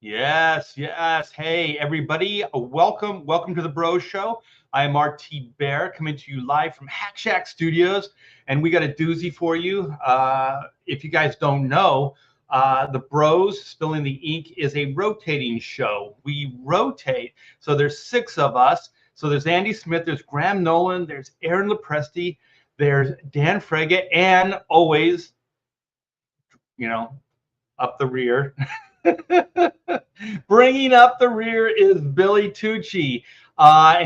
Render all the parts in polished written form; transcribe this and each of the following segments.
Yes, yes. Hey, everybody. Welcome to the Bros Show. I am RT Bear coming to you live from Hack Shack Studios, and we got a doozy for you. If you guys don't know, the Bros Spilling the Ink is a rotating show. We rotate. So there's 6 of us. So there's Andy Smith, there's Graham Nolan, there's Aaron Lepresti, there's Dan Fraga, and always, up the rear. Bringing up the rear is Billy Tucci.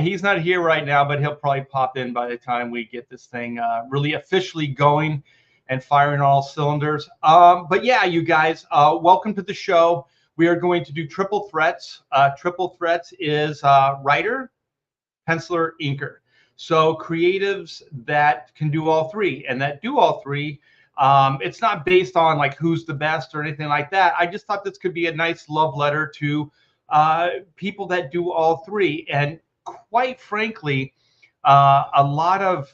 He's not here right now, but he'll probably pop in by the time we get this thing really officially going and firing all cylinders. But yeah, you guys, welcome to the show. We are going to do triple threats. Triple threats is writer, penciler, inker. So creatives that can do all three and that do all three. It's not based on like who's the best or anything like that. I just thought this could be a nice love letter to people that do all three. And quite frankly, a lot of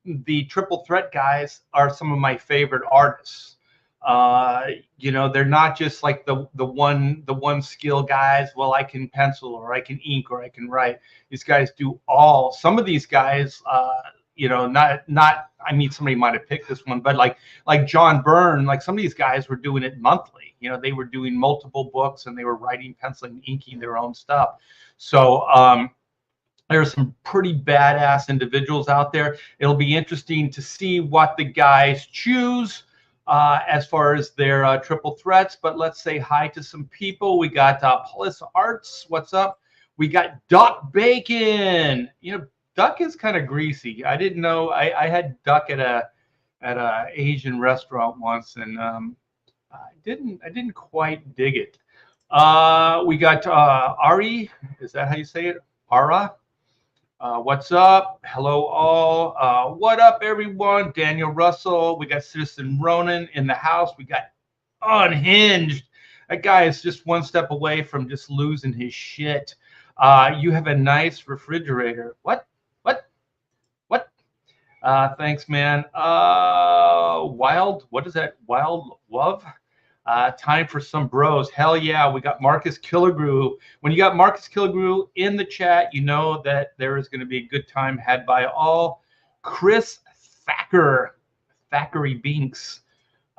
the triple threat guys are some of my favorite artists. They're not just like the one skill guys. Well, I can pencil or I can ink or I can write. These guys do all. Some of these guys, not. I mean, somebody might have picked this one, but like John Byrne, like some of these guys were doing it monthly. They were doing multiple books and they were writing, penciling, inking their own stuff. So there's some pretty badass individuals out there. It'll be interesting to see what the guys choose as far as their triple threats. But let's say hi to some people. We got Polis Arts. What's up? We got Duck Bacon. Duck is kind of greasy. I didn't know. I had duck at a Asian restaurant once, and I didn't quite dig it. We got Ari. Is that how you say it? Ara. What's up? Hello all. What up, everyone? Daniel Russell. We got Citizen Ronan in the house. We got Unhinged. That guy is just one step away from just losing his shit. You have a nice refrigerator. What? Thanks, man. What is that? Wild Love? Time for some bros. Hell yeah. We got Marcus Killigrew. When you got Marcus Killigrew in the chat, you know that there is going to be a good time had by all. Chris Thackeray Binks.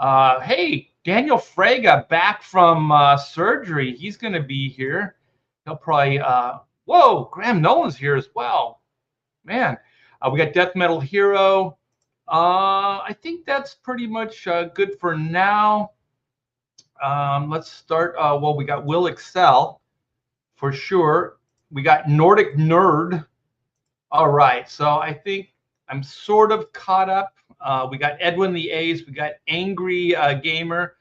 Hey, Daniel Fraga back from surgery. He's going to be here. He'll probably, whoa, Graham Nolan's here as well. Man. We got Death Metal Hero. I think that's pretty much good for now. Let's start. Well, we got Will Excel for sure. We got Nordic Nerd. All right. So I think I'm sort of caught up. We got Edwin the Ace. We got Angry Gamer.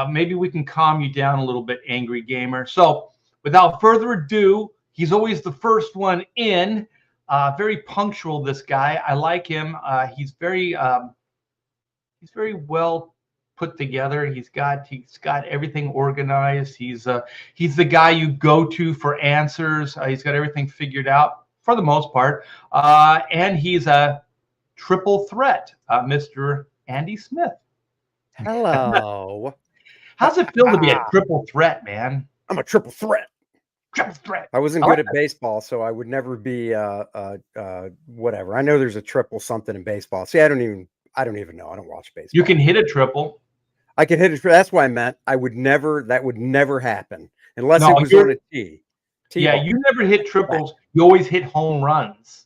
Maybe we can calm you down a little bit, Angry Gamer. So without further ado, he's always the first one in. Very punctual, this guy. I like him. He's very well put together. He's got everything organized. He's the guy you go to for answers. He's got everything figured out for the most part. And he's a triple threat, Mr. Andy Smith. Hello. How's it feel to be a triple threat, man? I'm a triple threat. Triple threat. I wasn't good at baseball, so I would never be whatever. I know there's a triple something in baseball. See, I don't even know. I don't watch baseball. You can hit a triple. I can hit it. That's what I meant. That would never happen unless it was on a tee. Yeah, you never hit triples. You always hit home runs.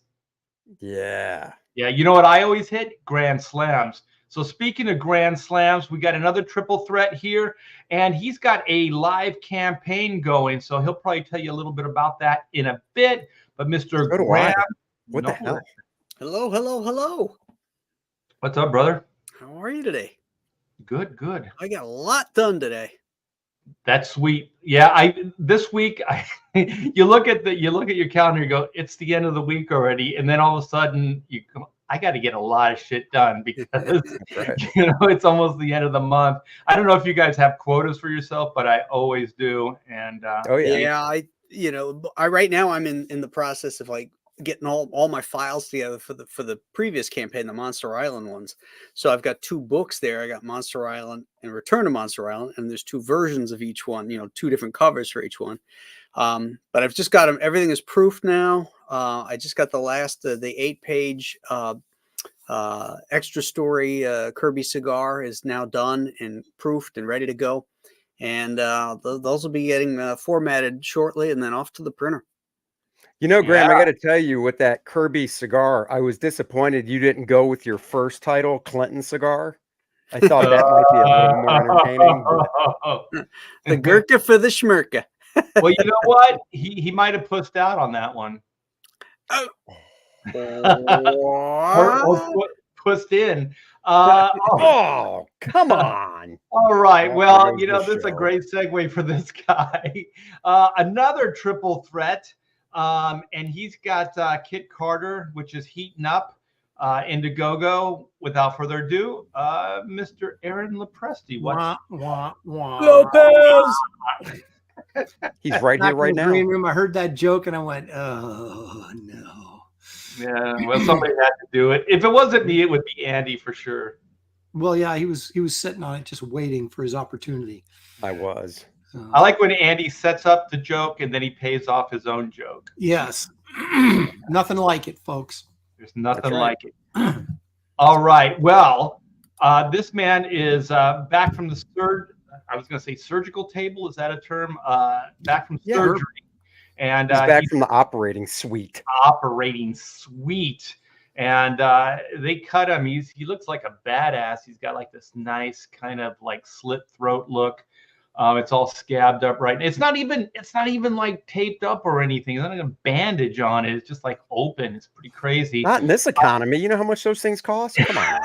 Yeah. Yeah, you know what I always hit? Grand slams. So speaking of grand slams, we got another triple threat here, and he's got a live campaign going. So he'll probably tell you a little bit about that in a bit. But Mr. Graham, what the hell? Hello. What's up, brother? How are you today? Good. I got a lot done today. That's sweet. Yeah, this week you look at your calendar, you go, it's the end of the week already, and then all of a sudden I got to get a lot of shit done because it's almost the end of the month. I don't know if you guys have quotas for yourself, but I always do. And I right now I'm in the process of like getting all my files together for the previous campaign, the Monster Island ones. So I've got 2 books there. I got Monster Island and Return to Monster Island, and there's 2 versions of each one. 2 different covers for each one. But I've just got them. Everything is proofed now. I just got the 8-page extra story. Kirby Cigar is now done and proofed and ready to go. And those will be getting formatted shortly, and then off to the printer. Graham, I got to tell you, with that Kirby Cigar, I was disappointed you didn't go with your first title, Clinton Cigar. I thought that might be a little more entertaining. The Gurkha for the Schmirka. Well, you know what? He might have pushed out on that one. Or pushed in. Oh, come on. All right. Well, this is a great segue for this guy. Another triple threat. And he's got Kit Carter, which is heating up. Indiegogo. Without further ado, Mr. Aaron Lepresti. Wah, wah, wah. Lopez! He's right here right now. Green room. I heard that joke and I went, oh no. Yeah, well, somebody had to do it. If it wasn't me, it would be Andy for sure. Well, yeah, he was sitting on it, just waiting for his opportunity. I was. So, I like when Andy sets up the joke and then he pays off his own joke. yes. Nothing like it, folks. There's nothing right. like it. All right. Well, this man is back from the surgical table. Is that a term? Back from surgery. And he's back from the operating suite. And they cut him. He looks like a badass. He's got like this nice kind of like slit throat look. It's all scabbed up right. It's not even like taped up or anything. There's not like a bandage on it. It's just like open. It's pretty crazy. Not in this economy. You know how much those things cost? Come on.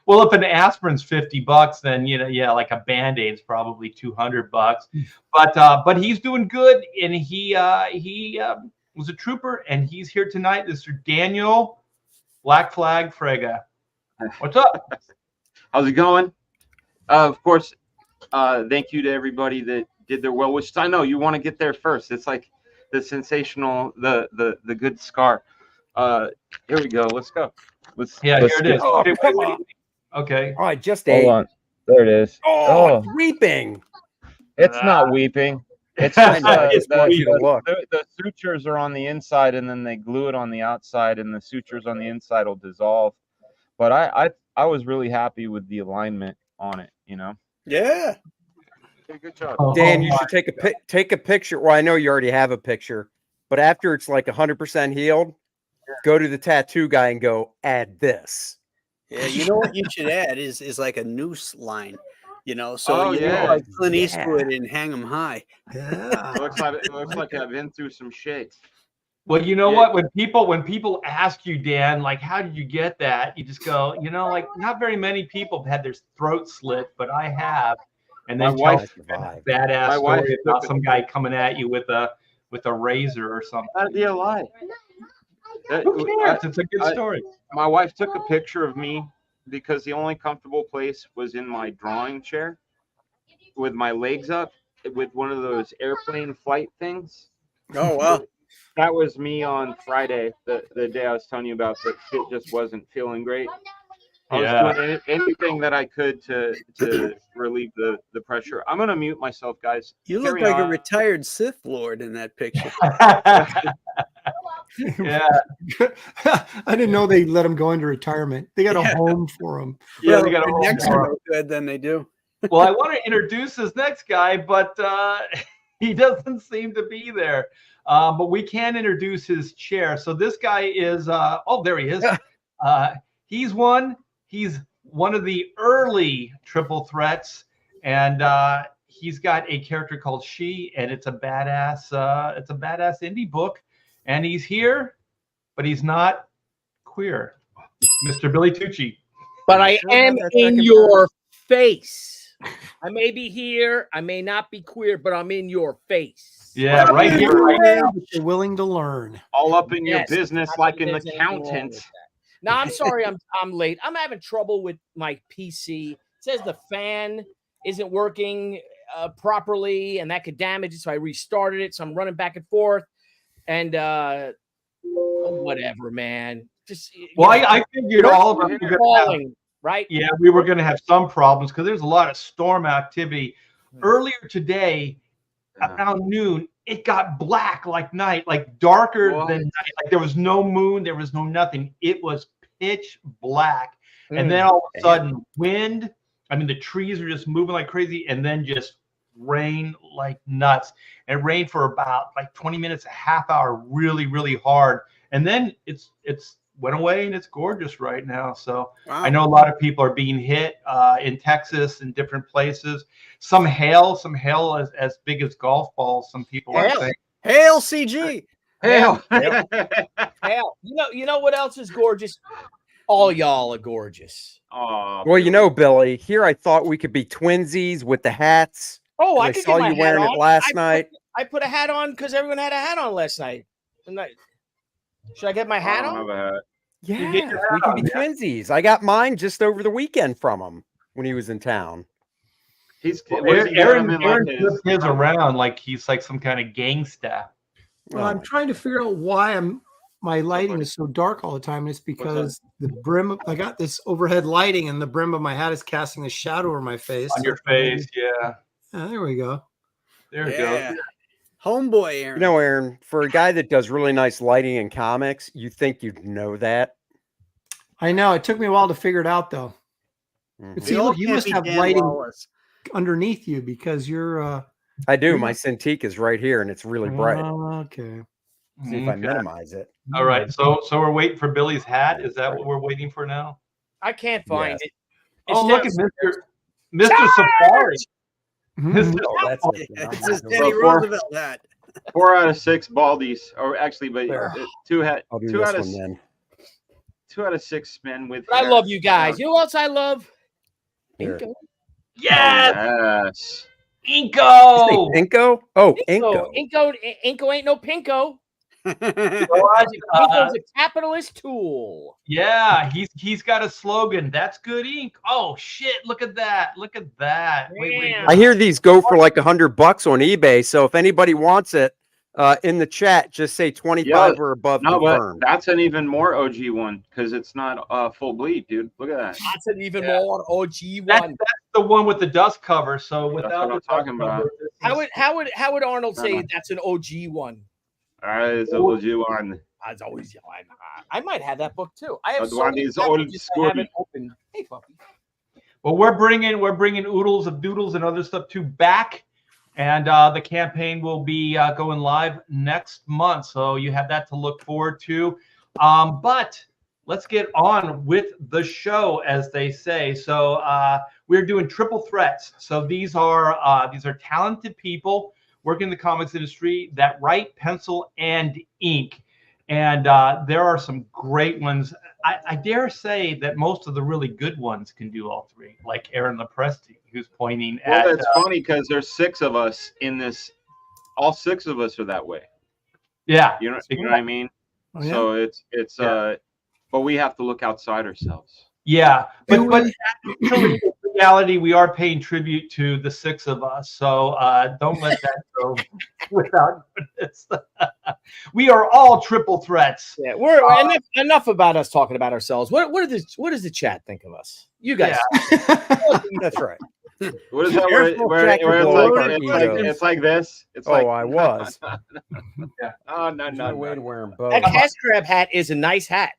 Well, if an aspirin's $50, then like a Band-Aid's probably $200. But he's doing good, and he was a trooper, and he's here tonight. Mr. Daniel Black Flag Fraga. What's up? How's it going? Of course. Thank you to everybody that did their well wishes. I know you want to get there first. It's like the sensational, the good scar. Here we go. Let's go. Here it is. Oh, Okay, wait. Okay. All right, just Hold on. There it is. Oh, it's weeping. It's not weeping. It's just the the sutures are on the inside, and then they glue it on the outside, and the sutures on the inside will dissolve. But I was really happy with the alignment on it. Yeah. Okay, good job. Dan, you should take a picture. Well, I know you already have a picture, but after it's like 100% healed, go to the tattoo guy and go, add this. Yeah, you know what you should add is like a noose line, so Oh, you yeah. know, like Clint Eastwood and hang 'em high. Yeah. It looks like I've been through some shit. Well, you know what? When people ask you, Dan, like, how did you get that? You just go, like, not very many people have had their throat slit, but I have. And then My tell wife a badass my wife story about took some guy coming at you with a razor or something. That'd be a lie. Who cares? It's a good story. My wife took a picture of me because the only comfortable place was in my drawing chair with my legs up with one of those airplane flight things. Oh wow. That was me on Friday, the day I was telling you about that shit just wasn't feeling great. I was doing anything that I could to relieve the pressure. I'm going to mute myself, guys. You look like a retired Sith Lord in that picture. Yeah. I didn't know they let him go into retirement. They got a home for him. Yeah, they got a home next for one him. good than they do. Well, I want to introduce this next guy, but he doesn't seem to be there. But we can introduce his chair. So this guy is, there he is. He's one of the early triple threats, and he's got a character called She, and it's a badass indie book, and he's here, but he's not queer. Mr. Billy Tucci. But I am in your face. I may be here, I may not be queer, but I'm in your face. Yeah, right here, right now. You're willing to learn. All up in your Yes, business not like that an there's anything wrong accountant. with that. Now, I'm sorry I'm late. I'm having trouble with my PC. It says the fan isn't working properly, and that could damage it, so I restarted it. So I'm running back and forth. And Oh, whatever, man. Just Well, I figured all of us were going to have, falling, right? yeah, we were going to have some problems because there's a lot of storm activity. Earlier today, around noon, it got black like night, like darker than night. Like there was no moon, there was no nothing. It was pitch black. And then all of a sudden, wind. I mean, the trees are just moving like crazy, and then just rain like nuts. And it rained for about like 20 minutes, a half hour, really, really hard. And then it's went away, and it's gorgeous right now. So I know a lot of people are being hit in Texas and different places. Some hail as big as golf balls. Some people are saying. Hail, CG. Hail. Hail. You know what else is gorgeous? All y'all are gorgeous. Oh, Well, you know, Billy, here I thought we could be twinsies with the hats. Oh, I I could saw get my you hat wearing on. it last night. I put a hat on because everyone had a hat on last night. Should I get my hat I on? don't have a hat. Yeah, get your we hat could on, be twinsies. I got mine just over the weekend from him when he was in town. He's Aaron flipped his around like he's like some kind of gangsta. Well, I'm trying to figure out why my lighting is so dark all the time. And it's because the brim. I got this overhead lighting, and the brim of my hat is casting a shadow over my face. On your face, yeah. There we go. There we go. Homeboy, Aaron. You know, Aaron, for a guy that does really nice lighting in comics, you think you'd know that. I know. It took me a while to figure it out, though. But see, look, you must have lighting underneath you because you're. I do. My Cintiq is right here, and it's really bright. Okay. See if I minimize it. All right. So we're waiting for Billy's hat. Is that what we're waiting for now? I can't find it. Oh, look at Mr. Safari. Oh, that's it. It's his Teddy Roosevelt hat. 4 out of 6 baldies, or actually, but two I'll do two this out of one then. 2 out of 6 men with. But I love you guys. You know what else I love? Here. Inko. Yes. Yes. Inko. Inko? Oh, Inko. Inko ain't no pinko. Inko's Pinko's a capitalist tool. Yeah, he's got a slogan. That's good ink. Oh shit! Look at that! Look at that! Wait. I hear these go for like $100 on eBay. So if anybody wants it, in the chat, just say 25 or above. No, but confirmed. that's an even more OG one because it's not full bleed, dude. Look at that. That's an even more OG one. That's the one with the dust cover. So That's without what the I'm dust talking cover, about. How would Arnold say that's an OG one? It's a OG one. As always, I might have that book too. I have The one is old school. I haven't opened. Hey, puppy. Well, we're bringing Oodles of Doodles and other stuff too back, and the campaign will be going live next month. So you have that to look forward to. But let's get on with the show, as they say. So we're doing triple threats. So these are talented people working in the comics industry that write pencil and ink. And there are some great ones. I dare say that most of the really good ones can do all three, like Aaron Lepresti, who's pointing at. Well, that's funny because there's 6 of us in this. All 6 of us are that way. Yeah. You know what I mean? Oh, yeah. So it's but we have to look outside ourselves. Yeah, but in reality, we are paying tribute to the 6 of us. So don't let that go without notice. We are all triple threats. Yeah, we're enough about us talking about ourselves. What does the chat think of us? You guys. That's right. What is that? Careful, Where it's like this. It's like I was. Oh no. No way to wear them both. That cash grab hat is a nice hat.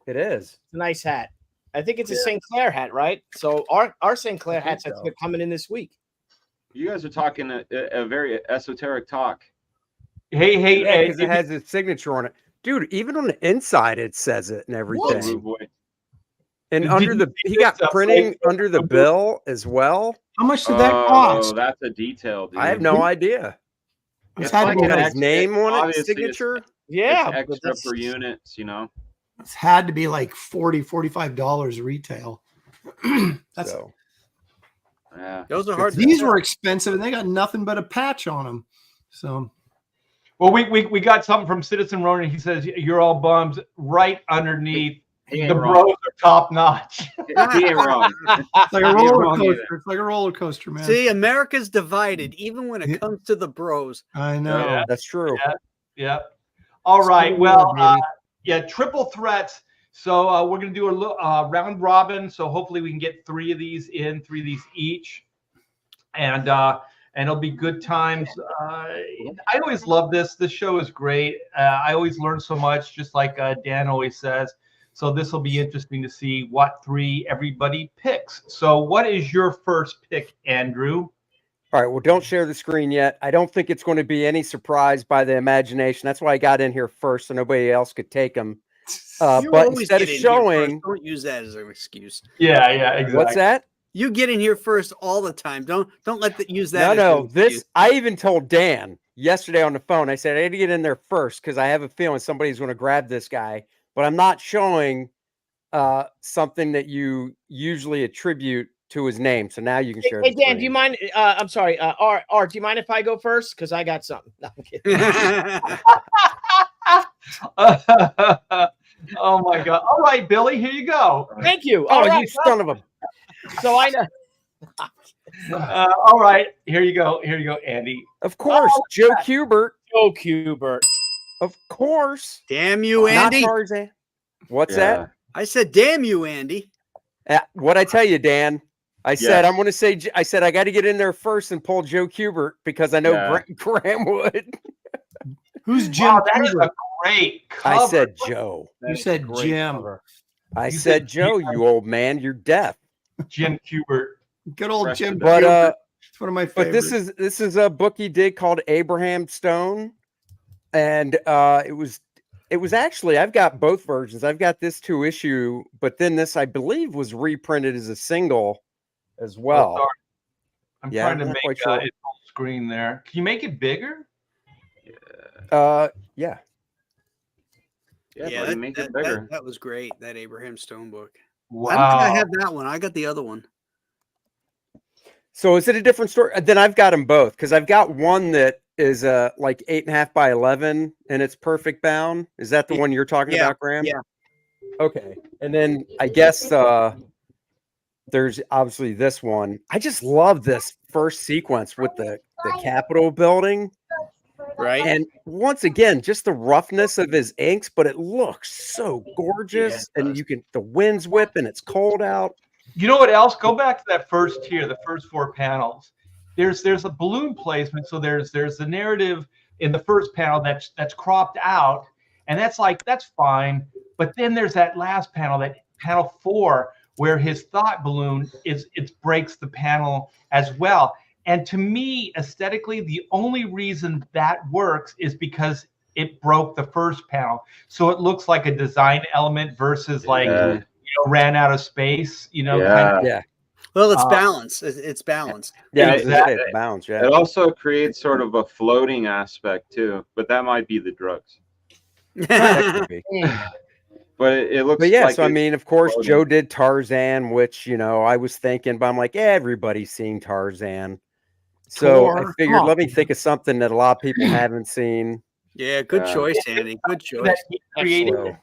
It is. It's a nice hat. I think it's a St. Clair hat, right? So our St. Clair hats that's coming in this week. You guys are talking a very esoteric talk. Hey, because it has his signature on it, dude. Even on the inside, it says it and everything. And he got printing under the bill as well. How much did that cost? Oh, that's a detail, dude. I have no idea. It's like got his name on it, obviously signature. Yeah, it's extra per units, you know. It's had to be like $40-$45 retail. That's So. Yeah. Those are hard. These were expensive, and they got nothing but a patch on them. So, well, we got something from Citizen Ronan. He says you're all bums. Right underneath, the bros are top notch. He ain't wrong. it's like a roller coaster. It's like a roller coaster, man. See, America's divided, even when it comes to the bros. I know. Yeah. That's true. Yeah. All right. Still Well, baby. yeah, triple threats. So we're going to do a round robin. So hopefully we can get 3 of these each. And it'll be good times. I always love this. This show is great. I always learn so much, just like Dan always says. So this will be interesting to see what 3 everybody picks. So what is your first pick, Andrew? All right. Well, don't share the screen yet. I don't think it's going to be any surprise by the imagination. That's why I got in here first, so nobody else could take them. You But always instead get of in here showing, first. Don't use that as an excuse. Yeah, exactly. what's that? You get in here first all the time. Don't use that. No. as an excuse. I even told Dan yesterday on the phone. I said I had to get in there first because I have a feeling somebody's going to grab this guy. But I'm not showing something that you usually attribute to his name. So now you can share. Hey, the Dan, screen. do you mind? I'm sorry, Art, do you mind if I go first? Because I got something. No, I'm kidding. Oh my God! All right, Billy, here you go. Thank you. Oh, All right. you son of a! So I know. All right, here you go. Here you go, Andy. Of course, Joe Kubert. Joe Kubert. Of course, Damn you, not Andy. Tarzan. What's that? I said, damn you, Andy. What I tell you, Dan? I said I'm going to say. I said I got to get in there first and pull Joe Kubert because I know Graham would. Who's Jim? Wow, that is Kubert? a great cover. I said Joe. You said Jim. I You said said Joe. Jim. You old man, you're deaf. Jim Kubert. Good old Jim. But Kubert. It's one of my but favorites. this is a book he did called Abraham Stone, and it was actually I've got both versions. I've got this 2-issue, but then this I believe was reprinted as a single as well. sorry. I'm Yeah, trying to I'm not make quite sure. it full screen there. Can you make it bigger? Yeah. Yeah, buddy, make it bigger. That was great. That Abraham Stone book. Wow. I don't think I have that one. I got the other one. So is it a different story? Then I've got them both because I've got one that is like 8.5 by 11 and it's perfect bound. Is that the one you're talking about, Graham? Yeah. Okay. And then I guess there's obviously this one. I just love this first sequence with the Capitol building. Right. And once again, just the roughness of his inks, but it looks so gorgeous. And the wind's whipping, it's cold out. You know what else? Go back to that first tier, the first 4 panels. There's a balloon placement, so there's the narrative in the first panel that's cropped out, and that's fine. But then there's that last panel, that panel 4, where his thought balloon breaks the panel as well. And to me, aesthetically, the only reason that works is because it broke the first panel. So it looks like a design element versus ran out of space, kind of. Yeah. Well, it's balanced. It's balanced. Yeah, exactly. it's balanced. Yeah. It also creates sort of a floating aspect too, but that might be the drugs. That could be. But it looks. But yeah, like so I mean, of course, floating. Joe did Tarzan, which I was thinking, but I'm like, everybody's seen Tarzan. So I figured, let me think of something that a lot of people haven't seen. Yeah, good choice, Andy. Good choice. That he created. So,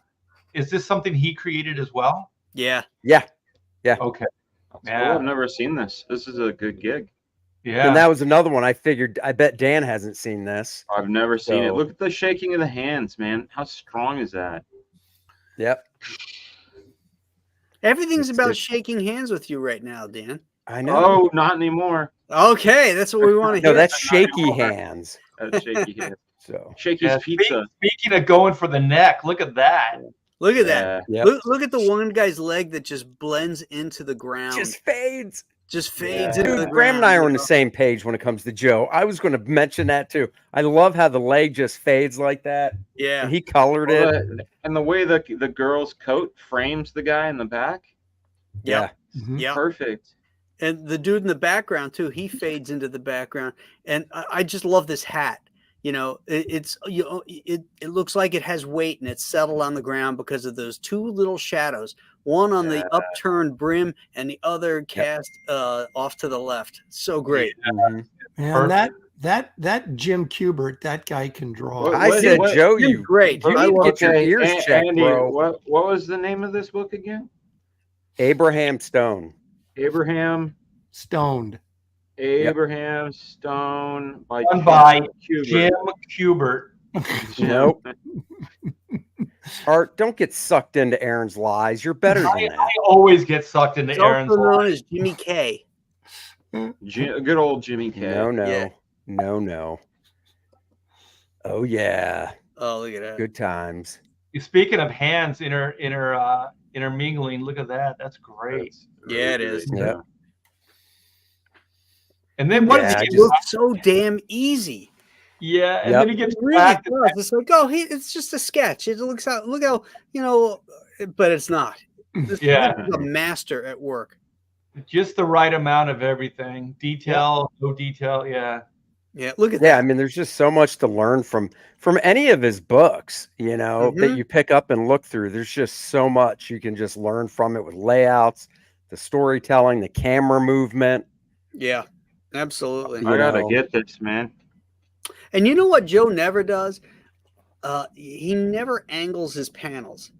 Is this something he created as well? Yeah. yeah. Okay. That's cool. I've never seen this. This is a good gig. Yeah. And that was another one. I figured, I bet Dan hasn't seen this. I've never seen it. So- Look at the shaking of the hands, man. How strong is that? Yep. Everything's about shaking hands with you right now, Dan. I know. Oh, not anymore. Okay, that's what we want to hear. No, that's shaky hands. That's shaky hands. So Shaky's pizza. Speaking of going for the neck, look at that. Look at that. Yep. Look at the one guy's leg that just blends into the ground. just fades. Just fades Yeah. into the Dude, Graham and I ground, are on the same page when it comes to Joe. I was going to mention that too. I love how the leg just fades like that. Yeah. And he colored it. And the way the girl's coat frames the guy in the back. Yeah. Yeah. Perfect. And the dude in the background too, he fades into the background. And I just love this hat. It looks like it has weight and it's settled on the ground because of those two little shadows, one on the upturned brim and the other cast off to the left. So great. Mhm. And that Jim Kubert, that guy can draw. What- Said, what- Joe, Jim's you great. you I need to love get your ears checked, Andy, bro. what was the name of this book again? Abraham Stone. Abraham Stoned. Stone by Done by Kubert. Jim Kubert. Nope. Art, don't get sucked into Aaron's lies. You're better than that. I always get sucked into He's Aaron's also known life. as Jimmy K. Good old Jimmy K. No. Yeah. No. Oh yeah. Oh, look at that. Good times. Speaking of hands intermingling, look at that. That's great. Yeah, it is. Yeah. And then what Yeah, does he It do? looks so damn easy. Yeah, and Yep. then he gets It really back. does. It's like, oh, hey, it's just a sketch. It looks out. Look how, but it's not. This Yeah. is a master at work. Just the right amount of everything. Detail, no detail. Yeah. Yeah, look at Yeah, that. I mean, there's just so much to learn from any of his books, that you pick up and look through. There's just so much you can just learn from it with layouts, the storytelling, the camera movement. Yeah, absolutely. I gotta know. get this, man. And you know what Joe never does? He never angles his panels.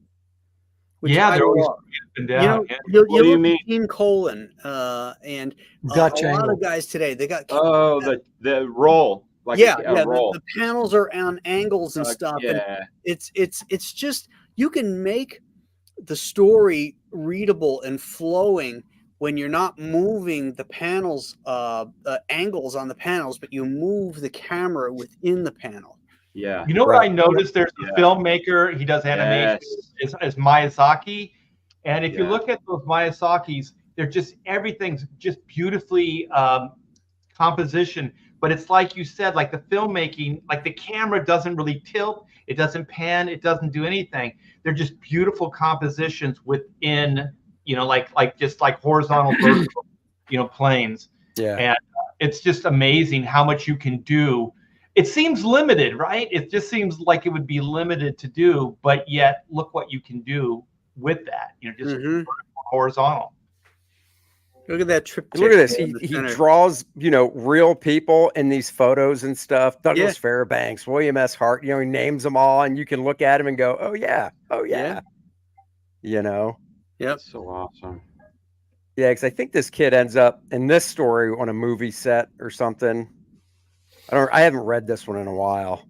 Which Yeah, I they're always love. up and down. You know, yeah. you What do you look mean? at Gene Colan and Dutch a lot angle. of guys today. They got Oh, the roll. Like a roll. the panels are on angles and stuff. And Yeah. it's just you can make the story readable and flowing when you're not moving the panels angles on the panels, but you move the camera within the panel. Yeah. You know what I noticed? There's a Yeah. filmmaker. He does animation. Yes. Is Miyazaki, and if you Yeah. look at those Miyazakis, they're just everything's just beautifully composition. But it's like you said, like the filmmaking, like the camera doesn't really tilt, it doesn't pan, it doesn't do anything. They're just beautiful compositions within, like just like horizontal, vertical, planes. Yeah. And it's just amazing how much you can do. It seems limited, right? It just seems like it would be limited to do, but yet look what you can do with that. Just horizontal. Look at that trip. Look at this. He draws, real people in these photos and stuff. Douglas Fairbanks, William S. Hart, he names them all, and you can look at him and go, oh yeah. Yeah. Yep. So awesome. Yeah, because I think this kid ends up in this story on a movie set or something. I haven't read this one in a while,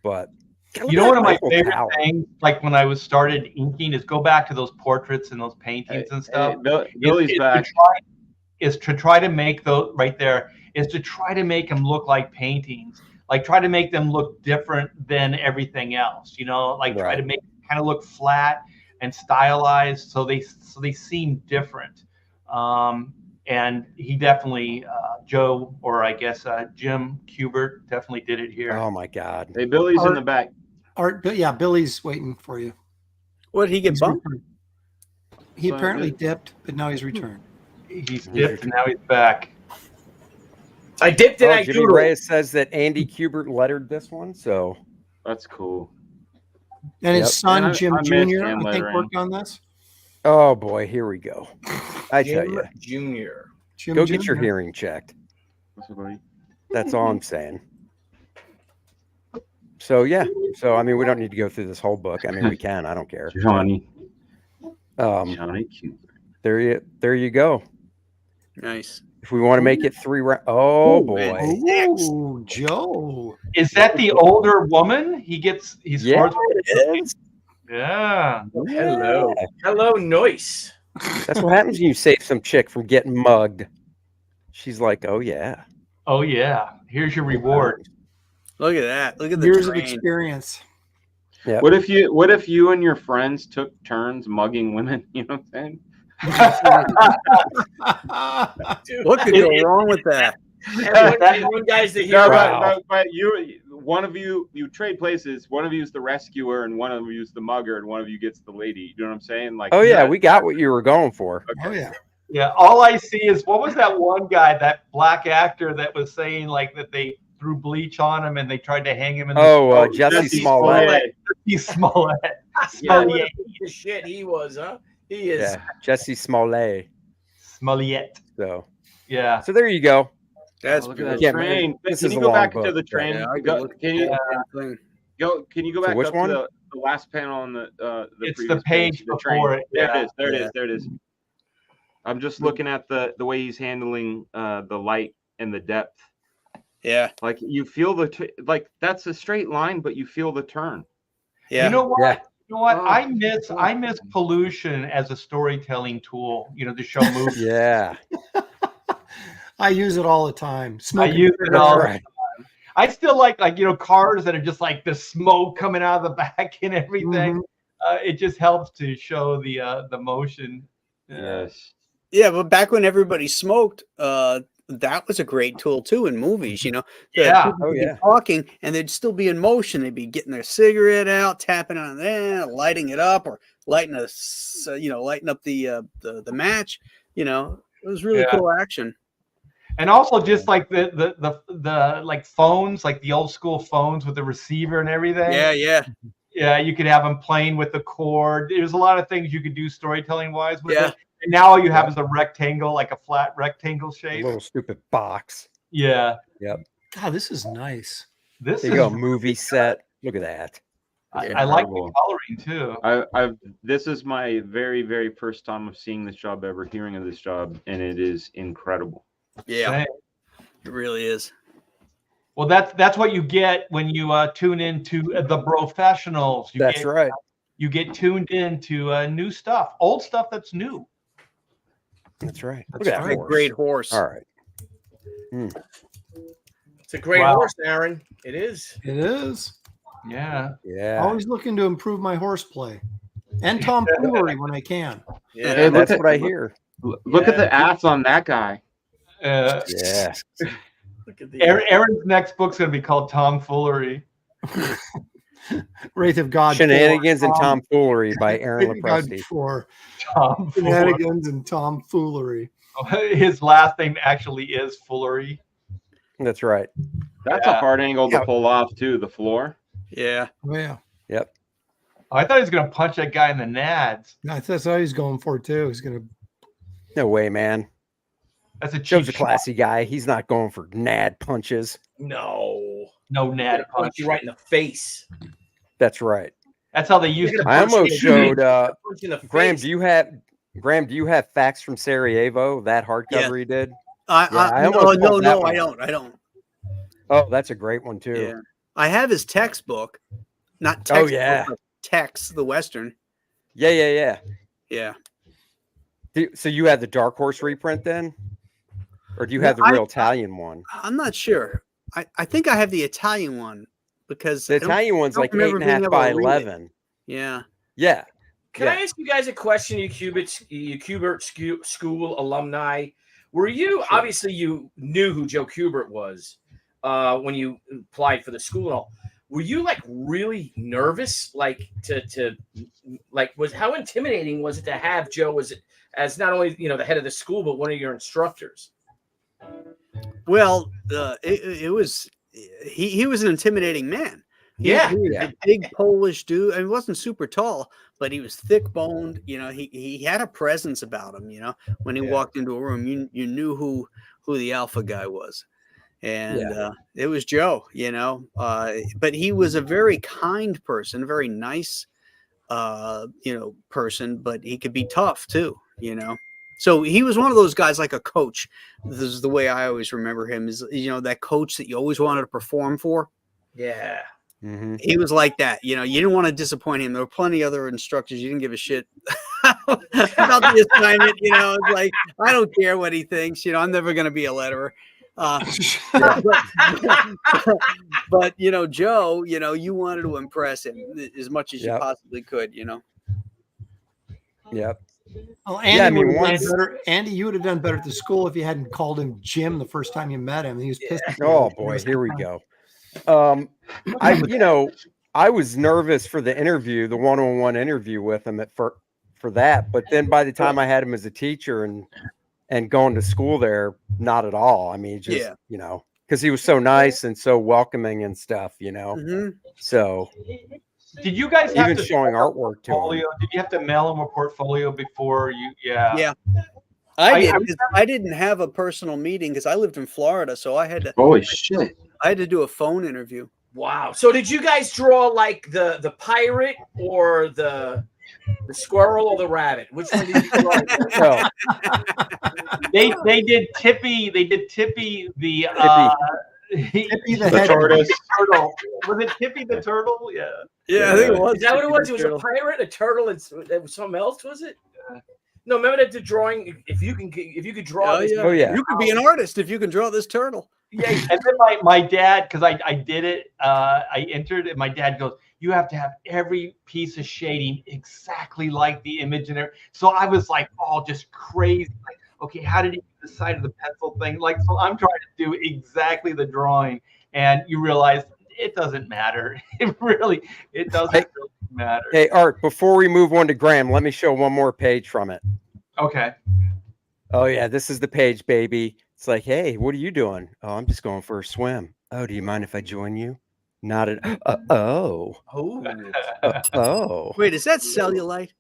but One of my favorite things, like when I started inking, is go back to those portraits and those paintings and stuff. Billy's back. Is to try to make those right there. Is to try to make them look like paintings. Like try to make them look different than everything else. Try to make it kind of look flat and stylized, so they seem different. And he definitely, Joe, or I guess Jim Kubert, definitely did it here. Oh my God! Hey, Billy's in the back. Billy's waiting for you. What, he get bumped? He apparently dipped, but now he's returned. He's dipped and now he's back. I dipped and I Jimmy doodled. Reyes says that Andy Kubert lettered this one, so that's cool. And his son Jim Jr. hand I think lettering. worked on this. Oh boy, here we go. I tell you, Junior. go get your hearing checked. That's all I'm saying. So yeah, I mean, we don't need to go through this whole book. I mean, we can. I don't care. Johnny Kubert. There you go. Nice. If we want to make it 3 rounds, oh boy, Oh, Joe. Is that the older woman? He yeah, scores. it is. Yeah. Hello, Noise. That's what happens when you save some chick from getting mugged. She's like, oh yeah. Oh yeah. Here's your reward. Look at that. Look at the Years of train. experience. Yeah. What if you and your friends took turns mugging women? You know what I'm saying? What could go wrong with that? And one guy's the hero. No, but one of you trade places. One of you is the rescuer, and one of you is the mugger, and one of you gets the lady. You know what I'm saying? Like, Oh yeah, we got what you were going for. Oh yeah. Yeah. All I see is what was that one guy, that black actor that was saying like that they threw bleach on him and they tried to hang him in the Jesse Smollett. Jesse Smollett. Yeah, what a piece of shit he was, huh? He is. Yeah, Jesse Smollett. Smollett. So Yeah. there you go. That's look at that Can't- train. this Can is you a go long back book. to the train? Yeah, I could Go- look Can you can you go back which up one? to the last panel on the It's previous the page the before it. There Yeah. it is. There it is. I'm just looking at the way he's handling the light and the depth. Yeah. Like you feel like that's a straight line, but you feel the turn. Yeah. You know what? Yeah. You know what? Oh, I miss pollution as a storytelling tool. You know, to show movies. Yeah. I use it all the time. Smoking use it That's all. right. I still like cars that are just like the smoke coming out of the back and everything. It just helps to show the motion. Yes. Yeah, but back when everybody smoked, that was a great tool too in movies. You know, Yeah. people Oh, would be yeah. talking and they'd still be in motion. They'd be getting their cigarette out, tapping on there, lighting it up, or lighting up the match. You know, it was really cool action. And also just like the like phones, like the old school phones with the receiver and everything. Yeah, yeah. Yeah, you could have them playing with the cord. There's a lot of things you could do storytelling wise with Yeah. it. And now all you have is a rectangle, like a flat rectangle A shape. little stupid box. Yeah. God, this is nice. This There is you go. Movie set. Look at that. I like the Incredible. coloring too. This is my very, very first time of seeing this job ever, hearing of this job, and it is incredible. Yeah, Same. it really is. Well, that's what you get when you tune into the professionals. That's right. You get tuned into new stuff, old stuff that's new. That's right. Look That's at that right. horse. Great horse. All right. It's a great Wow. horse, Aaron. It is. It is. Yeah. Yeah. Always looking to improve my horseplay and tomfoolery when I can. Yeah. Hey, That's look what I at hear. look at the ass on that guy. Yeah. Look at the Aaron's next book's gonna be called Tomfoolery. Wraith of God. Shenanigans and 4. Tomfoolery by Aaron Wraith of God Lepresti. 4. Tomfoolery. Shenanigans and tomfoolery. His last name actually is Foolery. That's right. That's Yeah. a hard angle Yeah. to pull off too. The floor. Yeah. Oh, yeah. Yep. I thought he was gonna punch that guy in the nads. That's what he's going for too. He's gonna. No way, man. That's a cheap Joe's a shot. classy guy. He's not going for nad punches. No. No I'm nad gonna punch punch. you right in the face. That's right. That's how they used to. I almost showed Punch you in the Graham, face. do you have Facts from Sarajevo, that hardcover he did? I I no, almost no, pulled that no, one. I don't. Oh, that's a great one too. Yeah. I have his textbook, not Oh, textbook, yeah. but Tex, the Western. Yeah. Yeah. So you have the Dark Horse reprint then? Or do you No, have the real Italian one? I'm not sure. I think I have the Italian one because The I don't- Italian one's don't like remember being 8.5 able by to read it. 11. Yeah. Yeah. Can I ask you guys a question, you Kubert School alumni? Were you obviously you knew who Joe Kubert was when you applied for the school and all? Were you like really nervous, like to was how intimidating was it to have Joe as not only the head of the school but one of your instructors? Well, it was he was an intimidating man. He was Yeah. a big Polish dude. He wasn't super tall, but he was thick boned. He had a presence about him. When he walked into a room, you knew who the alpha guy was, and it was Joe. But he was a very kind person, a very nice, person. But he could be tough too. So he was one of those guys, like a coach. This is the way I always remember him. Is that coach that you always wanted to perform for. Yeah. Mm-hmm. He was like that. You didn't want to disappoint him. There were plenty of other instructors. You didn't give a shit about the assignment. It's like, I don't care what he thinks. I'm never going to be a letterer. But Joe, you wanted to impress him as much as you possibly could, Yep. Well, Andy, I mean, Andy, you would have done better at the school if you hadn't called him Jim the first time you met him. He was pissed. at you. Oh boy, here we go. I was nervous for the interview, the one-on-one interview with him for that, but then by the time I had him as a teacher and going to school there, not at all. I mean, just because he was so nice and so welcoming and stuff, Mm-hmm. So Did you guys have even to showing artwork to him. portfolio? Did you have to mail him a portfolio before you? Yeah. I did. 'Cause I didn't have a personal meeting because I lived in Florida, so I had to. Holy shit! I had to do a phone interview. Wow. So did you guys draw like the pirate or the squirrel or the rabbit? Which one did you draw? Well, They did Tippy. They did Tippy the Tippy the The head. tortoise. turtle. Was it Tippy the turtle? Yeah. Yeah, I think it was. Is that what it was? It was a Turtle. pirate, a turtle, and there was something else. Was it? No, remember that the drawing. If you could draw Oh, this, yeah. Oh, yeah. You could be an artist if you can draw this turtle. Yeah, and then my dad, because I did it, I entered, and my dad goes, "You have to have every piece of shading exactly like the image in there." So I was like, all just crazy. Like, okay, how did he do the side of the pencil thing? Like, so I'm trying to do exactly the drawing, and you realize it doesn't matter. It doesn't really matter. Hey, Art, before we move on to Graham, let me show one more page from it. Okay. Oh, yeah, this is the page, baby. It's like, hey, what are you doing? Oh, I'm just going for a swim. Oh, do you mind if I join you? Not at oh. Oh. Wait, is that cellulite?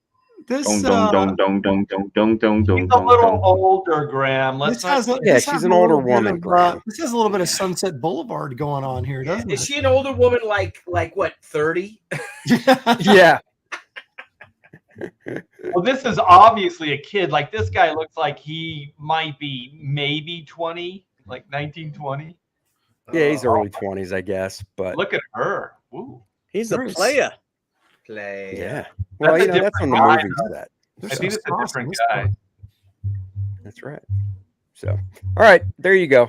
This He's a little older, Graham. this Let's has not. a, Yeah, this she's has an a older little bit woman, of, Graham. this has a little bit of Sunset Boulevard going on here, doesn't is it? she an older woman? Like what? 30? Yeah. Well, this is obviously a kid. Like, this guy looks like he might be maybe 20, like 1920. Yeah, he's early 20s, I guess. But Look at her. Ooh. He's a Nice. player. Play. yeah. Well, That's a you know, that's when the different guy, movie's set. There's I think some it's a sauce in different this guy. book. That's right. So, all right, there you go.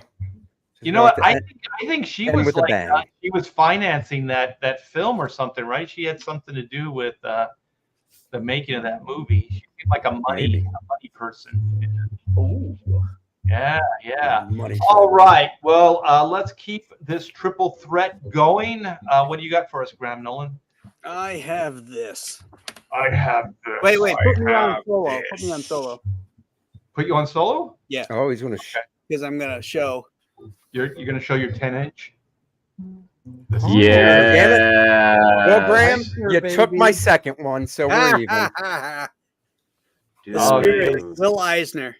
You know what? Just I think she end was with a like bang. she was financing that film or something, right? She had something to do with the making of that movie. She seemed like a money person. Ooh. Yeah, yeah. Money. All right. Well, let's keep this triple threat going. What do you got for us, Graham Nolan? I have this. I have this. Wait, put me on have solo. this. Put me on solo. Put you on solo? Oh, he's going to. Because I'm gonna show. You're going to show your 10-inch? Yeah. Well, Graham, Sure, you took my baby. second one, so we're even. The Oh, spirit, dude. Will Eisner,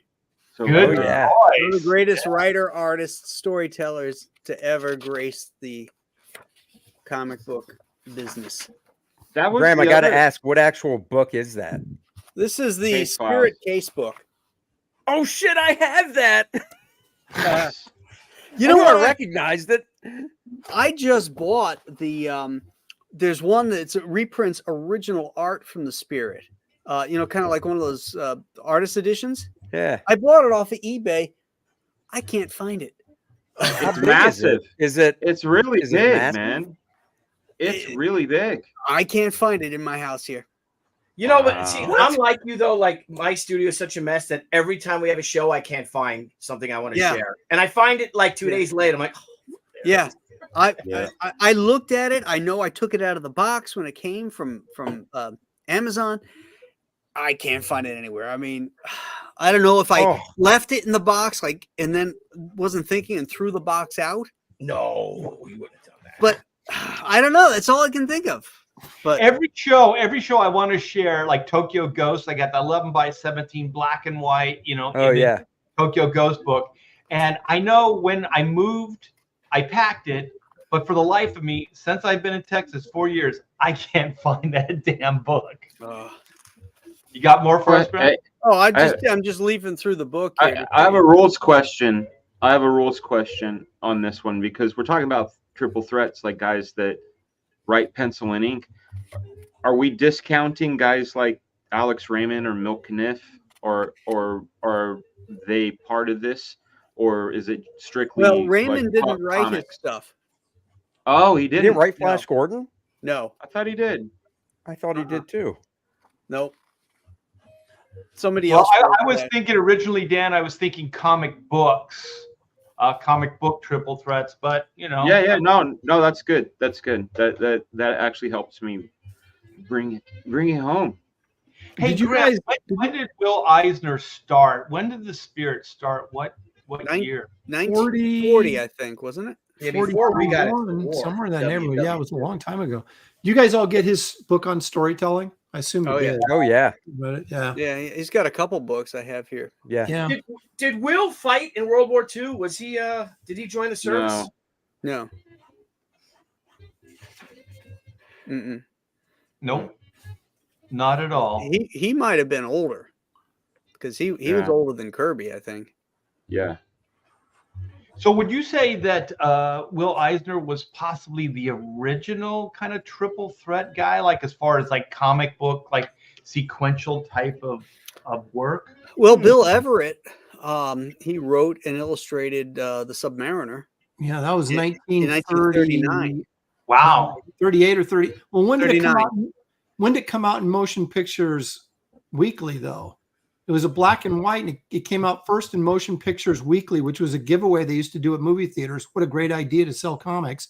So Good. Oh, yeah. one of the Choice. greatest writer, artists, storytellers to ever grace the comic book business. That was Graham, I the got to other- ask, what actual book is that? This is the Case Spirit Files. Case book. Oh, shit, I have that. You know what? recognized it. I just bought the. There's one that's reprints original art from the Spirit. Kind of like one of those artist editions. Yeah. I bought it off of eBay. I can't find it. How It's big massive. Is it? It's really Is it big, massive? man. It's really big. I can't find it in my house here. You know, but see, Wow. I'm like you though. Like my studio is such a mess that every time we have a show, I can't find something I want to Yeah. share, and I find it like 2 Yeah. days later. I'm like, Yeah. Yeah. I looked at it. I know I took it out of the box when it came from Amazon. I can't find it anywhere. I mean, I don't know if I left it in the box, and then wasn't thinking and threw the box out. no, you wouldn't have done that. But I don't know. That's all I can think of. But Every show I want to share, like Tokyo Ghost. I got the 11x17 black and white, Oh, image yeah. Tokyo Ghost book. And I know when I moved, I packed it, but for the life of me, since I've been in Texas 4 years, I can't find that damn book. You got more for us, Brent? I'm just leafing through the book here. I have a rules question. I have a rules question on this one because we're talking about triple threats, like guys that write pencil and ink. Are we discounting guys like Alex Raymond or Milk Kniff, or are they part of this, or is it strictly? Well, Raymond like, didn't write his comics? stuff. Oh, he You didn't. didn't write Flash Gordon? No, I thought he did. I thought he did too. nope. Somebody Well, else. wrote I was that. thinking originally, Dan, I was thinking comic books, comic book triple threats, but Yeah. No, that's good. That's good. That actually helps me bring it home. Hey, Did you Graham, guys- when did Will Eisner start? When did the Spirit start? What year? 1940, I think, wasn't it? Yeah, before we got it, 41, somewhere in that WW. neighborhood. Yeah, it was a long time ago. You guys all get his book on storytelling? I assume you Oh, yeah. did. Oh, yeah. But yeah. Yeah, he's got a couple books I have here. Yeah. Yeah. Did Will fight in World War II? Was he? Did he join the service? No. No. Mm-mm. Nope, not at all. He might have been older because he was Yeah. older than Kirby, I think. Yeah. So would you say that Will Eisner was possibly the original kind of triple threat guy, like as far as like comic book, like sequential type of work? Well, Bill Everett, he wrote and illustrated the Submariner. Yeah, that was In 1939. Wow. 38 or 30. Well, when did it come 39. out? When did it come out in Motion Pictures Weekly, though? It was a black and white, and it came out first in Motion Pictures Weekly, which was a giveaway they used to do at movie theaters. What a great idea to sell comics.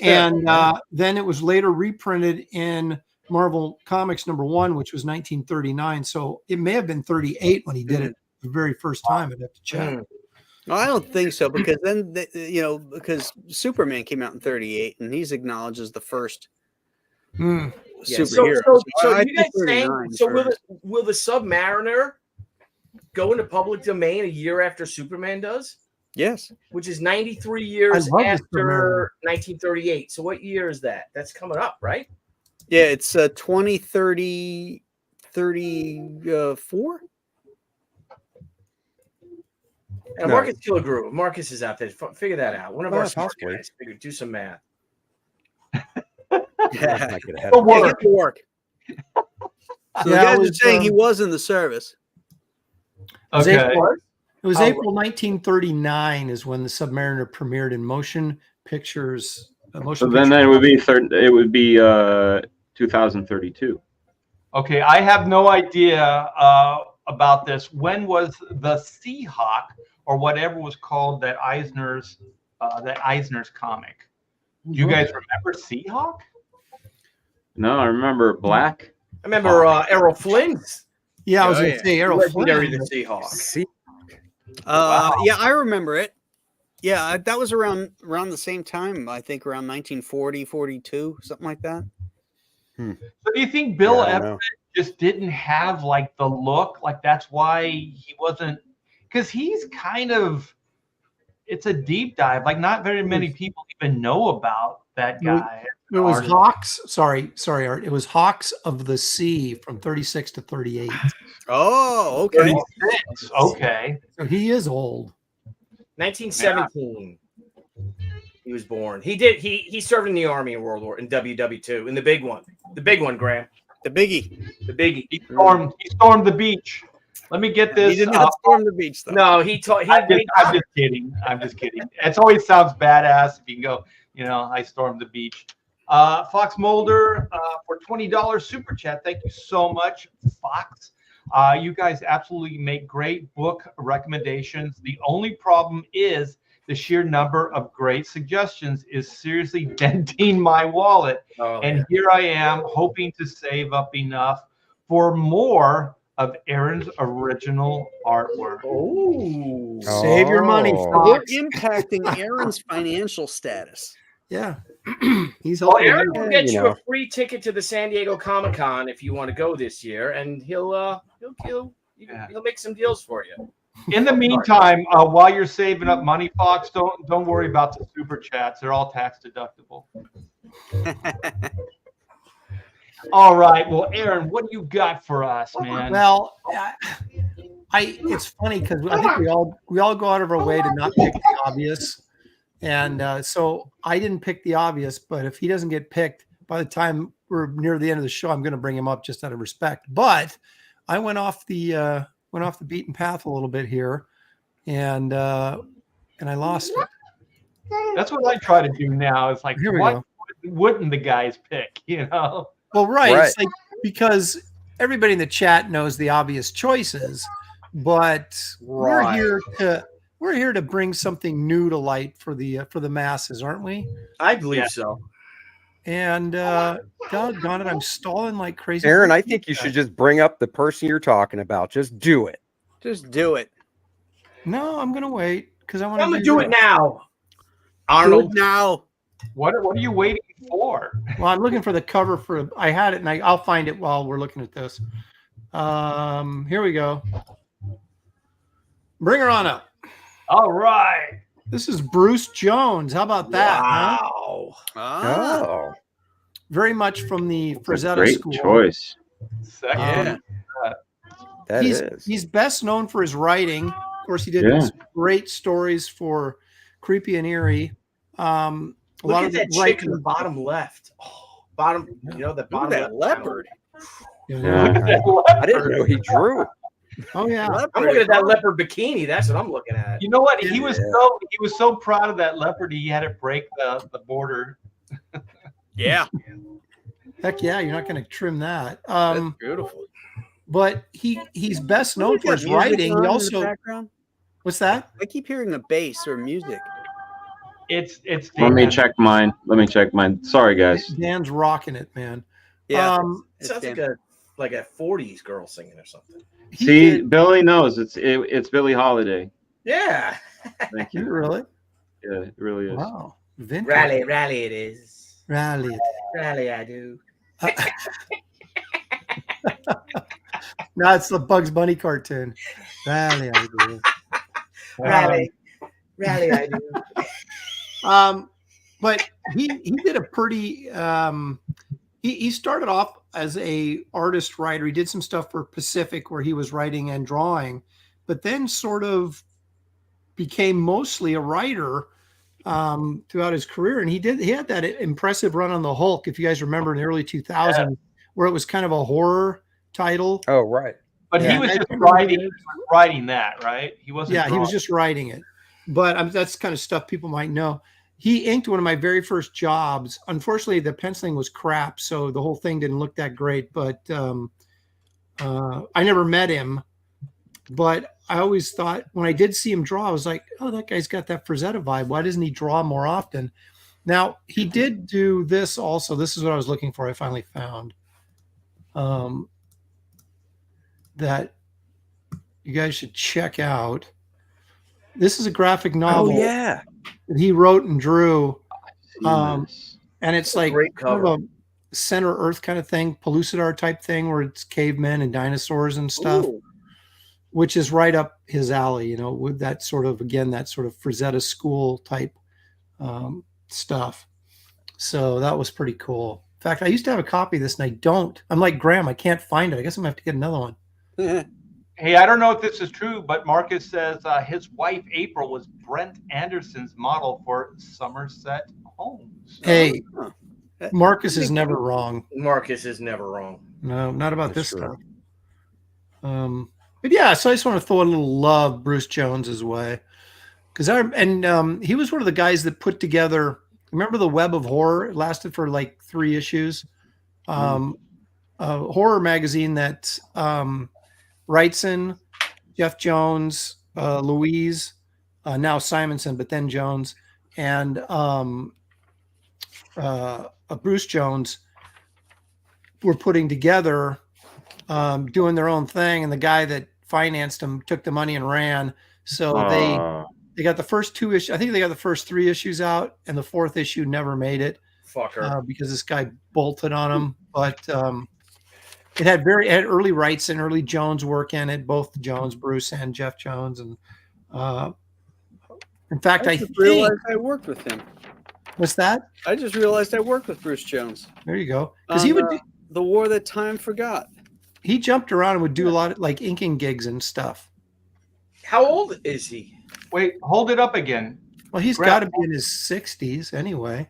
And then it was later reprinted in Marvel Comics #1, which was 1939. So it may have been 38 when he did it the very first time. I'd have to check. No, I don't think so, because then, because Superman came out in 38, and he's acknowledged as the first superhero. So I you guys think saying, 39 so first. will the Submariner go into public domain a year after Superman does? Yes. Which is 93 years love the after 1938. So what year is that? That's coming up, right? Yeah, it's 2030, 34. And No. Marcus Killigrew. Marcus is out there. Figure that out. One of our Oh, smart possibly. guys. Do some math. Yeah. Might get ahead The of me. Yeah, work. get to work. So the Yeah, guys it are was, saying he was in the service. Okay. It was Oh, April 1939 is when the Submariner premiered in Motion Pictures. So then it would be 2032. Okay. I have no idea about this. When was the Seahawk or whatever was called that Eisner's comic? Do you guys remember Seahawk? No, I remember Black. I remember Errol Flynn's Yeah, I was Oh, going yeah. to say Errol legendary Flynn. The Seahawk. See, Yeah, I remember it. Yeah, that was around the same time, I think, around 1940, 42, something like that. So do you think Bill Yeah, I don't Everett know. just didn't have like the look? Like that's why he wasn't, because he's kind of, it's a deep dive. Like not very many people even know about that guy. It was Artist. Hawks. Sorry, Art. It was Hawks of the Sea from 36 to 38. Oh, okay. 36. Okay. So he is old. 1917. He was born. He served in the army in World War in WW2 in the big one. The big one, Graham. The biggie. The biggie. He stormed the beach. Let me get this. He did not storm the beach, though. No, he taught. I'm just kidding. I'm just kidding. It always sounds badass if you can go, I stormed the beach. Fox Mulder for $20 super chat. Thank you so much, Fox. You guys absolutely make great book recommendations. The only problem is the sheer number of great suggestions is seriously denting my wallet. And here I am hoping to save up enough for more of Aaron's original artwork. Oh, Save your money, We're Fox. impacting Aaron's financial status. Yeah. He's well, helping Aaron you. will get you you know. a free ticket to the San Diego Comic-Con if you want to go this year, and he'll make some deals for you. In the meantime, while you're saving up money, Fox, don't worry about the super chats. They're all tax deductible. All right. Well, Aaron, what do you got for us, man? Well, it's funny because I think we all go out of our way to not pick the obvious, and so I didn't pick the obvious. But if he doesn't get picked by the time we're near the end of the show, I'm going to bring him up just out of respect. But I went off the beaten path a little bit here, and I lost it. That's what I try to do now. It's like, Here we what go. wouldn't the guys pick? Well, right. Right. It's like because everybody in the chat knows the obvious choices, but we're here to bring something new to light for the masses, aren't we? I believe so. And doggone it, I'm stalling like crazy. Aaron, I think you should just bring up the person you're talking about. Just do it. Just do it. No, I'm gonna wait because I want I'm gonna do it now, Arnold. Do it now. What are you waiting for? Well, I'm looking for the cover for. I had it, and I'll find it while we're looking at this. Here we go. Bring her on up. All right. This is Bruce Jones. How about that? Huh? Wow. Ah, Very much from the Frazetta Great school. choice. Second. That is. He's best known for his writing. Of course, he did some great stories for creepy and eerie. A Look lot at of that the chick in the bottom left. Oh, bottom, you know, the Look at bottom that left leopard. Yeah. I didn't know he drew. Oh yeah. I'm looking at that leopard bikini. That's what I'm looking at. You know what? He was so proud of that leopard. He had it break the border. Yeah, Heck yeah, you're not going to trim that. that's beautiful. But he's best known Look for at his music writing. on He in the also background. what's that? I keep hearing a bass or music. It's Let me Dan. check mine. Sorry, guys. Dan's rocking it, man. Yeah, It sounds like a 40s girl singing or something. He See, did- Billy knows it's Billie Holiday. Yeah. Thank you you. really? Yeah, it really is. Wow. Vintage. Rally it is. Rally. Rally I do. No, it's the Bugs Bunny cartoon. Rally. I do. Rally I do. But he did a pretty he started off as a artist writer. He did some stuff for Pacific where he was writing and drawing, but then sort of became mostly a writer throughout his career. And he had that impressive run on the Hulk, if you guys remember, in the early 2000s, where it was kind of a horror title. Oh, right. But Yeah, he was I just remember writing that, right? He wasn't. Yeah, he was drawing. just writing it. But that's kind of stuff people might know. He inked one of my very first jobs. Unfortunately, the penciling was crap, so the whole thing didn't look that great. But I never met him. But I always thought when I did see him draw, I was like, oh, that guy's got that Frazetta vibe. Why doesn't he draw more often? Now, he did do this also. This is what I was looking for. I finally found that you guys should check out. This is a graphic novel. Oh, yeah. That he wrote and drew. And Yes. it's like Great kind cover. of a Center Earth kind of thing, Pellucidar type thing, where it's cavemen and dinosaurs and stuff, Ooh. which is right up his alley, you know, with that sort of, again, that sort of Frazetta school type stuff. So that was pretty cool. In fact, I used to have a copy of this and I don't. I'm like Graham, I can't find it. I guess I'm gonna have to get another one. Hey, I don't know if this is true, but Marcus says his wife April was Brent Anderson's model for Somerset Homes. Hey, Huh. Marcus is never wrong. Marcus is never wrong. No, not about That's this true. stuff. But yeah, so I just want to throw a little love Bruce Jones's way, because he was one of the guys that put together. Remember the Web of Horror? It lasted for like 3 issues. A horror magazine that Wrightson, Jeff Jones, Louise, now Simonson, but then Jones, and Bruce Jones were putting together, doing their own thing, and the guy that financed them took the money and ran. So they got the first 2 issues. I think they got the first 3 issues out, and the 4th issue never made it Fucker. because this guy bolted on them. But it had early Wrightson, early Jones work in it, both Jones, Bruce, and Jeff Jones. And in fact, I just think realized I worked with him. what's that? I just realized I worked with Bruce Jones. There you go. Because he would The War That Time Forgot. he jumped around and would do a lot of like inking gigs and stuff. How old is he? Wait, hold it up again. Well, he's Right. got to be in his 60s anyway.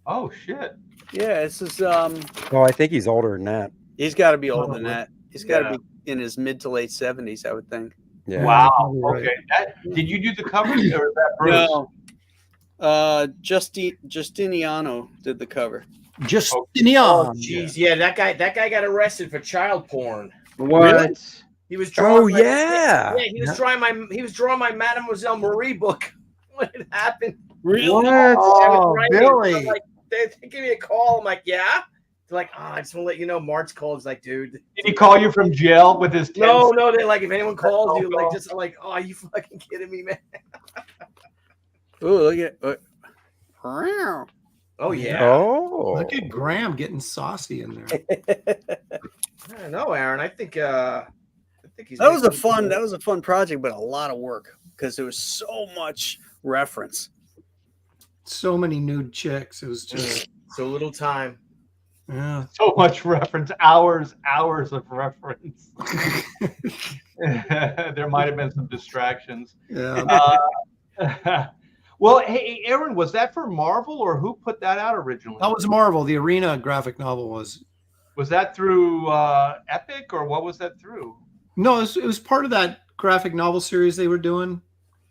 Oh shit! Yeah, this is Oh, I think he's older than that. he's got to be older than Probably. that. He's got to Yeah. be in his mid to late 70s, I would think. Yeah. Wow. probably right. Okay. Did you do the cover or is that Bruce? No. Justiniano did the cover. Justinian. Oh, jeez. Yeah, that guy got arrested for child porn. What? He was drawing. Oh, yeah. Yeah, he was drawing my Mademoiselle Marie book when it happened. Really? What? I was Oh, writing, Billy. I'm like, they give me a call. I'm like, yeah. They're like, I just want to let you know. Mark's called. It's like, dude. Did he call you from jail with his? No. They're like, if anyone calls you, like, just like, oh, are you fucking kidding me, man? Oh, look at Wow. Oh yeah. Oh. Look at Graham getting saucy in there. I don't know, Aaron. I think he's. That was a fun project, but a lot of work because there was so much reference. So many nude chicks. It was just so little time. yeah. So much reference, hours of reference. There might have been some distractions. Yeah. Well, hey, Aaron, was that for Marvel or who put that out originally? That was Marvel. The Arena graphic novel was. Was that through Epic or what was that through? No, it was part of that graphic novel series they were doing.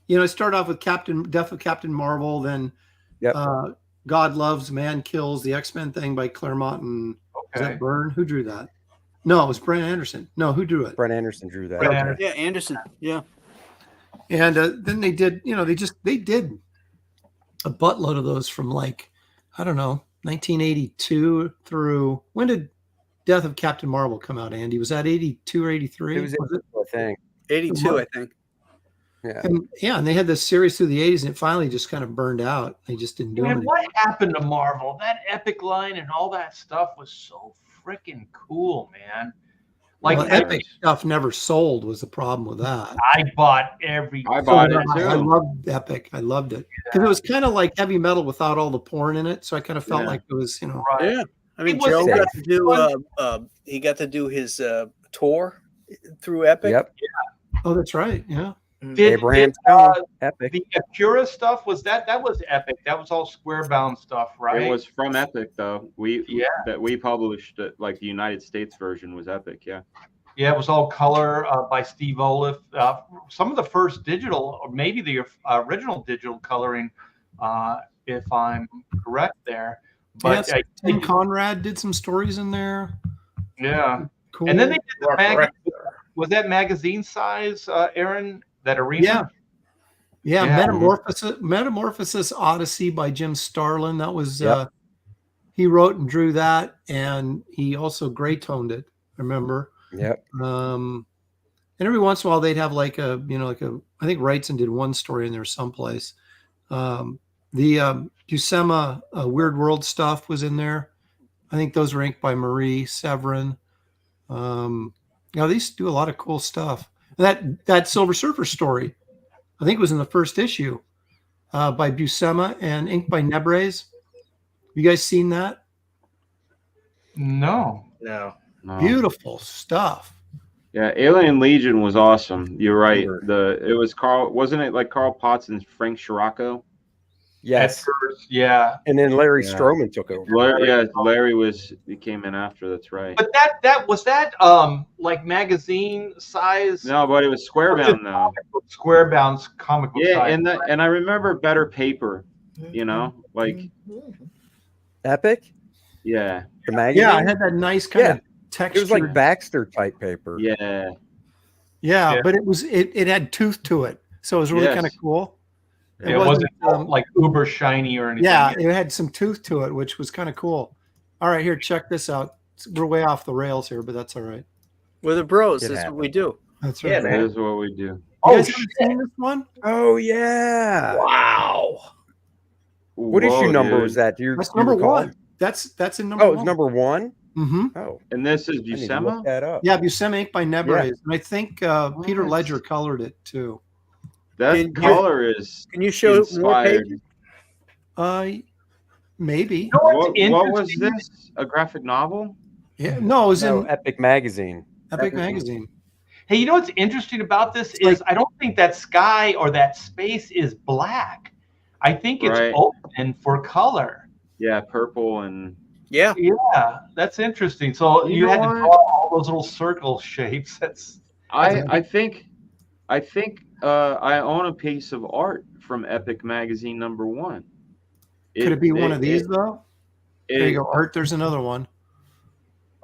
You know, it started off with Death of Captain Marvel, then God Loves, Man Kills, the X-Men thing by Claremont and was that Byrne? Who drew that? No, it was Brent Anderson. No, who drew it? Brent Anderson drew that. Yeah, Anderson. Yeah. And then they did, you know, they did a buttload of those from like, I don't know, 1982 through, when did Death of Captain Marvel come out, Andy? Was that 82 or 83? It was I think. 82, I think. Yeah. And they had this series through the 80s and it finally just kind of burned out. They just didn't do it. Man, what happened to Marvel? That Epic line and all that stuff was so freaking cool, man. Like Epic stuff never sold was the problem with that. I bought every. I bought it too. I loved Epic. I loved it because it was kind of like heavy metal without all the porn in it. So I kind of felt like it was, you know. Right. Yeah. I mean, It was Joe safe. got to do. He got to do his tour through Epic. Yep. Oh, that's right. Yeah. Abraham Epic. The Acura stuff was that was Epic. That was all square bound stuff, right? It was from Epic though. That we published it, like the United States version was Epic. Yeah. Yeah, it was all color by Steve Oliff. Some of the first digital, or maybe the original digital coloring, if I'm correct there. But yes, Tim Conrad did some stories in there. Yeah. Cool. And then they did the magazine. Was that magazine size, Aaron? That Arena? Yeah. Metamorphosis Odyssey by Jim Starlin. That was he wrote and drew that, and he also gray toned it. Remember? Yep. And every once in a while they'd have like a I think Wrightson did one story in there someplace. The Buscema Weird World stuff was in there. I think those were inked by Marie Severin. They used to do a lot of cool stuff. That Silver Surfer story, I think, was in the first issue by Buscema and inked by Nebrez. You guys seen that? No. Beautiful stuff. Yeah, Alien Legion was awesome. You're right. It was Carl, wasn't it like Carl Potts and Frank Scirocco? Yes. Yeah. And then Larry Stroman took over. Larry came in after. That's right. But that was like magazine size. No, but it was square bound though. Square bound comic book size. and I remember better paper. You know, like Epic. Yeah. The magazine. Yeah, it had that nice kind of texture. It was like Baxter type paper. Yeah. But it had tooth to it, so it was really kind of cool. It wasn't like uber shiny or anything. Yeah, it had some tooth to it, which was kind of cool. All right, here, check this out. We're way off the rails here, but that's all right. We're the bros. That's what we do. That's right. Yeah, that is what we do. You guys ever seen this one? Oh yeah! Wow. What issue number was that? That's number one. That's in number one. Oh, it's number one. Mm-hmm. Oh, and this is Buscema. Look that up. Yeah, Buscema inked by Nebrez, and I think Peter Ledger colored it too. That color is. Can you show more pages? Maybe. What was this? A graphic novel? Yeah, no, it was in Epic Magazine. Epic Magazine. Hey, you know what's interesting about this is I don't think that sky or that space is black. I think it's open for color. Yeah, purple and. Yeah, that's interesting. So you had to draw all those little circle shapes. I think I own a piece of art from Epic Magazine number one. Could it be one of these though? There you go, Art. There's another one.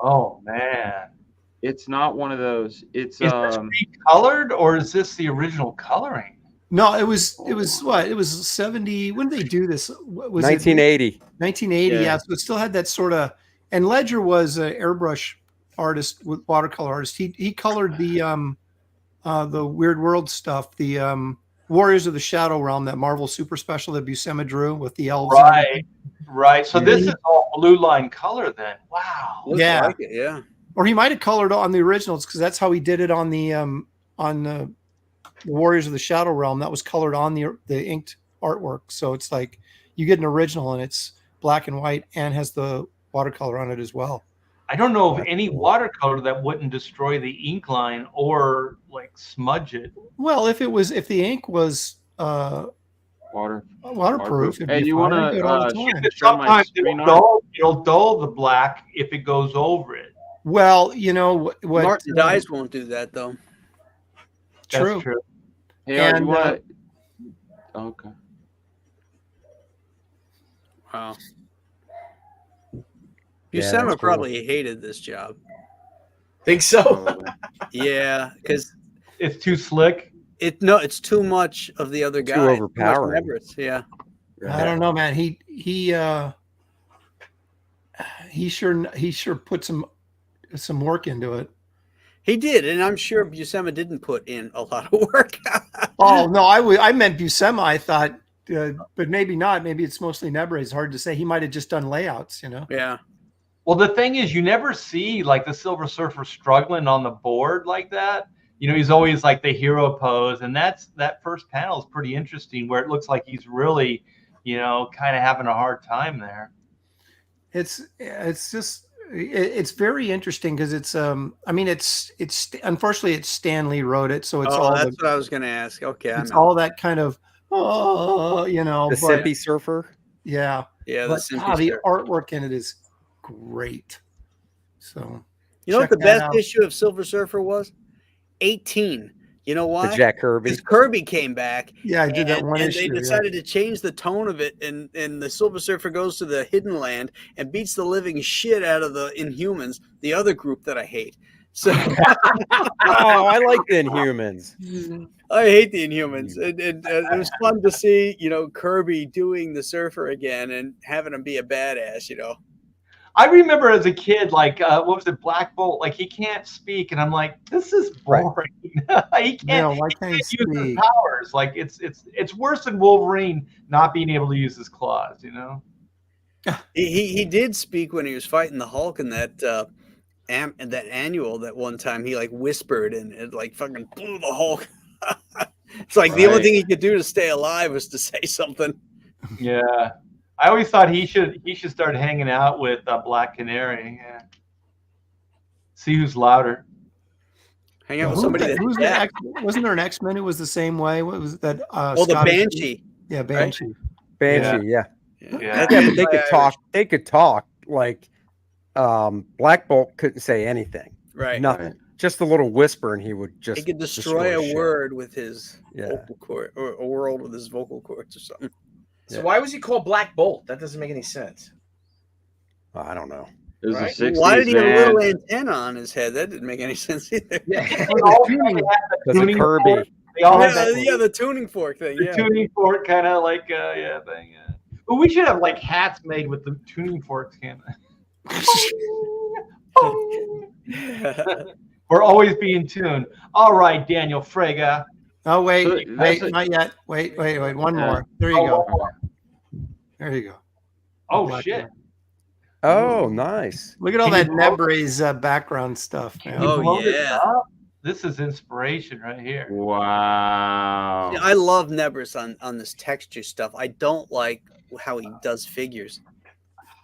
Oh man, it's not one of those. It's is this recolored or is this the original coloring? No, it was what? It was 70. When did they do this? Was 1980. 1980. Yeah. So it still had that sort of. And Ledger was an airbrush artist with watercolor artist. He colored the Weird World stuff, the Warriors of the Shadow Realm, that Marvel Super Special that Buscema drew with the elves. Right. So this is all blue line color then. Wow. Looks like it, yeah. Or he might have colored on the originals because that's how he did it on the Warriors of the Shadow Realm. That was colored on the inked artwork. So it's like you get an original and it's black and white and has the watercolor on it as well. I don't know of any watercolor that wouldn't destroy the ink line or like smudge it. Well, if the ink was Waterproof. it'd Hey, be do you fine. want I do it all the to time. share my Sometimes screen it'll dull the black if it goes over it. Well, you know what? Martin dyes won't do that though. True. That's true. Hey, And, you want to? Okay. Wow. Yeah, Buscema that's cool. probably hated this job. Think so? Probably. Yeah, because It's too slick. it's too much of the other Too guy. overpowering. Too much Everett, yeah. I don't know, man. He sure put some work into it. He did, and I'm sure Buscema didn't put in a lot of work. Oh no, I meant Buscema. I thought, but maybe not. Maybe it's mostly Nebre. It's hard to say. He might have just done layouts, you know. Yeah. Well, the thing is, you never see like the Silver Surfer struggling on the board like that. You know, he's always like the hero pose, and that first panel is pretty interesting, where it looks like he's really, you know, kind of having a hard time there. It's very interesting because it's unfortunately it's Stan Lee wrote it, so it's That's what I was going to ask. Okay, it's all that kind of you know, The but, Simpy Surfer. yeah, Yeah, but the the artwork in it is great. So you know what check the that best out. issue of Silver Surfer was? 18. You know why? The Jack Kirby. Because Kirby came back. Yeah, I did that one and issue. they decided to change the tone of it, and the Silver Surfer goes to the Hidden Land and beats the living shit out of the Inhumans, the other group that I hate. So Oh, I like the Inhumans. I hate the Inhumans. It was fun to see, you know, Kirby doing the Surfer again and having him be a badass, you know. I remember as a kid, like what was it, Black Bolt? Like he can't speak, and I'm like, this is boring. He can't. why can't he use his speak? powers. Like it's worse than Wolverine not being able to use his claws. You know. He did speak when he was fighting the Hulk in that annual that one time. He like whispered and it like fucking blew the Hulk. It's like the only thing he could do to stay alive was to say something. Yeah. I always thought he should start hanging out with Black Canary. Yeah. See who's louder. Hang out with somebody that wasn't there an X-Men who was the same way? What was that? the Banshee. Yeah, Banshee. Banshee, yeah. Yeah. Yeah, but they could talk. They could talk like Black Bolt couldn't say anything. Right. Nothing. Just a little whisper, and he would just. He could destroy a shit. word with his Yeah. vocal cord, or a world with his vocal cords or something. So why was he called Black Bolt? That doesn't make any sense. I don't know. It was Right. the 60s, Why did he have a man. little antenna on his head? That didn't make any sense either. Yeah. They all had the Because of tuning Kirby. fork. They all had that the tuning fork thing. the Yeah. tuning fork kind of like thing. Yeah. But we should have like hats made with the tuning forks, can't We're always being tuned. All right, Daniel Fraga. Oh wait, So wait, that's not yet. Wait, one Yeah. more. There you Oh, go. one more. There you go. Oh Black shit. Bolt. Oh, nice. Look at all Can that you blow- Nebre's background stuff, man. Oh, Blow this yeah. up? This is inspiration right here. Wow. I love Nebris on this texture stuff. I don't like how he does figures.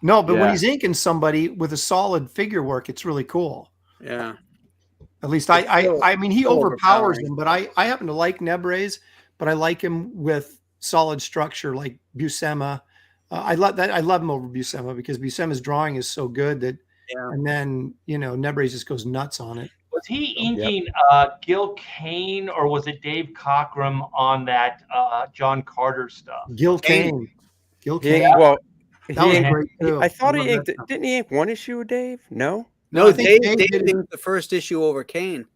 No, but when Yeah. he's inking somebody with a solid figure work, it's really cool. Yeah. At least It's I mean, he still overpowers overpowering. him, but I happen to like Nebre's, but I like him with solid structure like Buscema. I love that. I love him over Buscema because Buscema's drawing is so good that, Yeah. and then, you know, Nebre's just goes nuts on it. Was he inking Gil Kane or was it Dave Cockrum on that John Carter stuff? Gil Kane. Kane. Gil He, Kane. well, That was inked- great too. I thought he love that inked. stuff. Didn't he ink one issue with Dave? No. No, I think Dave Dave did- inked the first issue over Kane.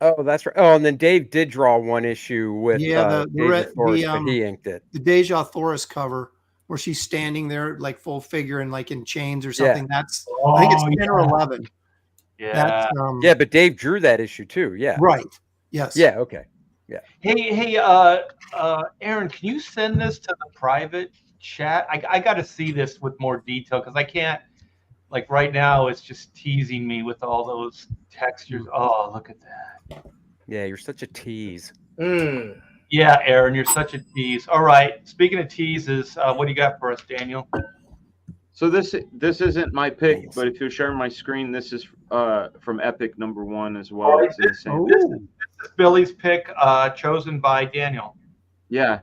Oh, that's right. Oh, and then Dave did draw one issue with Yeah, David Thorpe, the, but he inked it. The Deja Thoris cover where she's standing there like full figure and like in chains or something. That's I think it's 10 or 11. Yeah. That's Yeah, but Dave drew that issue too. Yeah. right. Yes. Yeah. Okay. Hey, Aaron, can you send this to the private chat? I got to see this with more detail because I can't. Like right now, it's just teasing me with all those textures. Oh, look at that. Yeah, you're such a tease. Mm. Yeah, Aaron, you're such a tease. All right. Speaking of teases, what do you got for us, Daniel? So this isn't my pick, but if you're sharing my screen, this is from Epic #1 as well. It's insane. This is Billy's pick, chosen by Daniel. Yeah.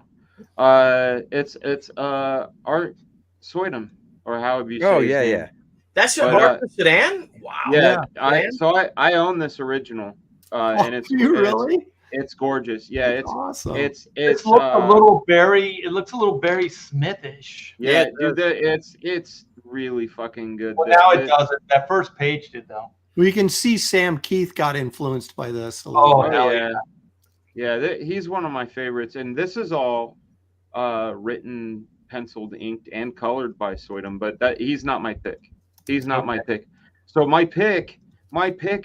It's Art Soydam, or however you say Oh his yeah, name. yeah. That's But, Martha Sedan. Wow. Yeah, man. I own this original, and it's do you really? it's gorgeous. Yeah, That's awesome. it's This looks a little Barry. It looks a little Barry Smithish. yeah, Yeah, it it's really fucking good. Well, now it doesn't. That first page did though. We can see Sam Keith got influenced by this. A little Oh, bit. hell yeah, yeah. He's one of my favorites, and this is all written, penciled, inked, and colored by Soydam. But he's not my pick. He's not my pick. So my pick,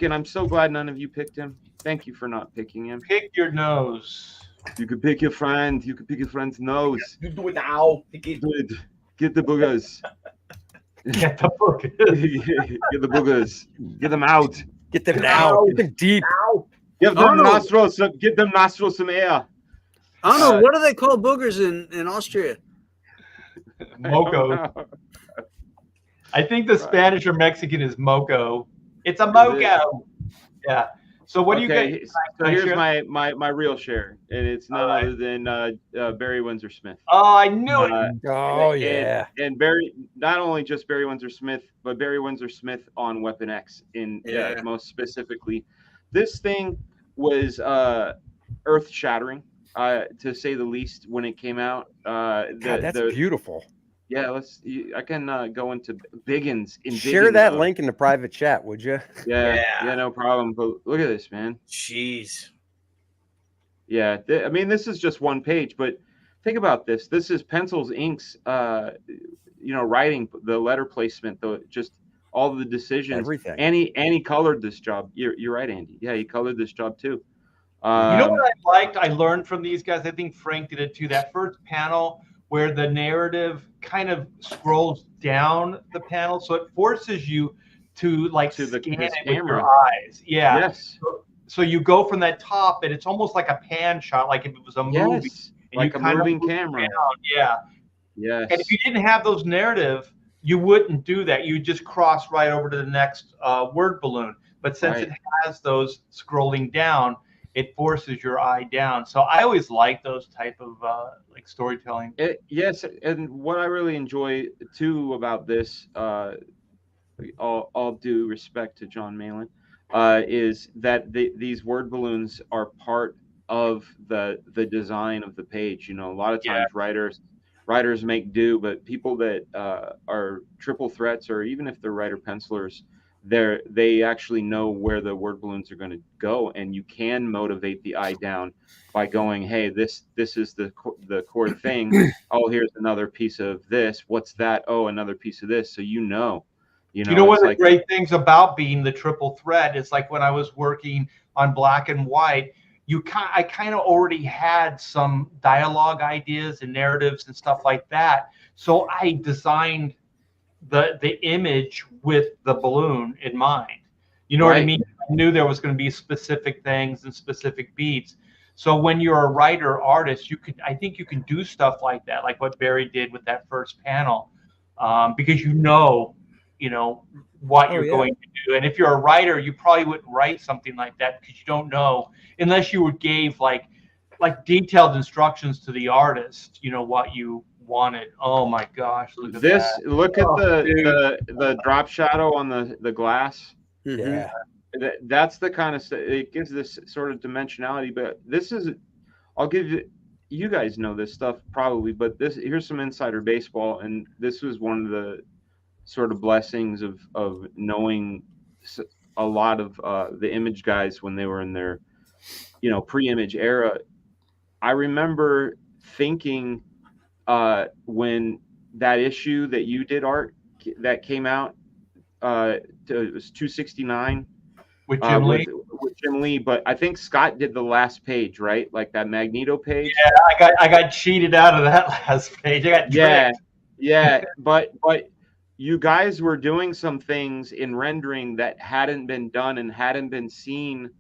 and I'm so glad none of you picked him. Thank you for not picking him. Pick your nose. You could pick your friend. You could pick your friend's nose. You do it now. Good. Get the boogers. Get the book. Get the boogers. Get them out. Get them now. Get them deep. Give them Oh, no. nostrils. Give them nostrils some air. I don't know. What do they call boogers in Austria? Moco. I think the Spanish or Mexican is moco. It's a moco. Yeah. So what do you Okay, get? so here's my real share, and it's none other than Barry Windsor-Smith. Oh, I knew it. Oh yeah. And Barry, not only just Barry Windsor-Smith, but Barry Windsor-Smith on Weapon X in most specifically. This thing was earth-shattering, to say the least, when it came out. God, that's beautiful. Yeah, I can go into Biggins. Share that link in the private chat, would you? Yeah, no problem. But look at this, man. Jeez. Yeah, I mean, this is just one page, but think about this. This is pencils, inks, writing, the letter placement, just all of the decisions. Everything. And he colored this job. You're right, Andy. Yeah, he colored this job too. You know what I liked? I learned from these guys. I think Frank did it too. That first panel where the narrative kind of scrolls down the panel, so it forces you to scan it with your eyes. Yeah. Yes. So you go from that top, and it's almost like a pan shot, like if it was a movie. And like you a moving camera. Down. Yeah. Yes. And if you didn't have those narrative, you wouldn't do that. You just cross right over to the next word balloon. But since it has those scrolling down, it forces your eye down. So I always like those type of storytelling. Yes, and what I really enjoy too about this, all due respect to John Malin, is that these word balloons are part of the design of the page. You know, a lot of times writers make do, but people that are triple threats, or even if they're writer pencilers, they actually know where the word balloons are going to go, and you can motivate the eye down by going, hey, this is the core thing. Oh, here's another piece of this. What's that? Oh, another piece of this. So you know one of the great things about being the triple threat is, like, when I was working on Black and White, I kind of already had some dialogue ideas and narratives and stuff like that. So I designed the image with the balloon in mind. You know what I mean? I knew there was going to be specific things and specific beats. So when you're a writer artist, I think you can do stuff like that, like what Barry did with that first panel, because you know what you're going to do. And if you're a writer, you probably wouldn't write something like that, because you don't know, unless you gave like detailed instructions to the artist, what you wanted. Oh my gosh, look at this. that. Look at the drop shadow on the glass. Yeah. That's the kind of stuff. It gives this sort of dimensionality. But this is, I'll give you guys know this stuff probably, but here's some insider baseball, and this was one of the sort of blessings of knowing a lot of the image guys when they were in their pre-image era. I remember thinking when that issue that you did, Art, that came out, it was 269 with Jim Lee. With Jim Lee, but I think Scott did the last page, right? Like that Magneto page. Yeah, I got cheated out of that last page. I got tricked. Yeah, but you guys were doing some things in rendering that hadn't been done and hadn't been seen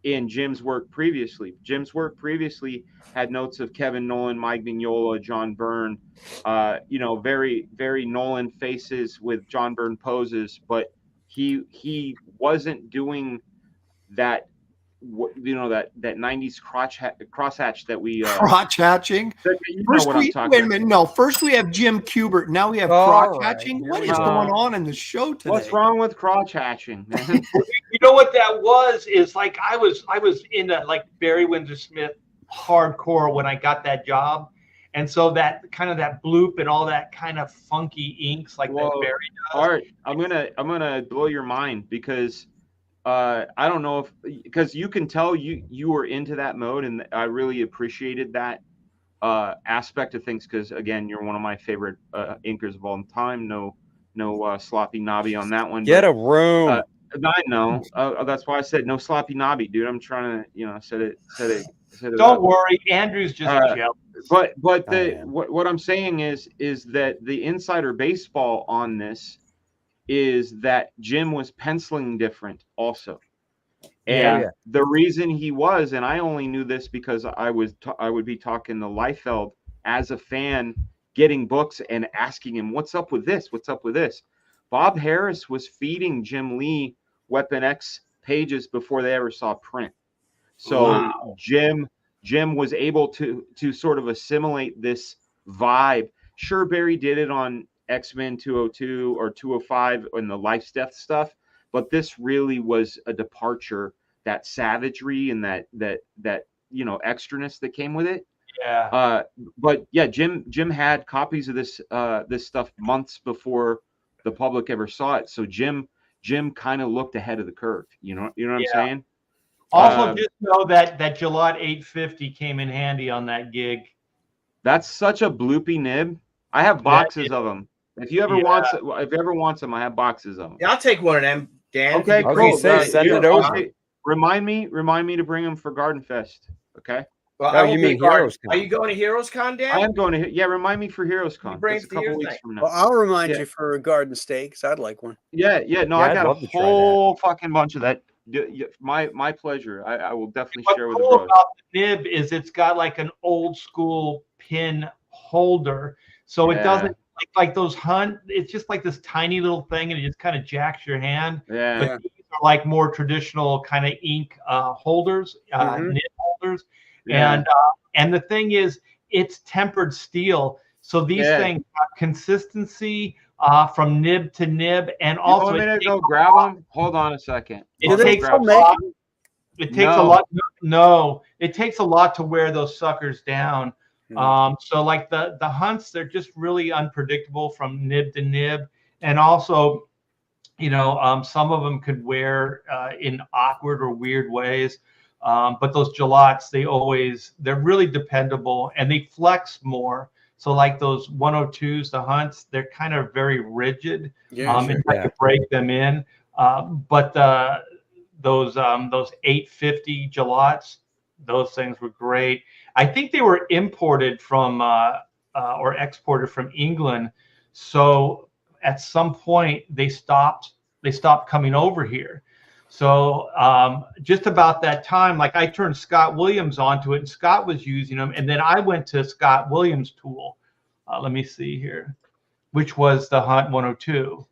in Jim's work previously. Jim's work previously had notes of Kevin Nolan, Mike Mignola, John Byrne, very, very Nolan faces with John Byrne poses, but he wasn't doing that you know, that 90s crosshatch that we crotch hatching. you know First what I'm we talking wait a minute. No, first we have Jim Kubert. Now we have All crotch right, hatching. here What we is go. going on in the show today? What's wrong with crotch hatching, man? You know what that was? Is like I was into like Barry Windsor-Smith hardcore when I got that job, and so that kind of that bloop and all that kind of funky inks like that Barry does. Art, I'm gonna blow your mind because I don't know if because you can tell you were into that mode, and I really appreciated that aspect of things because again, you're one of my favorite inkers of all time. No sloppy knobby on that one. Get a room. I know. That's why I said no sloppy knobby, dude. I'm trying to, you know, said it. Don't worry, Andrew's just jealous. But what I'm saying is that the insider baseball on this is that Jim was penciling different also, and the reason he was, and I only knew this because I would be talking to Liefeld as a fan, getting books and asking him, "What's up with this? What's up with this?" Bob Harris was feeding Jim Lee Weapon X pages before they ever saw print. So Jim was able to sort of assimilate this vibe. Sure, Barry did it on X-Men 202 or 205 and the Life Death stuff, but this really was a departure. That savagery and that you know extraness that came with it. Yeah. But yeah, Jim had copies of this stuff months before the public ever saw it. So Jim kind of looked ahead of the curve. You know what I'm saying? Also, just know that Gillette 850 came in handy on that gig. That's such a bloopy nib. I have boxes of them. If you ever want them, I have boxes of them. Yeah, I'll take one of them, Dan. Okay, I was cool. gonna say, send it over. Remind me to bring them for Garden Fest. Okay. Well, Oh, you mean Heroes Con? Are you going to Heroes Con, Dan? I am going to. Yeah, remind me for Heroes Con. bring That's a it to couple your weeks thing. from now. Well, I'll remind you for a garden steak because I'd like one. No, Yeah, I I'd got love a to try whole fucking bunch of that. My pleasure. I will definitely What's share with the cool bros. about the nib is it's got like an old school pin holder, so it doesn't like those hunt. It's just like this tiny little thing, and it just kind of jacks your hand. Yeah. But these are like more traditional kind of ink holders, nib holders, and the thing is, it's tempered steel, so these things have consistency from nib to nib, and also want me to go grab them? Hold on a second. It takes a lot. It takes a lot. No, it takes a lot to wear those suckers down. So like the hunts, they're just really unpredictable from nib to nib, and also, you know, some of them could wear in awkward or weird ways. But those Gillettes, they're really dependable and they flex more. So like those 102s, the hunts, they're kind of very rigid. And I could break them in. But those 850 Gillettes, those things were great. I think they were imported from or exported from England. So at some point they stopped coming over here. So just about that time, like I turned Scott Williams onto it, and Scott was using them, and then I went to Scott Williams' tool. Let me see here, which was the Hunt 102.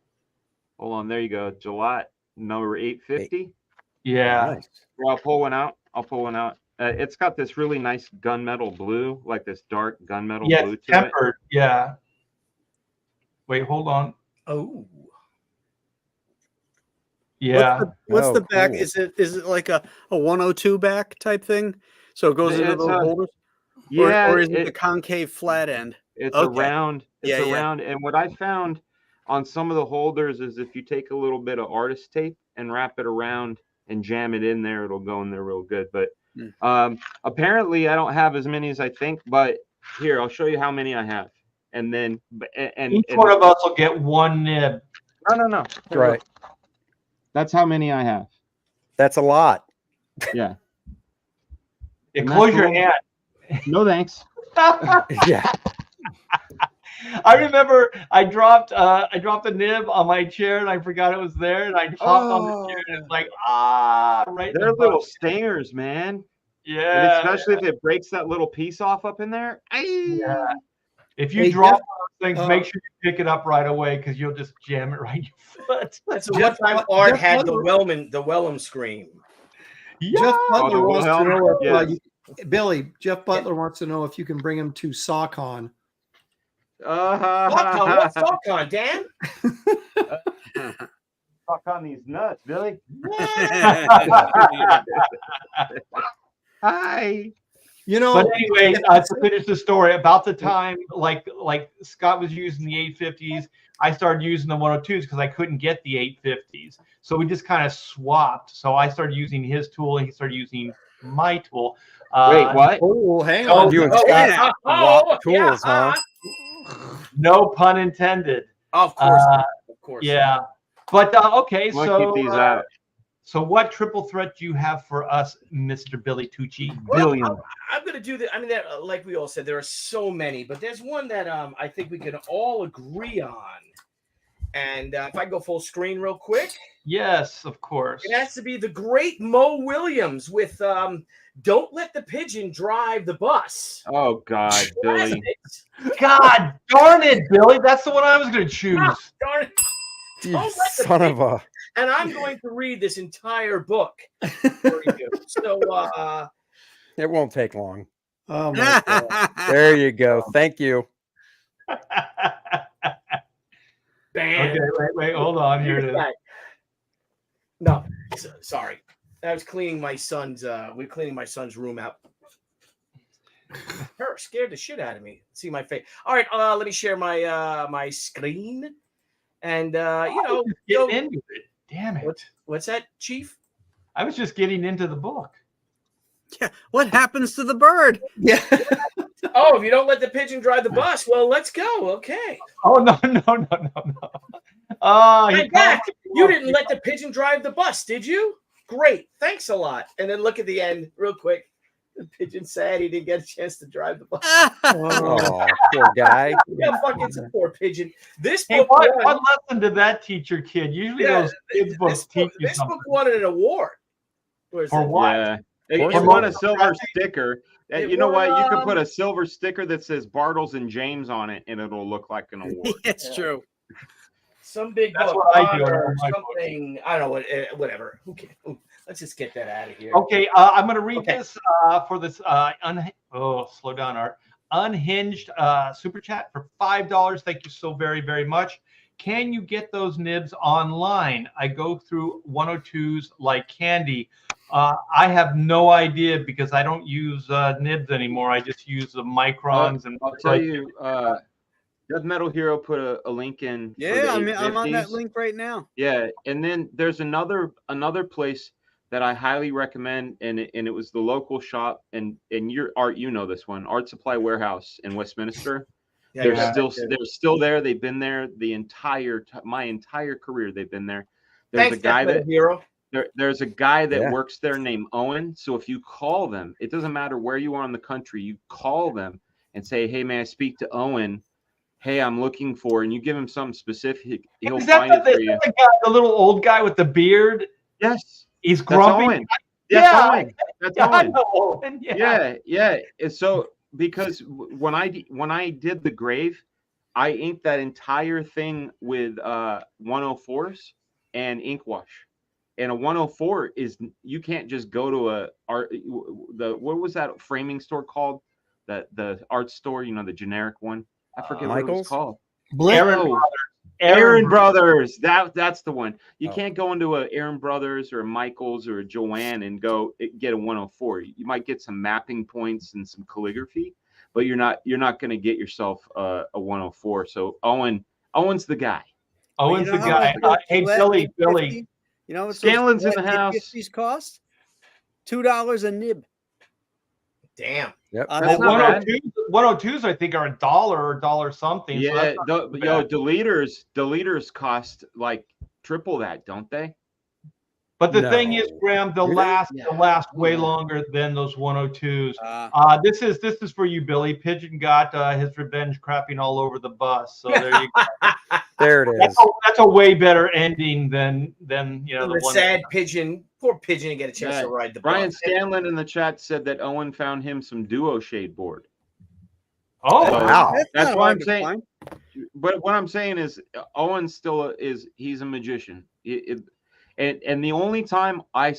Hold on, there you go. Gillette number 850. Yeah. Nice. Well, I'll pull one out. It's got this really nice gunmetal blue, like this dark gunmetal blue to tempered. it. Yeah. Wait, hold on. Oh. Yeah. What's the back? Cool. Is it like a 102 back type thing? So it goes into those holders? Yeah. Or is it the concave flat end? It's around. It's Yeah, around. And what I found on some of the holders is if you take a little bit of artist tape and wrap it around and jam it in there, it'll go in there real good. But apparently I don't have as many as I think, but here, I'll show you how many I have. And then each one of us will get one nib. No. Right. That's how many I have. That's a lot. Yeah. Close your hand. No thanks. Yeah. I remember I dropped a nib on my chair and I forgot it was there, and I hopped on the chair and it's like right. They're little stingers, man. Yeah. And especially if it breaks that little piece off up in there. Yeah. If you drop those things, make sure you pick it up right away because you'll just jam it right in your foot. That's one time Art had the Wellman scream. Jeff Butler the wants to Wilhelm? know if, Yes. Billy, Jeff Butler wants to know if you can bring him to SawCon. Fuck on, what's fuck on, Dan? Fuck on these nuts, Billy. Hi. You know, But anyway, to finish the story, about the time like Scott was using the 850s, I started using the 102s because I couldn't get the 850s. So we just kind of swapped. So I started using his tool and he started using my tool. Wait, what? oh, hang Oh, on. You and Oh, Scott yeah. swap Yeah. tools, huh? No pun intended. Of course, of course. Yeah. But okay, I'm gonna so keep these out. so what triple threat do you have for us, Mr. Billy Tucci? Billion. I'm going to do that. I mean, like we all said, there are so many, but there's one that I think we can all agree on. And if I go full screen real quick, Yes, of course. it has to be the great Mo Williams with "Don't Let the Pigeon Drive the Bus." Oh God, Billy. God darn it, Billy. That's the one I was going to choose. Ah, darn it. You Don't let the son of a. And I'm going to read this entire book for you. So, It won't take long. Oh my God. There you go. Thank you. bam. Okay, wait, hold on. Here it is. No, sorry. I was cleaning my son's. We're cleaning my son's room out. Her scared the shit out of me. See my face. All right, let me share my my screen, and Getting into it. Damn it. what's that, Chief? I was just getting into the book. Yeah. What happens to the bird? Yeah. Oh, if you don't let the pigeon drive the bus, well, let's go. Okay. Oh, no. Oh, I'm back. You didn't let the pigeon drive the bus, did you? Great. Thanks a lot. And then look at the end real quick. The pigeon said he didn't get a chance to drive the bus. Oh, poor guy. Yeah, fucking it's a poor pigeon. This Hey, book what won. lesson did that teach your kid? Usually Yeah, those kids' books teach you this something. book won an award. Where's For it? what? Yeah. course You it want a was. silver sticker. It You know what? You could was. put a silver sticker that says Bartles and James on it, and it'll look like an award. It's true. Some big That's book. what I do Honor, on my book. something. I don't know what. Whatever. Who cares? Let's just get that out of here. Okay, I'm going to read Okay. this for this. Slow down, Art. Unhinged super chat for $5. Thank you so very, very much. Can you get those nibs online? I go through 102s like candy. I have no idea because I don't use nibs anymore. I just use the microns and. I'll tell you, Death Metal Hero put a link in. for the Yeah, I'm on that 850s. link right now. Yeah, and then there's another place that I highly recommend, and it was the local shop, and your Art, you know this one, Art Supply Warehouse in Westminster. Yeah, They're yeah. still there. They've been there my entire career. They've been there. There's Thanks, a guy Death Metal Hero. there's a guy that Yeah. works there named Owen. So if you call them, it doesn't matter where you are in the country, you call them and say, "Hey, may I speak to Owen? Hey, I'm looking for," and you give him something specific, he'll Is that find it for you. the guy, the little old guy with the beard? Yes, He's that's grumpy. Owen. That's Yeah, Owen. That's Yeah, I Owen. know Owen. Yeah. And so because when I did the grave, I inked that entire thing with 104s and ink wash. And a 104 is, you can't just go to what was that framing store called? The art store, the generic one. I forget what it was Michael's? called. Aaron Aaron Brothers. That's the one. You Oh. can't go into a Aaron Brothers or a Michael's or a Joanne and go get a 104. You might get some mapping points and some calligraphy, but you're not going to get yourself a 104. So Owen's the guy. Owen's You know the how guy. much Hey, Gillette Billy. 850 You know what Scanlan's in the house. 850s cost? $2 a nib. Damn. Yep. On That's that not one. bad. 102s, I think, are $1 or $1 something. So Yeah, that's not too bad. deleters cost like triple that, don't they? But the thing is, No. Graham, they'll Really? last way Yeah. longer than those 102s. Uh, This is for you, Billy. Pigeon got his revenge crapping all over the bus. So there you go. There it is. That's a way better ending than The the one. sad pigeon. Poor pigeon didn't get a chance Yeah. to ride the Brian bus. Scanlon in the chat said that Owen found him some duo shade board. Oh, So wow. that's not why hard I'm to saying. find. But what I'm saying is, Owen still he's a magician. And the only time I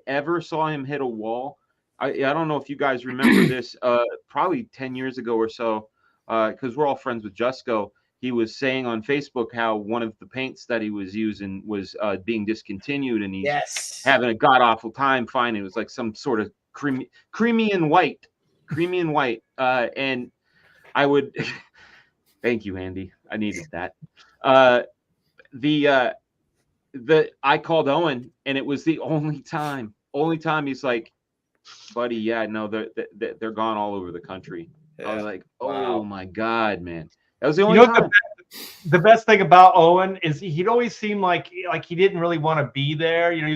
ever saw him hit a wall, I don't know if you guys remember this, probably 10 years ago or so, because we're all friends with Jusko. He was saying on Facebook how one of the paints that he was using was being discontinued, and he's having a god awful time finding it. It was like some sort of creamy and white. And I would thank you, Andy. I needed that. I called Owen, and it was the only time he's like, buddy, yeah, no, they're gone all over the country. I was like, oh my God, man. That was the only time. The best thing about Owen is he'd always seem like he didn't really want to be there. You know,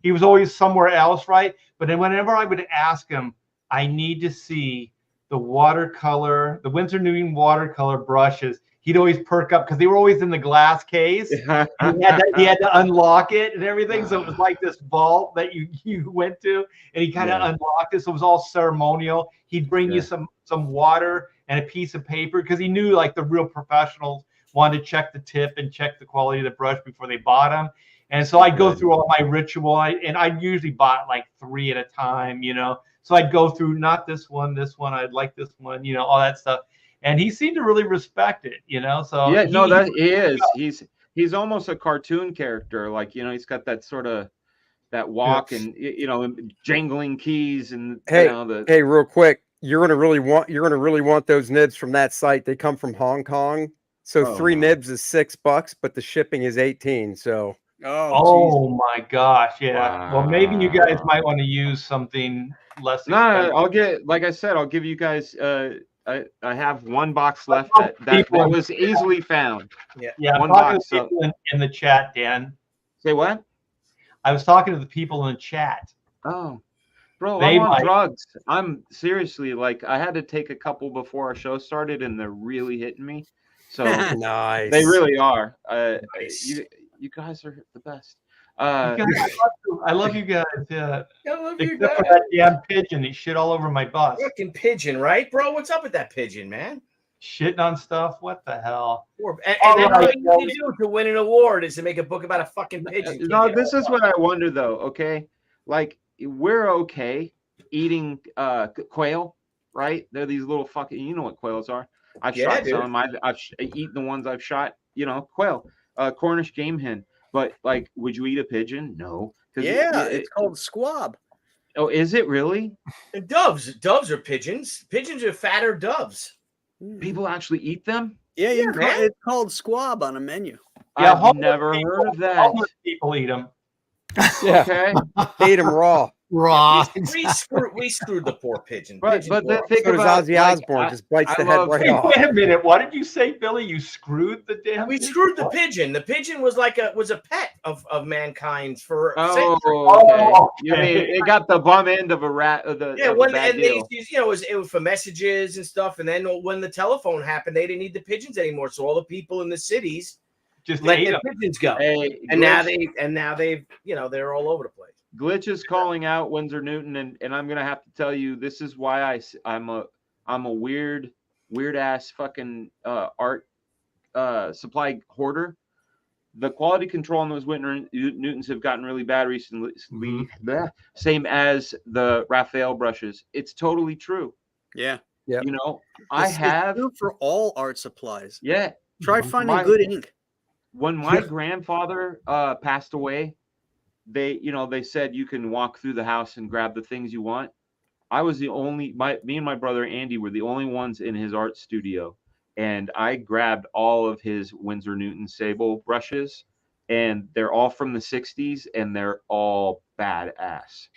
he was always somewhere else, right? But then whenever I would ask him, I need to see the watercolor, the Winsor Newton watercolor brushes, he'd always perk up because they were always in the glass case. He had to unlock it and everything. So it was like this vault that you went to, and he kind of unlocked it. So it was all ceremonial. He'd bring you some water and a piece of paper because he knew like the real professionals wanted to check the tip and check the quality of the brush before they bought them. And so I'd go through all my ritual, and I usually bought like 3 at a time, you know. So I'd go through not this one, I'd like this one, you know, all that stuff. And he seemed to really respect it, you know. So yeah, he is. He's almost a cartoon character, like, you know, he's got that sort of that walk and, you know, jangling keys and hey, real quick, you're gonna really want those nibs from that site. They come from Hong Kong, so 3 nibs is $6, but the shipping is 18. So oh my gosh, yeah. Wow. Well, maybe you guys might want to use something less expensive. I'll get, like I said, I'll give you guys. I have 1 box left that was easily found. Yeah. One I'm talking box to people in the chat, Dan. Say what? I was talking to the people in the chat. Oh, bro, I'm on drugs. I'm seriously, like, I had to take a couple before our show started, and they're really hitting me. So nice. They really are. Nice. You guys are the best. I love you guys. Yeah. I love you Except guys. for that damn pigeon. He shit all over my bus. Fucking pigeon, right, bro? What's up with that pigeon, man? Shitting on stuff. What the hell? And then all you need to do to win an award is to make a book about a fucking pigeon. No, this is what I wonder though. Okay, like, we're okay eating quail, right? They're these little fucking. You know what quails are? I've shot some. I've eaten the ones I've shot. You know, quail, Cornish game hen. But, like, would you eat a pigeon? No. It's called squab. Oh, is it really? And doves are pigeons. Pigeons are fatter doves. People actually eat them? Yeah, it's called squab on a menu. Yeah, I've never heard of that. Homeless people eat them. Yeah. Okay. Ate them raw. We screwed the poor pigeon. But the thing so about Ozzy Osbourne just bites the head right off. Wait a minute. What did you say, Billy? You screwed the damn We screwed the pigeon. The pigeon was a pet of mankind for centuries. Okay. You mean it got the bum end of a rat? It was for messages and stuff. And then when the telephone happened, they didn't need the pigeons anymore. So all the people in the cities just let the pigeons go. And now they've they're all over the place. Glitch is calling out Winsor Newton, and I'm gonna have to tell you, this is why I'm a weird ass fucking art supply hoarder. The quality control on those Winsor Newtons have gotten really bad recently. Same as the Raphael brushes. It's totally true. Yeah. You know, I have true for all art supplies. Yeah. Try finding good ink. When my grandfather passed away, they said you can walk through the house and grab the things you want. I was me and my brother Andy were the only ones in his art studio, and I grabbed all of his Winsor Newton sable brushes, and they're all from the 60s, and they're all badass.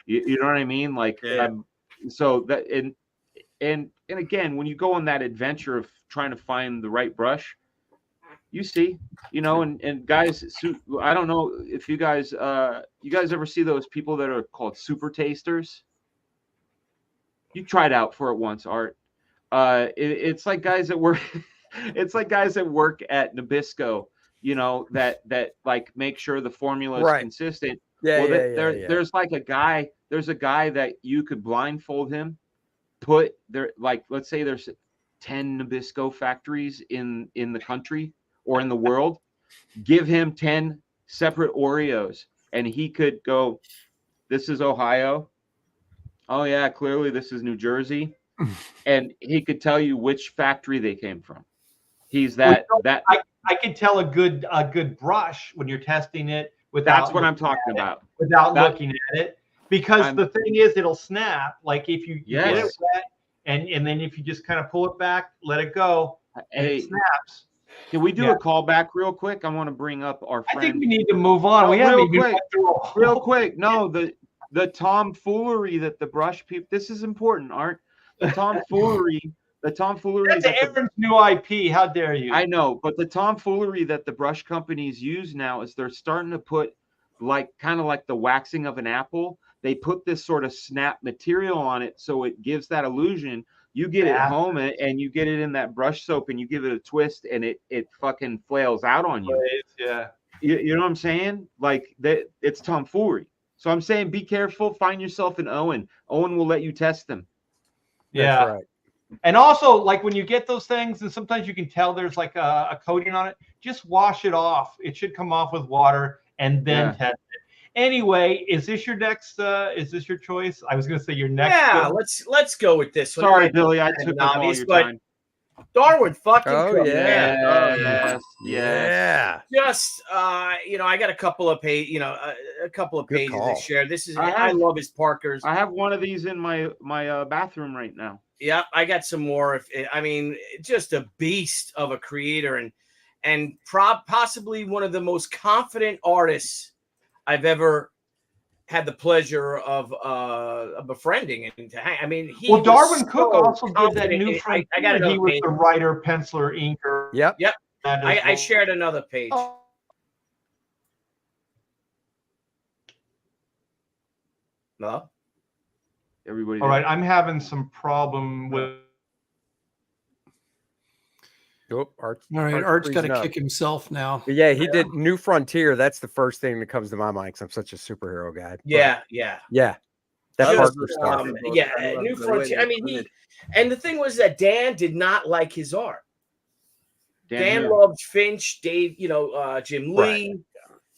You know what I mean? Like, so that and again, when you go on that adventure of trying to find the right brush, you see, and guys, I don't know if you guys ever see those people that are called super tasters. You tried out for it once, Art. It's like guys that work. It's like guys that work at Nabisco. That like make sure the formula is consistent. There's like a guy. There's a guy that you could blindfold him. Put there, like, let's say there's 10 Nabisco factories in the country or in the world. Give him 10 separate Oreos, and he could go, "This is Ohio. Oh yeah, clearly this is New Jersey," and he could tell you which factory they came from. He's that. I can tell a good brush when you're testing it without. That's what I'm talking about. Without looking at it, because the thing is, it'll snap. Like if you get it wet, and then if you just kind of pull it back, let it go, and it snaps. Can we do a callback real quick? I want to bring up our friend. I think we need to move on. We haven't even went through real quick. No, the tomfoolery that the brush people. This is important, Art. The tomfoolery. The tomfoolery. That's Aaron's new IP. How dare you? I know, but the tomfoolery that the brush companies use now is they're starting to put kind of like the waxing of an apple. They put this sort of snap material on it, so it gives that illusion. You get it home and you get it in that brush soap and you give it a twist and it fucking flails out on you. Yeah. You know what I'm saying? Like that, it's tomfoolery. So I'm saying be careful. Find yourself an Owen. Owen will let you test them. Yeah. That's right. And also, like when you get those things, and sometimes you can tell there's like a coating on it, just wash it off. It should come off with water and then test it. Anyway, is this your next? Is this your choice? I was going to say your next. Yeah, let's go with this one. Sorry, Billy, I took up all your time. Darwin fucking Cook, Yes. Just I got a couple of pages to share. This is I love his Parkers. I have one of these in my bathroom right now. Yeah, I got some more. Just a beast of a creator and possibly one of the most confident artists I've ever had the pleasure of befriending and to hang. I mean, Darwin Cooke also did that new friend. I got he was the writer, penciler, inker. Yep. I shared another page. No. Everybody. All right, I'm having some problem with. All right, Art's got to kick himself now. But yeah, he did New Frontier. That's the first thing that comes to my mind because I'm such a superhero guy. Yeah. That's Parker stuff. New Frontier. I mean, and the thing was that Dan did not like his art. Dan loved Finch, Dave, Jim Lee,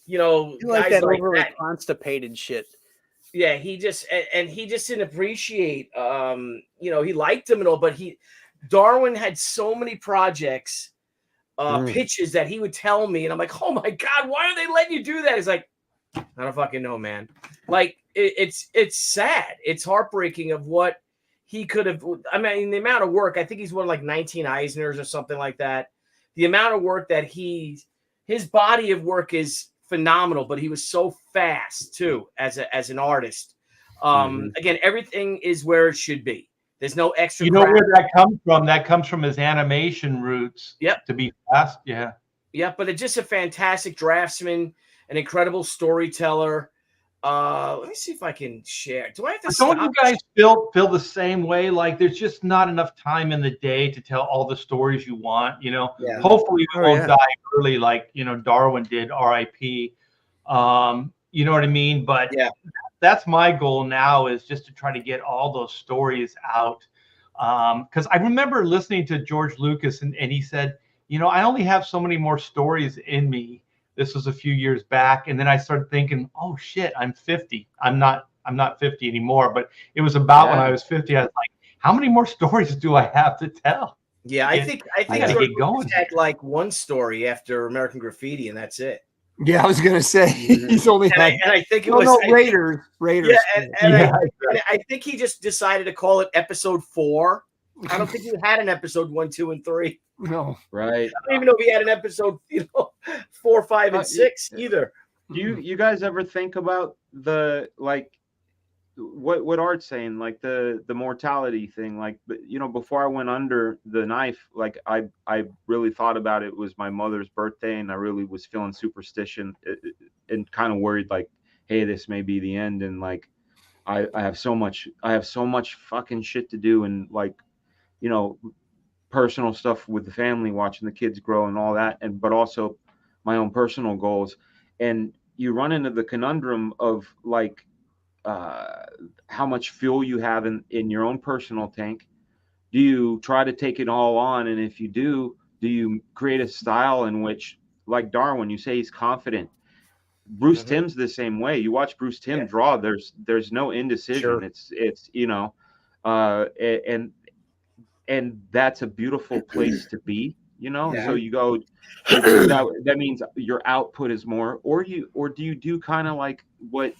he liked guys that like overly that. constipated shit. Yeah, he just didn't appreciate. He liked him and all, but Darwin had so many projects, pitches that he would tell me, and I'm like, oh my god, why are they letting you do that? He's like, I don't fucking know, man. Like it's sad. It's heartbreaking of what he could have. I mean, the amount of work. I think he's won like 19 Eisners or something like that. The amount of work that his body of work is phenomenal, but he was so fast too as an artist. Again, everything is where it should be. There's no extra. You know where that comes from? That comes from his animation roots. Yep. To be fast. Yeah. Yeah, but it's just a fantastic draftsman, an incredible storyteller. Let me see if I can share. Do I have to stop? Don't you guys feel the same way? Like there's just not enough time in the day to tell all the stories you want. Yeah. Hopefully we won't die early, like Darwin did. R.I.P. You know what I mean? But yeah, that's my goal now, is just to try to get all those stories out. Because I remember listening to George Lucas, and he said, I only have so many more stories in me. This was a few years back, and then I started thinking, oh shit, I'm 50. I'm not 50 anymore, but it was about when I was 50. I was like, how many more stories do I have to tell? Yeah, I think gotta get going. Had like one story after American Graffiti, and that's it. Yeah, I was gonna say he's only had. And I think it was Raiders. Yeah, and I think he just decided to call it episode 4. I don't think he had an episode 1, 2, and 3. No, right. I don't even know if he had an episode, 4, 5, and 6 either. Do you guys ever think about the what Art's saying, like the mortality thing? Like, before I went under the knife, like I really thought about it. It was my mother's birthday, and I really was feeling superstition and kind of worried, like, hey, this may be the end, and like I have so much fucking shit to do, and like, personal stuff with the family, watching the kids grow and all that, but also my own personal goals. And you run into the conundrum of like how much fuel you have in your own personal tank. Do you try to take it all on? And if you do you create a style in which, like Darwin, you say he's confident? Bruce Timm's the same way. You watch Bruce Timm draw. There's no indecision. Sure. It's you know, and that's a beautiful place to be. You know, so you go. That means your output is more, or do you do kind of like what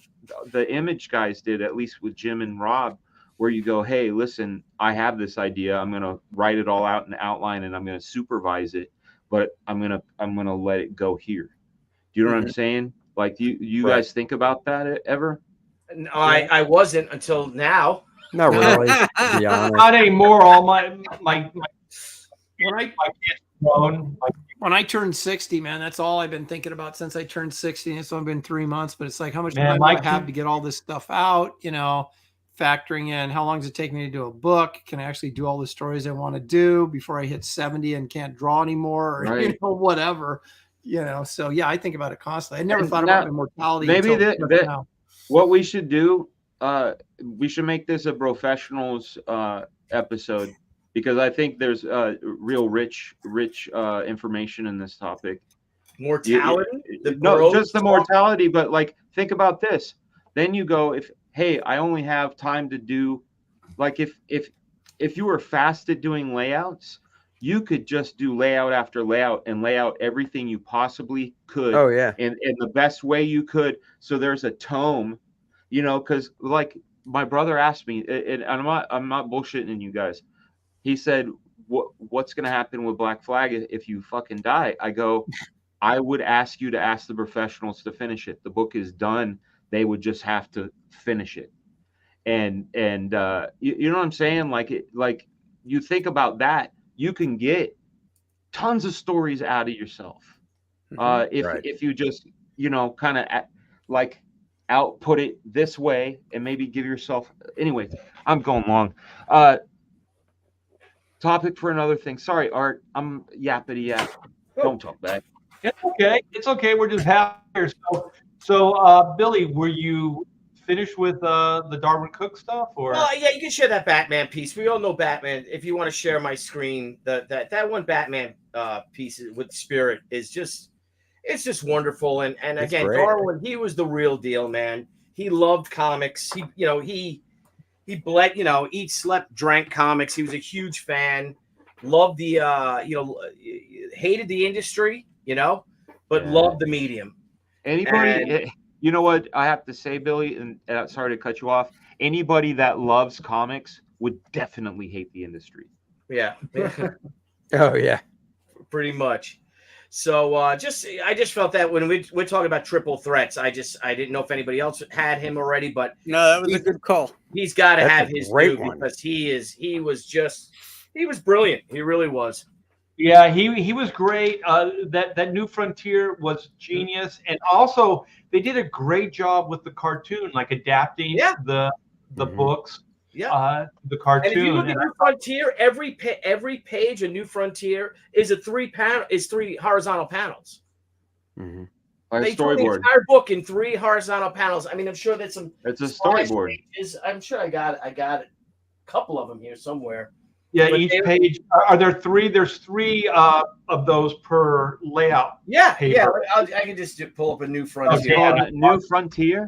the Image guys did, at least with Jim and Rob, where you go, hey, listen, I have this idea. I'm gonna write it all out in the outline, and I'm gonna supervise it, but I'm gonna let it go here. Do you know what I'm saying? Like, do you guys think about that ever? No, I wasn't until now. Not really, to be honest. Not anymore. All my kids grown. When I turned 60, man, that's all I've been thinking about since I turned 60. And it's only been 3 months, but it's like, how much Man, time do my I have kid- to get all this stuff out? You know, factoring in how long does it take me to do a book? Can I actually do all the stories I want to do before I hit 70 and can't draw anymore, or Right. you know, whatever. You know, so yeah, I think about it constantly. I never And thought now, about immortality. maybe until that now. what we should do, we should make this a professionals episode, because I think there's real rich information in this topic. Mortality? No, just the mortality, but like, think about this. Then you go, hey, I only have time to do, like, if you were fast at doing layouts, you could just do layout after layout and lay out everything you possibly could. Oh yeah. In the best way you could. So there's a tome, you know, because like my brother asked me, and I'm not bullshitting you guys. He said, what's going to happen with Black Flag if you fucking die? I go, I would ask you to ask the professionals to finish it. The book is done. They would just have to finish it. And you know what I'm saying? Like you think about that, you can get tons of stories out of yourself. If you just, you know, kind of like output it this way and maybe give yourself, anyway, I'm going long. Topic for another thing. Sorry, Art. I'm yappity yap. Don't talk back. It's okay. It's okay. We're just happy here. So, Billy, were you finished with the Darwin Cooke stuff, or? Well, yeah, you can share that Batman piece. We all know Batman. If you want to share my screen, that one Batman piece with Spirit is just, it's just wonderful. And again, great. Darwin, he was the real deal, man. He loved comics. He bled, you know, eat, slept, drank comics. He was a huge fan. Loved the, hated the industry, you know, but loved the medium. Anybody, you know what I have to say, Billy, and sorry to cut you off. Anybody that loves comics would definitely hate the industry. Yeah. Oh yeah. Pretty much. So I just felt that when we're talking about triple threats, I didn't know if anybody else had him already, but No, that was a good call. he's got to That's have a his great due one. because he was brilliant. He really was. Yeah, he was great. That New Frontier was genius, and also they did a great job with the cartoon, like adapting the books. Yeah. The cartoon. And if you look at New Frontier, every page of New Frontier is three horizontal panels. Mm-hmm. Like a They told the storyboard. entire book in 3 horizontal panels. I mean, I'm sure there's some. It's a splash storyboard. pages. I'm sure I got a couple of them here somewhere. Yeah, But each they- page. Are there 3? There's 3 of those per layout. Yeah, Paper. I can just pull up a New It's Frontier. called New Frontier.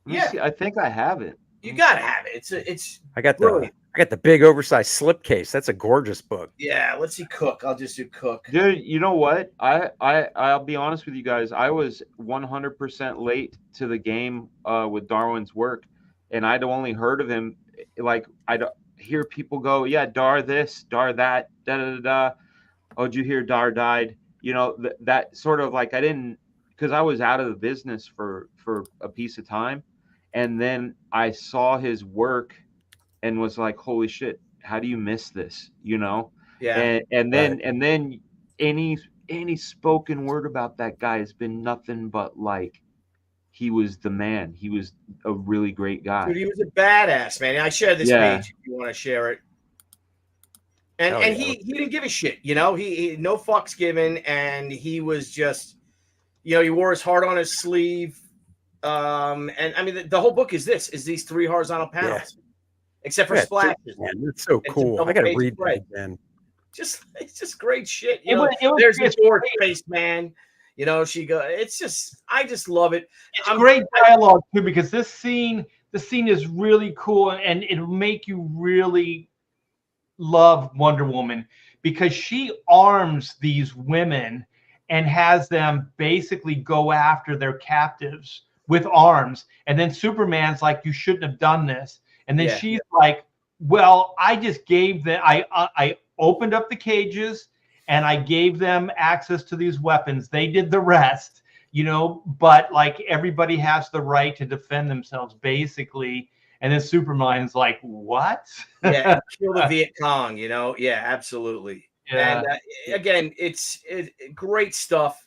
Let me Yeah. see. I think I have it. You gotta have it. It's I got brilliant. the big oversized slipcase. That's a gorgeous book. Yeah. Let's see Cook. I'll just do Cook. Dude, you know what? I'll be honest with you guys. I was 100% late to the game with Darwin's work, and I'd only heard of him. Like, I'd hear people go, "Yeah, Dar this, Dar that, da da da da." Oh, did you hear Dar died? You know, that sort of like, I didn't, because I was out of the business for a piece of time, and then I saw his work and was like, "Holy shit! How do you miss this?" You know. Yeah. And then any spoken word about that guy has been nothing but like, he was the man. He was a really great guy. Dude, he was a badass, man. I share this Yeah. page if you want to share it. And Hell and yeah. he didn't give a shit, you know. He no fucks given, and he was just, you know, he wore his heart on his sleeve. And I mean, the whole book is these 3 horizontal panels, except for Yeah, splashes. Man, that's so It's a cool. I double got to page read spread. that again. It's just great shit. You It know, was there's the just George face, man. You know, it's just, I just love it. It's great dialogue too, because the scene is really cool, and it'll make you really love Wonder Woman, because she arms these women and has them basically go after their captives with arms. And then Superman's like, you shouldn't have done this. And then she's like, well, I just gave them, I opened up the cages and I gave them access to these weapons. They did the rest, you know, but like everybody has the right to defend themselves, basically. And then Superman's like, what? Yeah, kill the Viet Cong, you know? Yeah, absolutely. Yeah. And again, it's great stuff.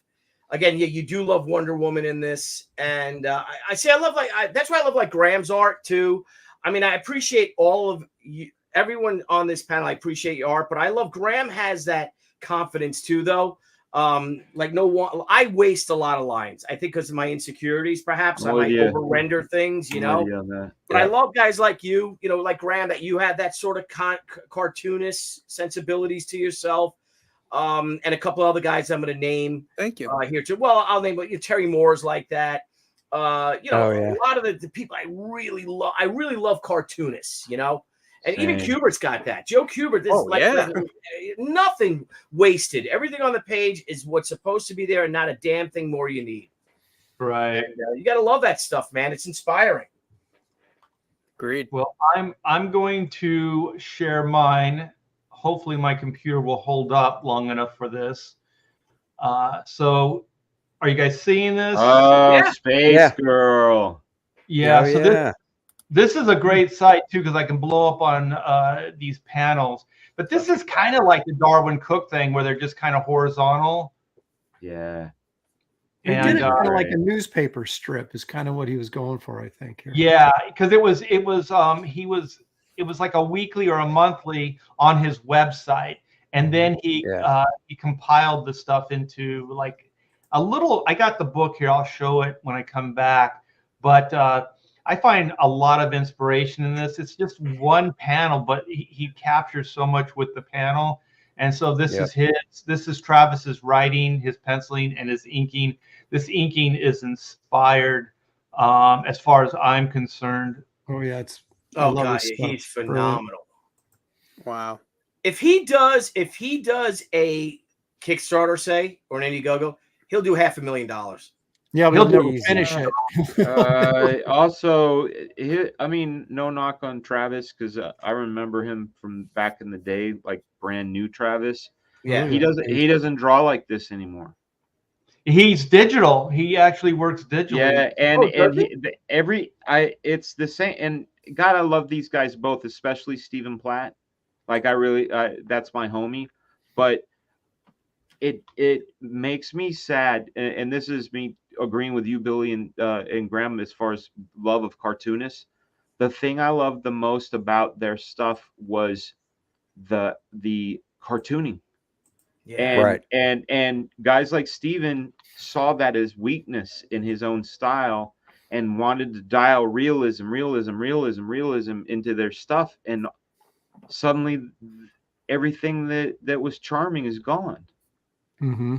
Again, yeah, you do love Wonder Woman in this. And I say I love, that's why I love like Graham's art too. I mean, I appreciate all of you, everyone on this panel. I appreciate your art, but I love Graham has that confidence too, though. Like no one, I waste a lot of lines. I think because of my insecurities, perhaps I might over render things, you know. But I love guys like you know, like Graham, that you have that sort of cartoonist sensibilities to yourself. And a couple other guys I'm going to name. Thank you. Here too. Well, I'll name Terry Moore's like that. You know, a lot of the people I really love. I really love cartoonists, you know. And even Kubert's got that. Joe Kubert, this is like nothing wasted. Everything on the page is what's supposed to be there, and not a damn thing more you need. Right. And, you got to love that stuff, man. It's inspiring. Agreed. Well, I'm going to share mine. Hopefully, my computer will hold up long enough for this. So, are you guys seeing this? Oh, Space Girl. Yeah. So this is a great site too, because I can blow up on these panels. But this is kind of like the Darwin Cooke thing, where they're just kind of horizontal. Yeah. He did it kind of like a newspaper strip is kind of what he was going for, I think. Here. Yeah, because it was like a weekly or a monthly on his website, and then he compiled the stuff into like a little. I got the book here. I'll show it when I come back. But I find a lot of inspiration in this. It's just one panel, but he captures so much with the panel. And so this is this is Travis's writing, his penciling, and his inking. This inking is inspired, as far as I'm concerned. Oh yeah, it's God, he's phenomenal. Wow. If he does a Kickstarter, say, or an Indiegogo, he'll do $500,000. Yeah, he'll never finish it. Also, I mean, no knock on Travis, because I remember him from back in the day, like brand new Travis. Yeah, he doesn't draw like this anymore. He's digital. He actually works digitally. Yeah, it's the same. And God, I love these guys both, especially Stephen Platt. Like that's my homie. But it makes me sad, and this is me agreeing with you, Billy and Graham, as far as love of cartoonists. The thing I loved the most about their stuff was the cartooning. Yeah. And guys like Steven saw that as weakness in his own style and wanted to dial realism into their stuff, and suddenly everything that was charming is gone. Mm-hmm.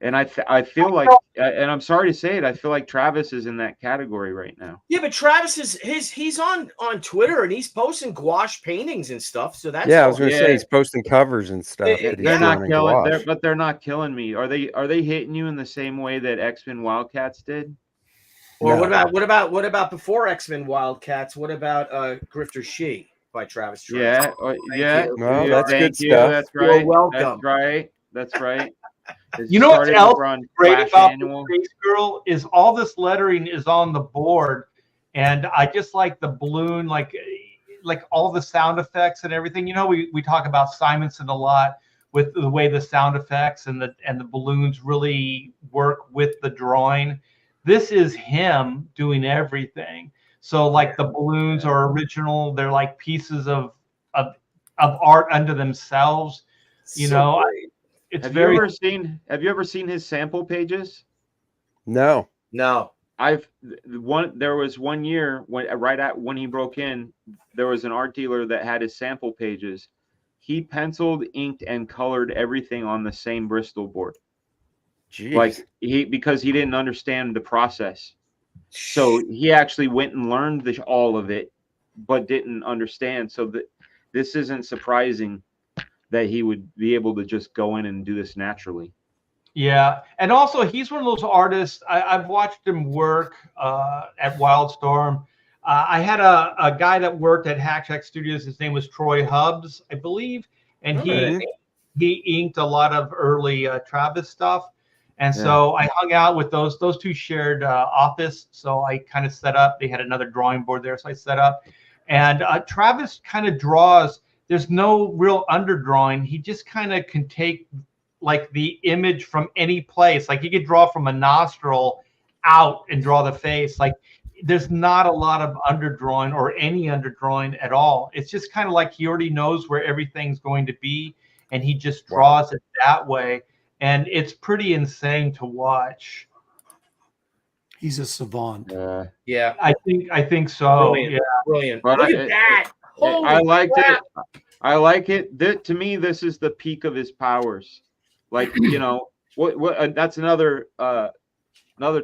And I feel like, and I'm sorry to say it, I feel like Travis is in that category right now. Yeah, but Travis he's on Twitter, and he's posting gouache paintings and stuff. So that's I was going to say he's posting covers and stuff. They're not killing, but they're not killing me. Are they hitting you in the same way that X-Men Wildcats did? Or no. what about before X-Men Wildcats? What about Grifter She by Travis? Yeah, No, that's good stuff. That's right. You're welcome. That's right. You know what's else great about the Space Girl is all this lettering is on the board, and I just like the balloon, like all the sound effects and everything. You know, we talk about Simonson a lot with the way the sound effects and the balloons really work with the drawing. This is him doing everything. So like the balloons are original. They're like pieces of art unto themselves. You know. Have you ever seen his sample pages? No. There was one year when he broke in, there was an art dealer that had his sample pages. He penciled, inked, and colored everything on the same Bristol board. Jeez. Like because he didn't understand the process. So he actually went and learned all of it, but didn't understand. So that this isn't surprising that he would be able to just go in and do this naturally. Yeah, and also he's one of those artists. I've watched him work at Wildstorm. I had a guy that worked at Hack Studios. His name was Troy Hubbs, I believe, and he inked a lot of early Travis stuff. And so I hung out with those two shared office. So I kind of set up. They had another drawing board there, so I set up. And Travis kind of draws. There's no real underdrawing. He just kind of can take like the image from any place. Like he could draw from a nostril out and draw the face. Like there's not a lot of underdrawing or any underdrawing at all. It's just kind of like he already knows where everything's going to be, and he just draws it that way. And it's pretty insane to watch. He's a savant. Yeah, I think so. Brilliant. Yeah, brilliant. But Look at that. Holy I liked crap. it. I like it. To me, this is the peak of his powers. Like, you know, what that's another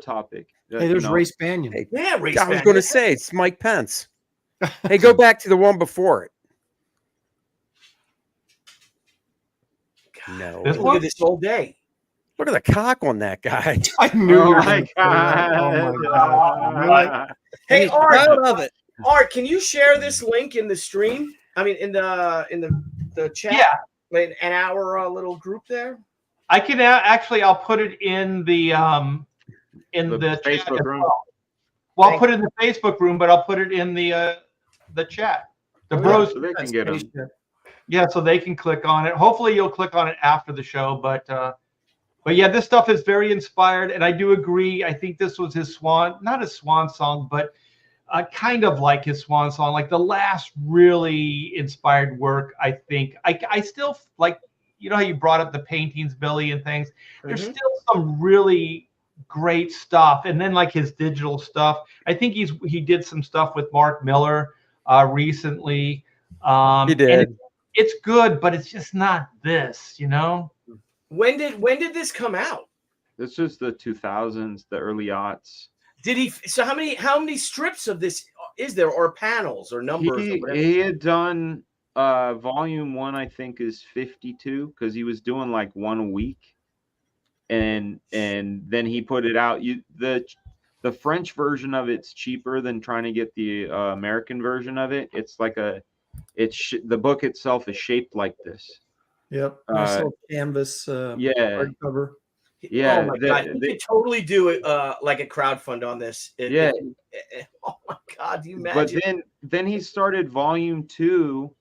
topic. Hey, there's Ray Spanion. Hey, Yeah, Ray I was Spanion. going to say it's Mike Pence. Hey, go back to the one before it. No. This Look at this all day. Look at the cock on that guy. I knew Oh you were my gonna say that. Oh my God. Really? Hey, He's Art, proud of it. Art, can you share this link in the stream? I mean, in the chat. yeah. Like an hour little group there. I can actually. I'll put it in the chat Facebook as room. well, I'll put it in the Facebook room, but I'll put it in the chat. The bros. So they can get them. Yeah, so they can click on it. Hopefully, you'll click on it after the show. But yeah, this stuff is very inspired, and I do agree. I think this was his not his swan song, but kind of like his swan song, like the last really inspired work. I think I still like, you know how you brought up the paintings, Billy, and things. There's still some really great stuff, and then like his digital stuff. I think he did some stuff with Mark Miller recently. He did. And it's good, but it's just not this, you know. When did this come out? This was the 2000s, the early aughts. Did he? So how many strips of this is there, or panels, or numbers? Or whatever? He had done volume 1, I think, is 52, because he was doing like one a week, and then he put it out. The French version of it's cheaper than trying to get the American version of it. It's like the book itself is shaped like this. Yep. Nice little canvas. Yeah. Hardcover. Yeah, Oh my God, you could totally do it like a crowdfund on this. Oh my God, do you imagine? But then he started volume 2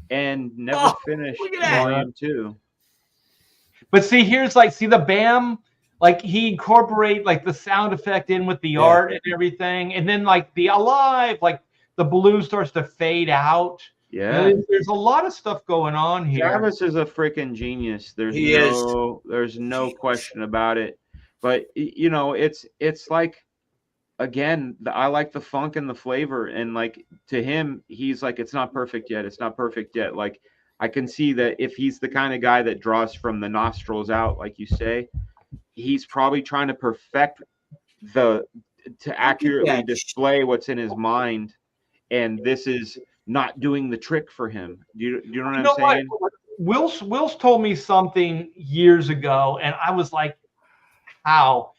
and never finished volume 2. But see, here's like, see the BAM, like he incorporate like the sound effect in with the art and everything, and then like the alive, like the balloon starts to fade out. Yeah, there's a lot of stuff going on here. Travis is a freaking genius. There's no question about it. But you know, it's like, again, I like the funk and the flavor, and like to him, he's like, it's not perfect yet. It's not perfect yet. Like I can see that if he's the kind of guy that draws from the nostrils out, like you say, he's probably trying to perfect to accurately display what's in his mind, and this is not doing the trick for him. Do you know what I'm saying? Will's told me something years ago, and I was like, how?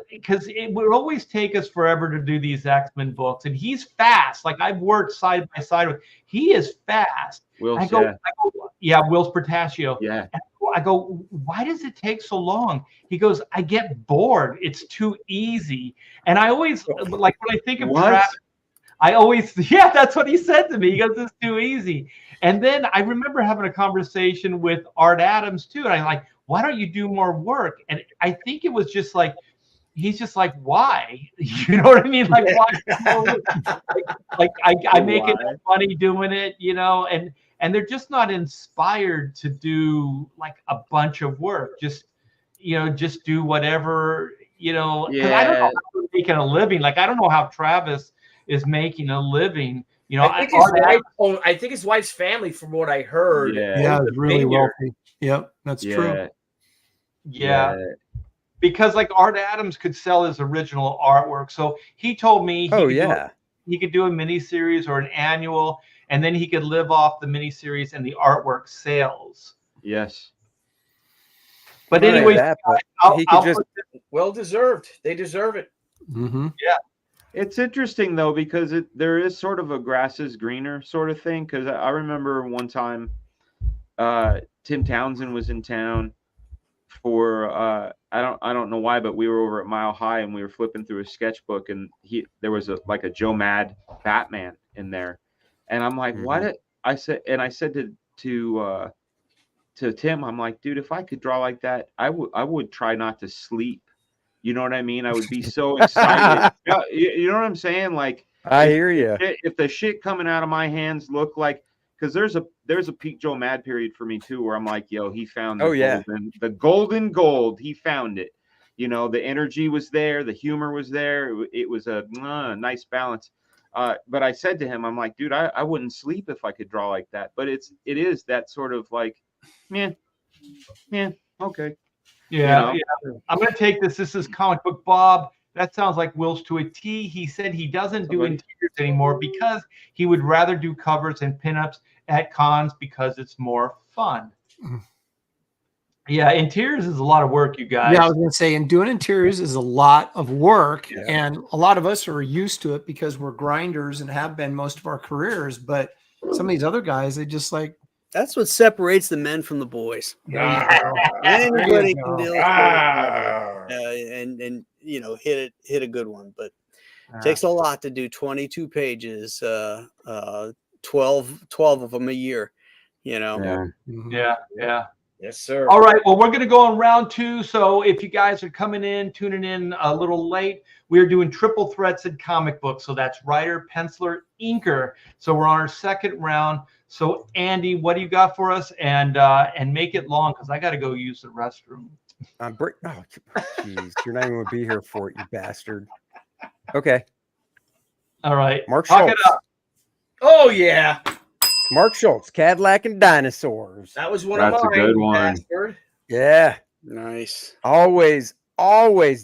Because it would always take us forever to do these X-Men books, and he's fast. Like I've worked side by side with. He is fast. Will's, Will's Portaccio. Yeah. I go, why does it take so long? He goes, I get bored. It's too easy. And I always like when I think of Travis, that's what he said to me. He goes, it's too easy. And then I remember having a conversation with Art Adams too. And I'm like, why don't you do more work? And I think it was just like, he's just like, why? You know what I mean? Like, why? like I make enough money doing it, you know, and they're just not inspired to do like a bunch of work. Just do whatever, you know, because I don't know how they're making a living. Like, I don't know how Travis is making a living. You know, I think his wife's family, from what I heard. Yeah, it's really wealthy. Yep, that's true. Yeah. because like Art Adams could sell his original artwork. So he told me he could do a miniseries or an annual, and then he could live off the miniseries and the artwork sales. Yes. But anyway, well deserved. They deserve it. Mm-hmm. Yeah. It's interesting though, because there is sort of a grass is greener sort of thing. Because I remember one time Tim Townsend was in town for I don't know why, but we were over at Mile High and we were flipping through a sketchbook, and there was a Joe Mad Batman in there, and I'm like, what? I said to Tim, I'm like, dude, if I could draw like that, I would try not to sleep. You know what I mean? I would be so excited. You know what I'm saying? Like, I hear you. If the shit coming out of my hands look like, because there's a peak Joe Mad period for me too, where I'm like, yo, he found the golden gold. He found it. You know, the energy was there, the humor was there. It was a nice balance. But I said to him, I'm like, dude, I wouldn't sleep if I could draw like that. But it is that sort of like, okay. Yeah, I'm going to take this. This is Comic Book Bob. That sounds like Will's to a T. He said he doesn't do interiors anymore because he would rather do covers and pinups at cons because it's more fun. Yeah, interiors is a lot of work, you guys. Yeah, I was going to say, and doing interiors is a lot of work, and a lot of us are used to it because we're grinders and have been most of our careers. But some of these other guys, they just like. That's what separates the men from the boys. Anybody can deal with and you know, hit a good one, but it takes a lot to do 22 pages, 12 of them a year, you know. Yeah. Yes, sir. All right. Well, we're going to go on round 2. So if you guys are tuning in a little late, we're doing triple threats in comic books. So that's writer, penciler, inker. So we're on our second round. So Andy, what do you got for us? And make it long because I got to go use the restroom. Oh, jeez, you're not even going to be here for it, you bastard. Okay. All right. Mark Talk Schultz. it up. Oh yeah. Mark Schultz, Cadillac and Dinosaurs. That was one That's of mine. a good one. Bastard. Yeah. Nice. Always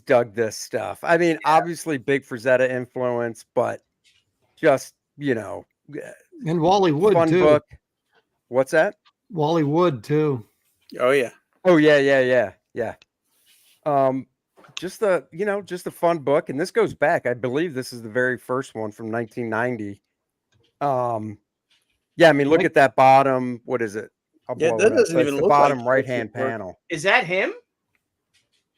dug this stuff. I mean, obviously big Frazetta influence, but just, you know. And Wally Wood, fun too. Book. What's that? Wally Wood, too. Oh, yeah. Oh, yeah. Just a fun book. And this goes back. I believe this is the very first one from 1990. Yeah, I mean, look at that bottom. What is it? That doesn't even look bottom like right-hand panel. Is that him?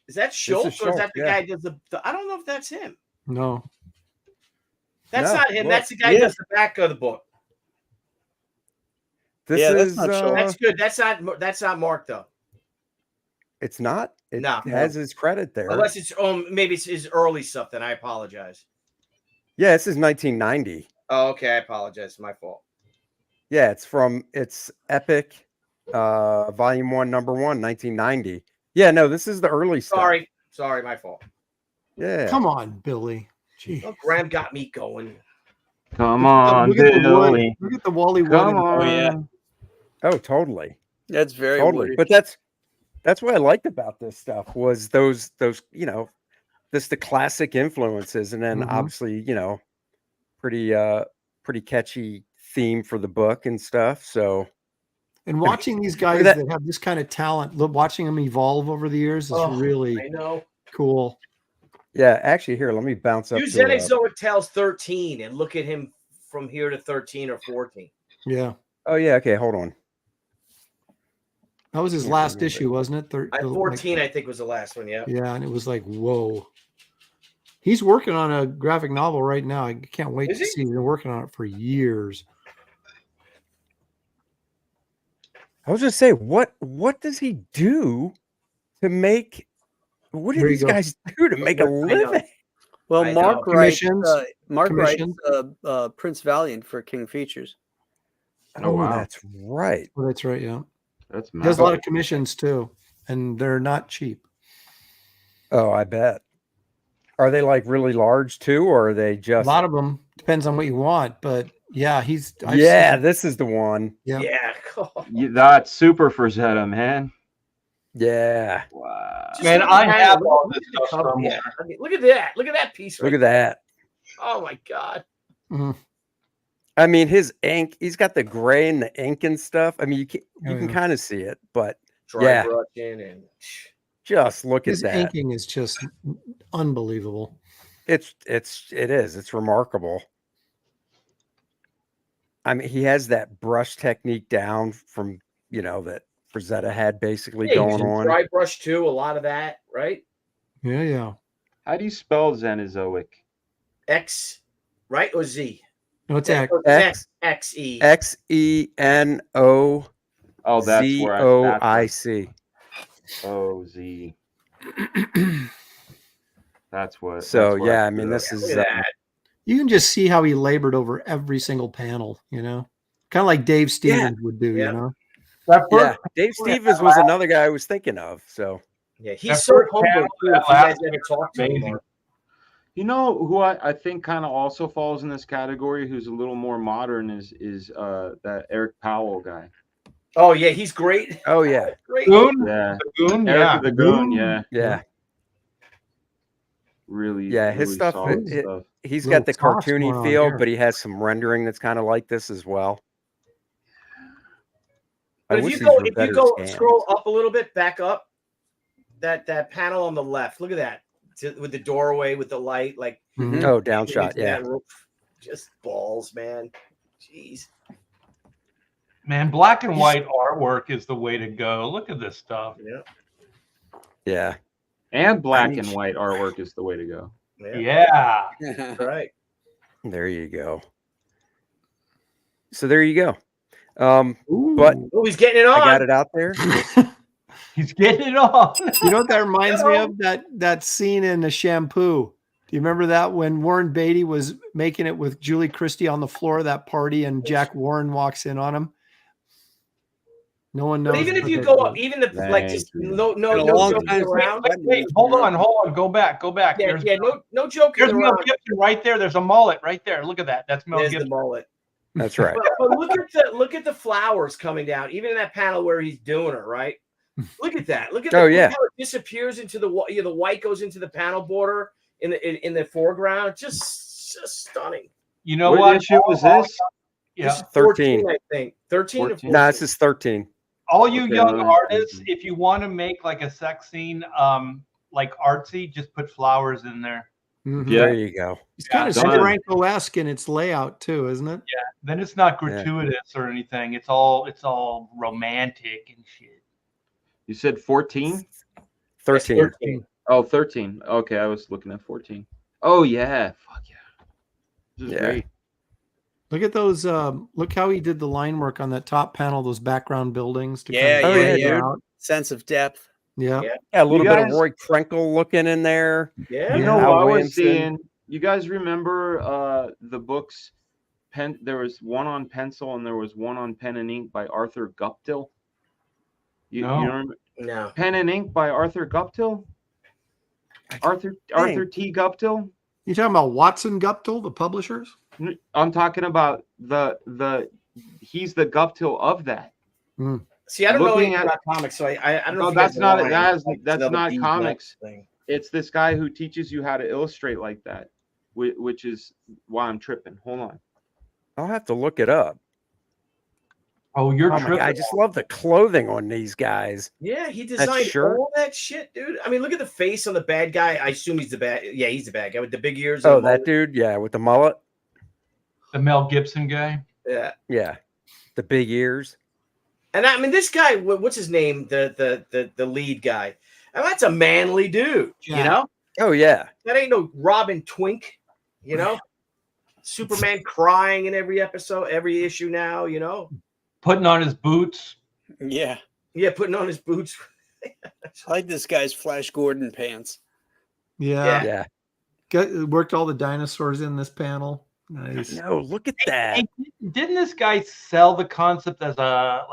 Is that Schultz, or is that the yeah. guy who does the? I don't know if that's him. No. That's No, not him. look. That's the guy who does the back of the book. This that's is not Schultz. That's good. That's not Mark though. It's not. It No. has his credit there. Unless it's maybe it's his early stuff. Then I apologize. Yeah, this is 1990. Oh, okay. I apologize. It's my fault. Yeah, it's Epic, Volume 1, Number 1, 1990. Yeah, no, this is the early stuff. Sorry, my fault. Yeah. Come on, Billy. Gee. Oh, Graham got me going. Come on, Look at the Billy. Look at the Wally Wood. Come on. Oh, yeah. Oh, totally. That's very Totally. Woody. But that's what I liked about this stuff was those the classic influences, and then obviously, pretty catchy theme for the book and stuff. So, and watching these guys that have this kind of talent, watching them evolve over the years is really cool. Yeah, actually, here, let me bounce up. Use Zenexoic Tales 13 and look at him from here to 13 or 14. Yeah. Oh, yeah. Okay, hold on. That was his last issue, wasn't it? 14, I think, was the last one. Yeah. Yeah, and it was like, whoa. He's working on a graphic novel right now. I can't wait to see. He's been working on it for years. I was just say, what does he do to make? What do these guys do to make a living? Well, Mark writes Commissions. Prince Valiant for King Features. Oh, wow. That's right. Well, that's right. Yeah, that's he has a lot of commissions too, and they're not cheap. Oh, I bet. Are they like really large too, or are they just a lot of them? Depends on what you want, but yeah, this is the one. Yeah, that's super Frazetta, man. Yeah. Wow. Just Man, look I at that. have Look all at this the stuff cover. somewhere. Yeah. I mean, look at that. Look at that piece. Look Right at that. there. Oh my God. Mhm. I mean, his ink, he's got the gray and the ink and stuff. I mean, you Oh, can yeah. kind of see it, but Dry yeah, brushing and just look His at that. inking is just unbelievable. It is. It's remarkable. I mean, he has that brush technique down from, that Frazetta had basically Hey, going on. dry brush too. A lot of that, right? Yeah, yeah. How do you spell Xenozoic? X, right or Z? No, it's X, X. X E. XENOZOIC. Oh, that's where O Z. That's what. So that's where yeah, I I mean, screwed this up. is Look at that. You can just see how he labored over every single panel, kind of like Dave Stevens would do, Yeah. That yeah. first, Dave Stevens was another guy I was thinking of. So Yeah, That he's so first humble panel, too. that If you guys last ever talk to him, amazing. Mark. You know who I think kind of also falls in this category, who's a little more modern, is that Eric Powell guy. Oh yeah, he's great. oh yeah, Great. Goon, Yeah, the Goon, Eric yeah. the Goon. Yeah, yeah, really. yeah. His really stuff, solid stuff. he's Little got the sauce cartoony going on feel, here. but he has some rendering that's kind of like this as well. But if wish you these go, were if you better go, scans. scroll up a little bit, back up, that panel on the left. Look at that with the doorway with the light, like Mhm. Oh, down shot, into yeah. that roof. Just balls, man. Jeez. Man, black and white artwork is the way to go. Look at this stuff. Yeah. Yeah. And black mean, and white artwork is the way to go. Yeah. Yeah. Right. There you go. So there you go. Ooh. But Oh, he's getting it on. I got it out there. He's getting it on. You know what that reminds me of? That scene in The Shampoo. Do you remember that when Warren Beatty was making it with Julie Christie on the floor of that party and Jack Warren walks in on him? No one knows. But even if what you they go do. up, even if like just no Been a no long joking time. around. Wait, hold on. Go back. Yeah, no joking There's Mel around. Gibson right there. There's a mullet right there. Look at that. That's Mel There's the Gibson. mullet. That's right. But look at the flowers coming down, even in that panel where he's doing it, right? Look at that. Look at Oh, look yeah. how it disappears into the white goes into the panel border in the foreground. Just stunning. You know What what? issue was this? Yeah. This is 13. 14, I think. 13 or 14? 14. No, this is 13. All you Okay, young well, artists, if you want to make like a sex scene, like artsy, just put flowers in there. Mhm. Yeah. There you go. It's kind of done. Steranko-esque in its layout too, isn't it? Then it's not gratuitous or anything. It's all romantic and shit. You said 14? 13. 13. Oh, 13. Okay, I was looking at 14. Oh yeah. Fuck yeah. This is Yeah. great. Look at those. Look how he did the line work on that top panel, those background buildings. To Yeah, kind of yeah, lay it dude. out. Sense of depth. Yeah. Yeah. Yeah, a little bit of guys- Roy Krenkel looking in there. Yeah. You know Al what I was Williamson. seeing? You guys remember the books? There was one on pencil and there was one on pen and ink by Arthur Guptill. You No. remember No. Pen and Ink by Arthur Guptill? Arthur T. Guptill? You talking about Watson Guptill, the publishers? I'm talking about he's the Guptill of that. See, I don't know Looking anything at- about comics, so I don't know. No, if you guys that's not- are lying. that's Like, not another deep comics. thing. It's this guy who teaches you how to illustrate like that, which is why I'm tripping. Hold on. I'll have to look it up. Oh, you're Oh my tripping. God, I just love the clothing on these guys. Yeah, he designed shirt? all that shit, dude. I mean, look at the face on the bad guy. I assume he's the bad. Yeah, he's the bad guy with the big ears. Oh, and that dude, yeah, with the mullet. The Mel Gibson guy. Yeah, Yeah, the big ears. and I mean, this guy. What's his name? The lead guy. And that's a manly dude. You Yeah. know, Oh yeah, that ain't no Robin Twink. You know, Superman crying in every episode, every issue now. You know, Putting on his boots. Yeah. yeah, putting on his boots. I like this guy's Flash Gordon pants. Yeah. yeah. Worked all the dinosaurs in this panel. Nice. No, look at that. Hey, didn't this guy sell the concept as a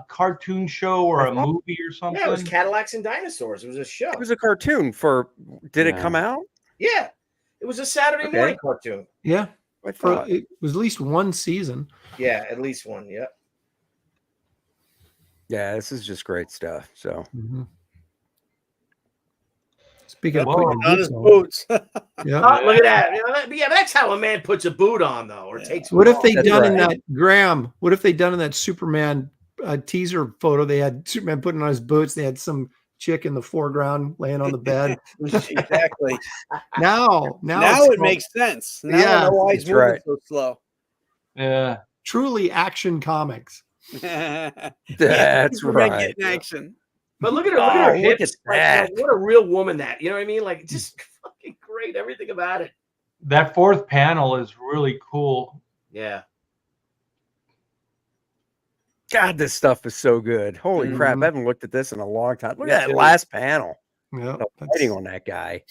cartoon show or a movie or something? Yeah, it was Cadillacs and Dinosaurs. It was a show. It was a cartoon for. Did it Yeah. come out? Yeah, it was a Saturday Okay. morning cartoon. Yeah. I For, thought. it was at least one season. Yeah, at least one. Yeah. Yeah, this is just great stuff. So Mhm. Speaking of Whoa. putting On your his boots on, boots. yeah. Oh, look at that. You know, yeah, but that's how a man puts a boot on, though, or Yeah. takes. What one if they off. That's done in right. that Graham? What if they done in that Superman teaser photo? They had Superman putting on his boots. They had some chick in the foreground laying on the bed. Exactly. Now Now it's it makes sense. Now I Yeah, know why he's that's moving right. so slow. Yeah. truly action comics. That's Superman right. getting action. But look at her. Look at her Oh, look hips. at that. Like, what a real woman that. You know what I mean? Like, just fucking great. Everything about it. That fourth panel is really cool. Yeah. God, this stuff is so good. Holy crap. Mhm. I haven't looked at this in a long time. Look Me at that too. last panel. Yeah, The that's- lighting on that guy.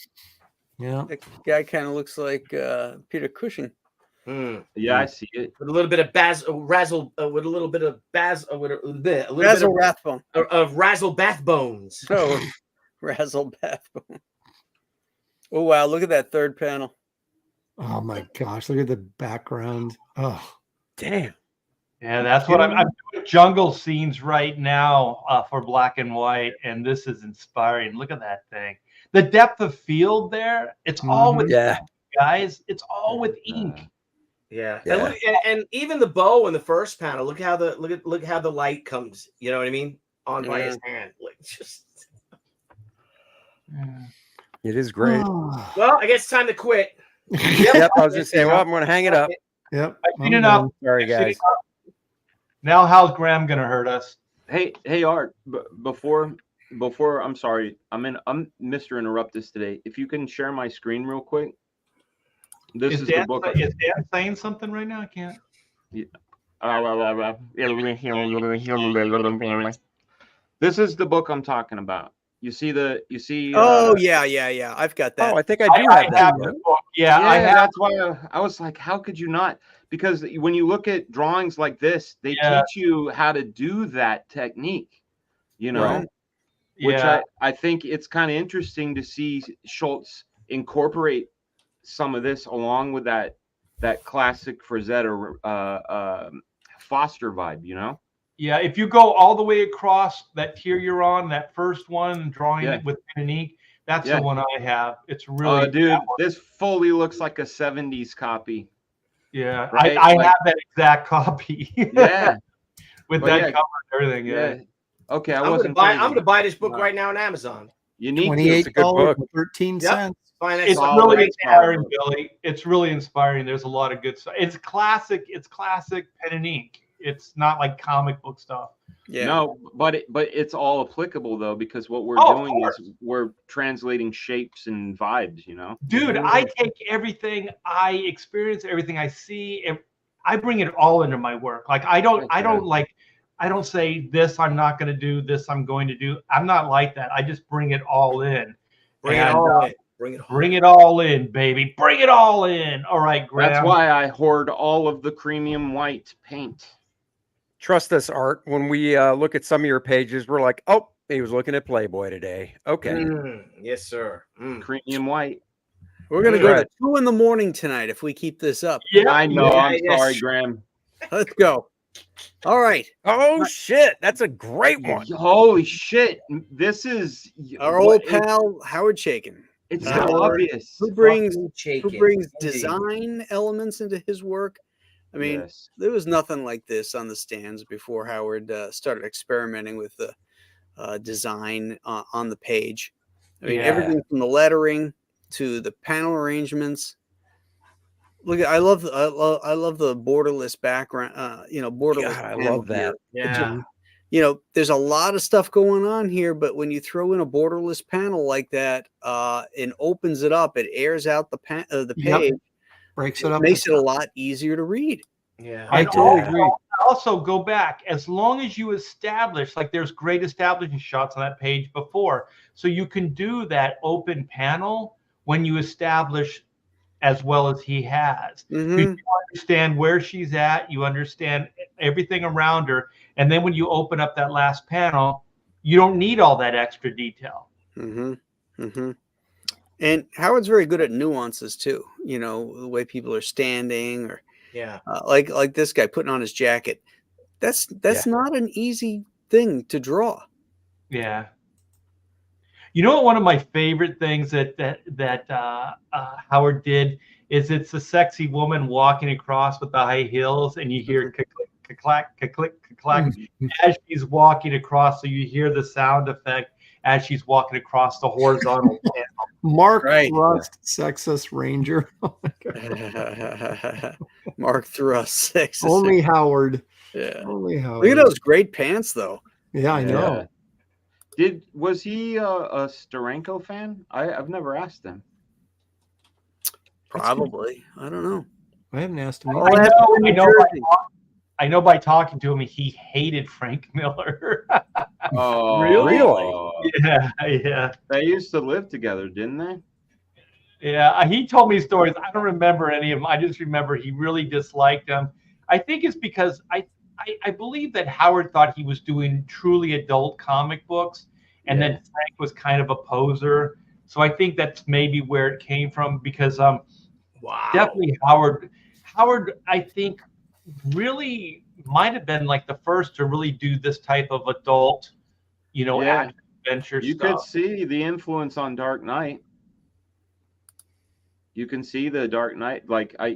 yeah. That guy kind of looks like Peter Cushing. Mm. Yeah, I see it. With a little bit of razzle, with a little bit of with a little bit Razzle Rathbone. of razzle bath bones. Oh, Razzle Bathbone. Oh wow! Look at that third panel. Oh my gosh! Look at the background. Oh, Damn. Yeah, that's what I'm doing jungle scenes right now for black and white, and this is inspiring. Look at that thing. The depth of field there, it's all with Yeah. ink, guys. It's all with ink. Yeah. Yeah. And, look, and even the bow in the first panel. Look how look how the light comes. You know what I mean? On by his hand. Like just. It is great. Oh. Well, I guess it's time to quit. Yep. I was just saying, well, I'm going to hang it up. Yep. I've seen enough. Sorry, guys. Now, how's Graham gonna hurt us? Hey, Art. Before, I'm sorry. I'm Mr. Interrupt this today. If you can share my screen real quick. This is the Dan, book. is Dan saying something right now? I can't. This is the book I'm talking about. You see. Oh yeah. I've got that. Oh, I think I do have that. the book. Yeah, I have. That's why I was like, how could you not? Because when you look at drawings like this, they teach you how to do that technique, you know, Right. which Yeah. I think it's kind of interesting to see Schultz incorporate some of this along with that classic Frazetta Foster vibe, you know? Yeah, if you go all the way across that tier you're on, that first one, drawing it with pen and ink, that's the one I have. It's really, dude, this fully looks like a 70s copy. yeah. Right? I Like- have that exact copy. Yeah. With But that yeah. cover and everything. Yeah. Okay, I'm gonna buy this book right now on Amazon. You need to. It's a $28 good book. and 13 Yep. cents. Find that It's solid really right inspiring, now. Billy. It's really inspiring. There's a lot of good stuff. It's classic pen and ink. It's not like comic book stuff. Yeah. No, but it's all applicable though, because what we're Oh, of doing course. is we're translating shapes and vibes, you know. Dude, I take everything I experience, everything I see, and I bring it all into my work. Like I don't say this I'm not going to do, this I'm going to do. I'm not like that. I just bring it all in. Bring it And, all in. Bring it all Bring it all in, baby. Bring it all in. All right, Graham. That's why I hoard all of the premium white paint. Trust us, Art. When we look at some of your pages, we're like, oh, he was looking at Playboy today. Okay. Yes, sir. Premium white. We're gonna go Right. to 2 a.m. tonight if we keep this up. Yeah, I know. Yeah, I'm yes. sorry, Graham. Let's go. All right. Oh, shit. That's a great one. Holy shit! This is Our old pal Howard Chaykin. It's so Howard, obvious. Who brings Chaykin. design elements into his work? I mean, Yes. there was nothing like this on the stands before Howard started experimenting with the design on the page. I mean, Yeah. everything from the lettering to the panel arrangements. Look, I love the borderless background. Borderless. God, I panel love that. here. Yeah. There's a lot of stuff going on here, but when you throw in a borderless panel like that and opens it up, it airs out the page. Breaks it up. Makes it a lot easier to read. Yeah. I totally agree. Also, go back as long as you establish, like there's great establishing shots on that page before. So you can do that open panel when you establish as well as he has. Mhm. You understand where she's at, you understand everything around her. And then when you open up that last panel, you don't need all that extra detail. And Howard's very good at nuances too. The way people are standing, or Yeah. like this guy putting on his jacket. That's not an easy thing to draw. Yeah. You know what? One of my favorite things that Howard did is it's a sexy woman walking across with the high heels, and you hear click, click, clack, click, click, clack as she's walking across. So you hear the sound effect as she's walking across the horizontal panel. Mark Right. Thrust, sexist ranger. Mark Thrust, sexist. Only Howard. Yeah. Only Howard. Look at those great pants, though. Yeah, I know. Was he a Steranko fan? I've never asked him. Probably. I don't know. I haven't asked him. Oh, either. I know by talking to him, he hated Frank Miller. Oh, Really? Yeah. They used to live together, didn't they? Yeah, he told me stories. I don't remember any of them. I just remember he really disliked him. I think it's because I believe that Howard thought he was doing truly adult comic books, and then Frank was kind of a poser. So I think that's maybe where it came from, because definitely Howard, I think, really might have been like the first to really do this type of adult, action adventure You stuff. could see the influence on Dark Knight. You can see the Dark Knight,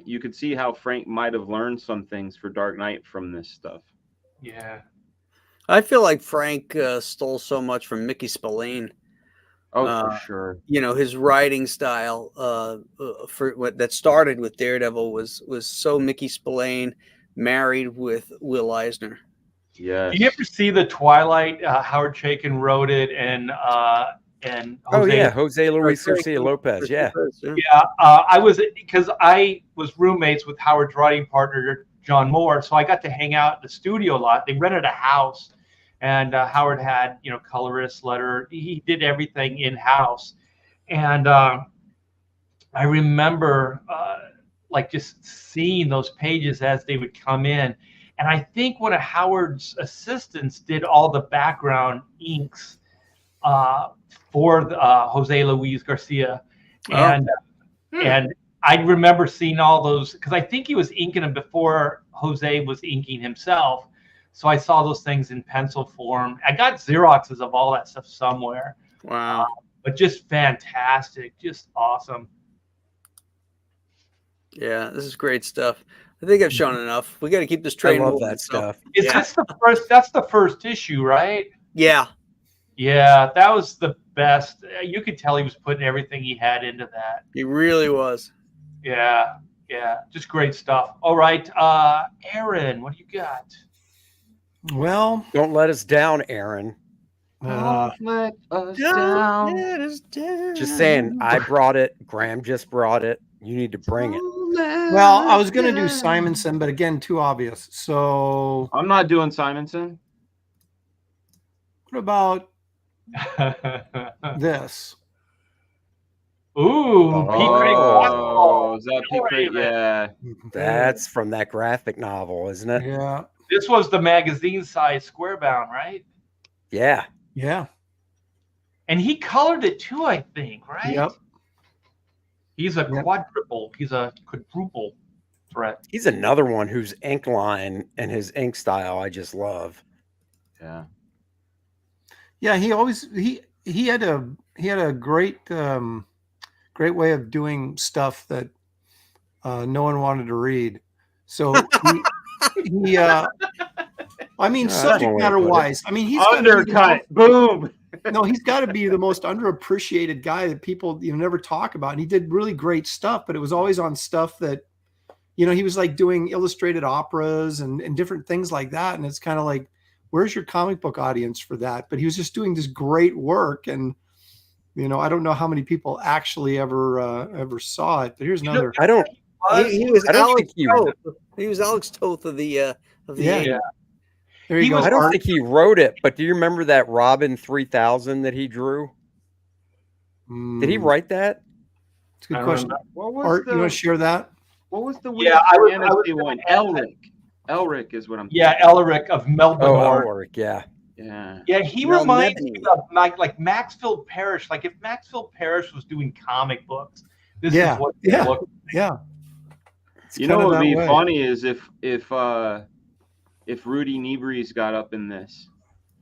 you could see how Frank might have learned some things for Dark Knight from this stuff. Yeah. I feel like Frank stole so much from Mickey Spillane. Oh, for sure. His writing style for what that started with Daredevil was so Mickey Spillane, married with Will Eisner. Yeah. Do you ever see the Twilight? Howard Chaykin wrote it, and Jose Luis Garcia Lopez. Yeah. Because I was roommates with Howard's writing partner John Moore, so I got to hang out at the studio a lot. They rented a house, and Howard had colorist, letter. He did everything in house, and I remember just seeing those pages as they would come in. And I think one of Howard's assistants did all the background inks for Jose Luis Garcia. And I remember seeing all those, because I think he was inking them before Jose was inking himself. So I saw those things in pencil form. I got Xeroxes of all that stuff somewhere. Wow. But just fantastic, just awesome. Yeah, this is great stuff. I think I've shown enough. We got to keep this train. I love moving, that stuff. Is this the first? That's the first issue, right? Yeah. Yeah, that was the best. You could tell he was putting everything he had into that. He really was. Yeah, just great stuff. All right, Aaron, what do you got? Well, Don't let us down, Aaron. Don't let us down. Let us down. Just saying, I brought it. Graham just brought it. You need to bring it. well, I was going to do Simonson, but again, too obvious. So I'm not doing Simonson. what about this? Ooh, Pete Craig. Oh, is that Pete Craig? Yeah. That's from that graphic novel, isn't it? Yeah. This was the magazine size square bound, right? Yeah. Yeah. And he colored it too, I think, right? Yep. He's a quadruple. He's a quadruple threat. He's another one whose ink line and his ink style I just love. Yeah. Yeah. He always he had a great great way of doing stuff that no one wanted to read. So he I mean, subject matter wise, I mean, he's Undercut. Boom. No, he's got to be the most underappreciated guy that people never talk about. And he did really great stuff, but it was always on stuff that, he was like doing illustrated operas and different things like that. And it's kind of like, where's your comic book audience for that? But he was just doing this great work. And, I don't know how many people actually ever saw it, but here's another. I don't. He was I don't Alex think Toth. He was Alex Toth of the Yeah. There you go. I don't think he wrote it, but do you remember that Robin 3000 that he drew? Did he write that? It's a good question. What was Art, you want to share that? What was the I one? Elric is what I'm. Yeah, Elric of Melbourne. Elric, yeah. Yeah. Yeah, he Mel reminds Nebany. me of like Maxfield Parrish. Like if Maxfield Parrish was doing comic books, this is what they look. Yeah. You know what would be funny is if Rudy Nebreeze got up in this.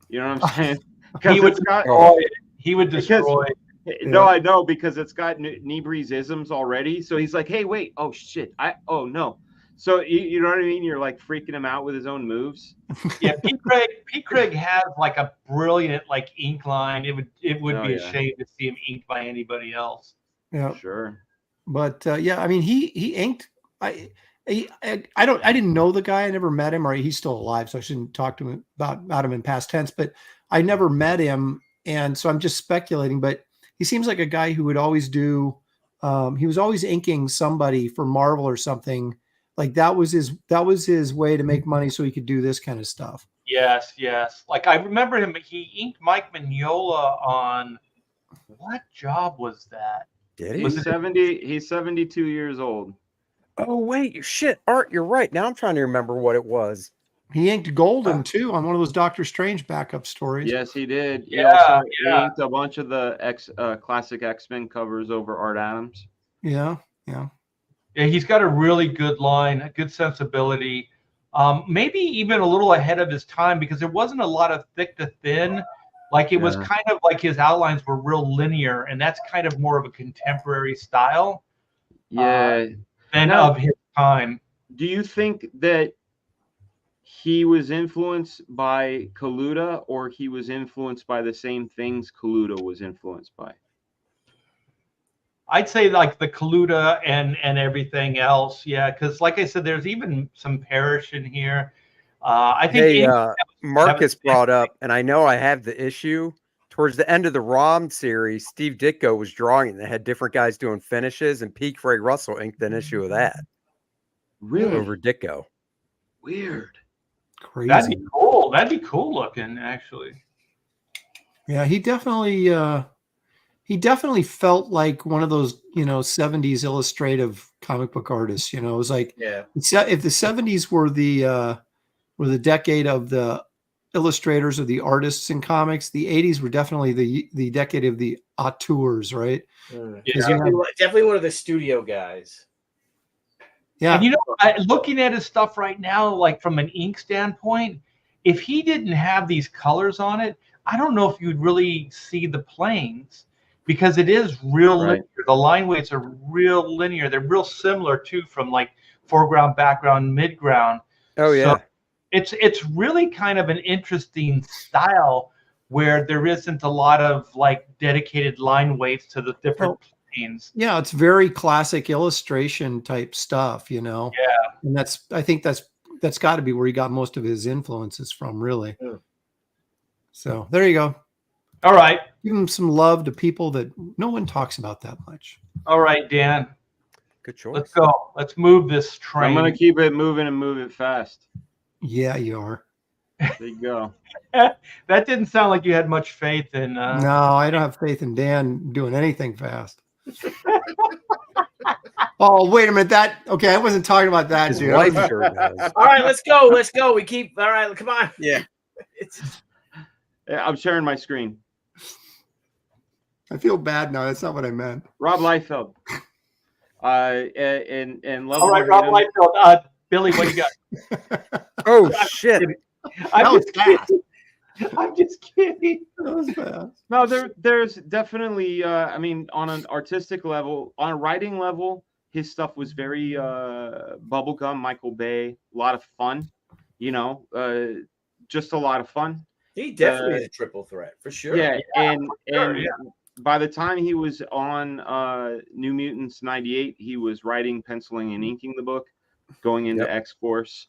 You know what I'm saying? He would It's got, destroy it. He would destroy it. no, I know, because it's got Niebuhr's isms already. So he's like, hey, wait, oh shit, oh no. So you know what I mean? You're like freaking him out with his own moves. Yeah, Pete Craig has like a brilliant like ink line. It would be a shame to see him inked by anybody else. Yeah, Sure. but yeah, I mean, he inked. I didn't know the guy. I never met him, or he's still alive, so I shouldn't talk to him about him in past tense. But I never met him, and so I'm just speculating. But he seems like a guy who would always do. He was always inking somebody for Marvel or something. Like that was his way to make money, so he could do this kind of stuff. Yes, yes. Like I remember him. He inked Mike Mignola on what job was that? Did he? He's 72 years old. Oh wait, shit, Art, you're right. Now I'm trying to remember what it was. He inked Golden too on one of those Doctor Strange backup stories. Yes, he did. He Yeah, he inked a bunch of the classic X-Men covers over Art Adams. Yeah. Yeah, he's got a really good line, a good sensibility. Maybe even a little ahead of his time, because there wasn't a lot of thick to thin. Like it was kind of like his outlines were real linear, and that's kind of more of a contemporary style. Yeah. Than of his time. Do you think that he was influenced by Kaluta, or he was influenced by the same things Kaluta was influenced by? I'd say like the Kaluta and everything else. Yeah, because like I said, there's even some Parrish in here. I think Marcus brought up, and I know I have the issue. Towards the end of the ROM series, Steve Ditko was drawing it. They had different guys doing finishes, and P. Craig Russell inked an issue of that. Really? Over Ditko. Weird. Crazy. That'd be cool. That'd be cool looking, actually. Yeah, he definitely felt like one of those, 70s illustrative comic book artists. It was like, if the 70s were the decade of the illustrators or the artists in comics, the 80s were definitely the decade of the auteurs, right? Yeah, definitely one of the studio guys. Yeah. And looking at his stuff right now, like from an ink standpoint, if he didn't have these colors on it, I don't know if you'd really see the planes, because it is real linear. The line weights are real linear. They're real similar too, from like foreground, background, midground. Oh yeah. So it's really kind of an interesting style where there isn't a lot of like dedicated line weights to the different planes. Yeah, it's very classic illustration type stuff, Yeah. And I think that's got to be where he got most of his influences from, really. Yeah. So there you go. All right. Give him some love to people that no one talks about that much. All right, Dan. Good choice. Let's go. Let's move this train. I'm going to keep it moving and move it fast. Yeah, you are. There you go. That didn't sound like you had much faith in. No, I don't have faith in Dan doing anything fast. Oh, wait a minute. Okay, I wasn't talking about that. His dude. wife sure does. All right, let's go. Let's go. We keep. All right, come on. Yeah. I'm sharing my screen. I feel bad now. That's not what I meant. Rob Liefeld. And love. All right, Rob Liefeld. Billy, what do you got? Oh shit! I'm just kidding. That was fast. No, there's definitely. I mean, on an artistic level, on a writing level, his stuff was very bubblegum. Michael Bay, a lot of fun. Just a lot of fun. He definitely is a triple threat for sure. Yeah, and by the time he was on New Mutants '98, he was writing, penciling, and inking the book, going into X-Force.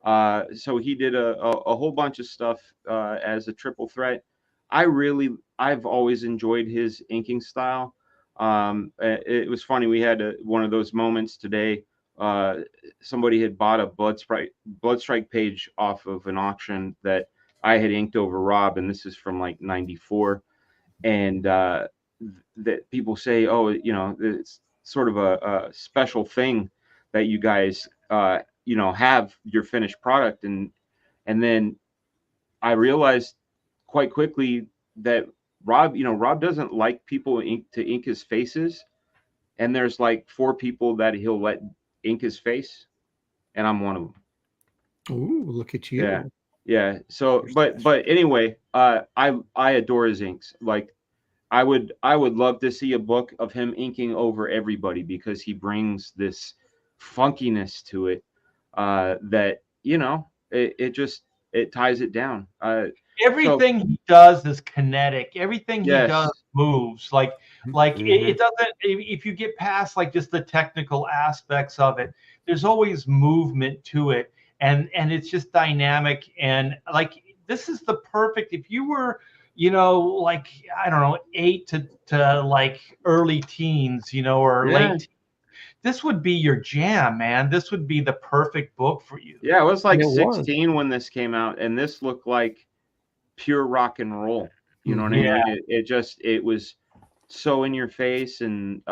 So he did a whole bunch of stuff as a triple threat. I've always enjoyed his inking style. It was funny. We had one of those moments today. Somebody had bought a Bloodstrike page off of an auction that I had inked over Rob, and this is from like '94. And that people say, oh, it's sort of a special thing that you guys, have your finished product. And then I realized quite quickly that Rob doesn't like people to ink his faces. And there's like 4 people that he'll let ink his face. And I'm one of them. Ooh, look at you. Yeah. So, but anyway, I adore his inks. Like, I would love to see a book of him inking over everybody, because he brings this funkiness to it that, you know, it ties it down. Everything he does is kinetic. Everything he Yes. does moves. Like Mhm. it doesn't. If you get past like just the technical aspects of it, there's always movement to it, and it's just dynamic. And like, this is the perfect. If you were, you know, like, I don't know, 8 to like early teens, you know, or Yeah. late teens, this would be your jam, man. This would be the perfect book for you. Yeah, I was like It was. 16 when this came out, and this looked like pure rock and roll. You know what I Yeah. mean? It was so in your face, and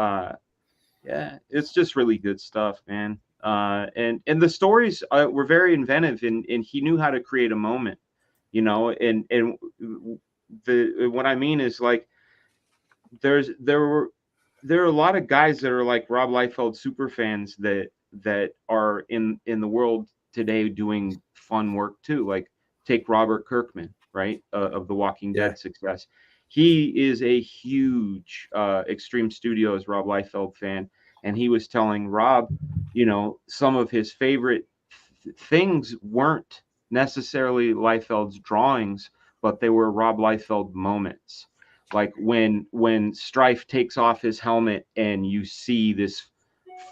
yeah, it's just really good stuff, man. And the stories were very inventive, and he knew how to create a moment, you know. And what I mean is, like, there are a lot of guys that are like Rob Liefeld super fans that are in the world today doing fun work too. Like, take Robert Kirkman, right, of the Walking Yeah. Dead success. He is a huge Extreme Studios Rob Liefeld fan, and he was telling Rob, you know, some of his favorite things weren't necessarily Liefeld's drawings, but they were Rob Liefeld moments. Like when Strife takes off his helmet and you see this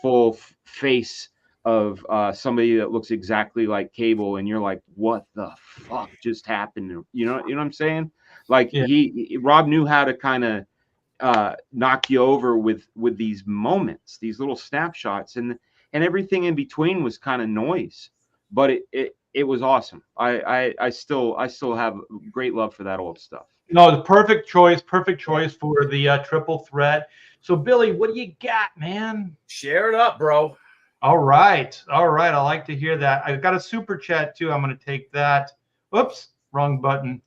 full face of somebody that looks exactly like Cable, and you're like, what the fuck just happened? You know what I'm saying? Like, Yeah. Rob knew how to kind of knock you over with these moments, these little snapshots, and everything in between was kind of noise, but it was awesome. I still have great love for that old stuff. No, the perfect choice for the triple threat. So, Billy, what do you got, man? Share it up, bro. All right. I like to hear that. I've got a super chat too. I'm going to take that. Whoops, wrong button.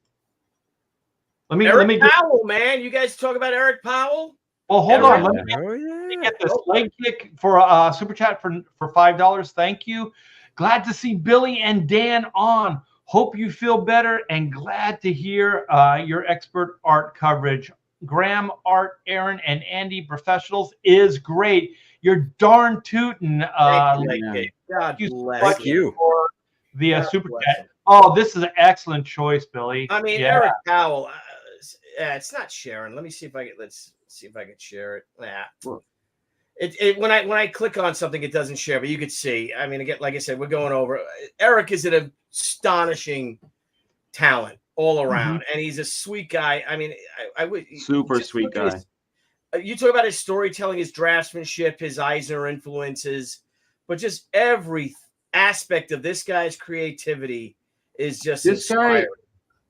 Let me Powell, man. You guys talk about Eric Powell? Well, hold on. Let Oh, me yeah. get this leg kick for a super chat for $5. Thank you. Glad to see Billy and Dan on. Hope you feel better, and glad to hear your expert art coverage. Graham, Art, Aaron, and Andy, professionals, is great. You're darn tootin'. Thank you, Yeah. Leg. God Thank you so bless much Thank you. for the God super bless chat. him. Oh, this is an excellent choice, Billy. I mean, Yeah. Eric Powell. It's not sharing. Let me see if I can. Let's see if I can share it. Nah. When I click on something, it doesn't share. But you could see. I mean, again, like I said, we're going over. Eric is an astonishing talent all around, and he's a sweet guy. I mean, I would Super just sweet look at guy. you talk about his storytelling, his draftsmanship, his Eisner influences, but just every aspect of this guy's creativity is just This inspiring. guy,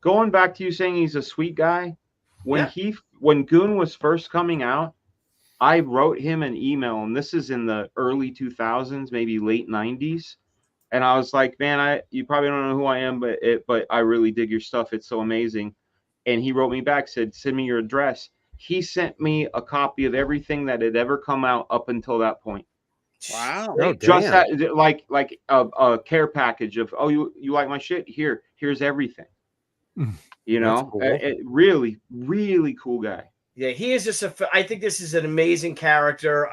going back to you saying he's a sweet guy, when Yeah. when Goon was first coming out, I wrote him an email, and this is in the early 2000s, maybe late 90s. And I was like, man, you probably don't know who I am, but I really dig your stuff. It's so amazing. And he wrote me back, said, send me your address. He sent me a copy of everything that had ever come out up until that point. Wow. Oh, Just damn. that, like a care package of, oh, you like my shit? Here's everything. You That's know, cool. really, really cool guy. Yeah, he is just I think this is an amazing character.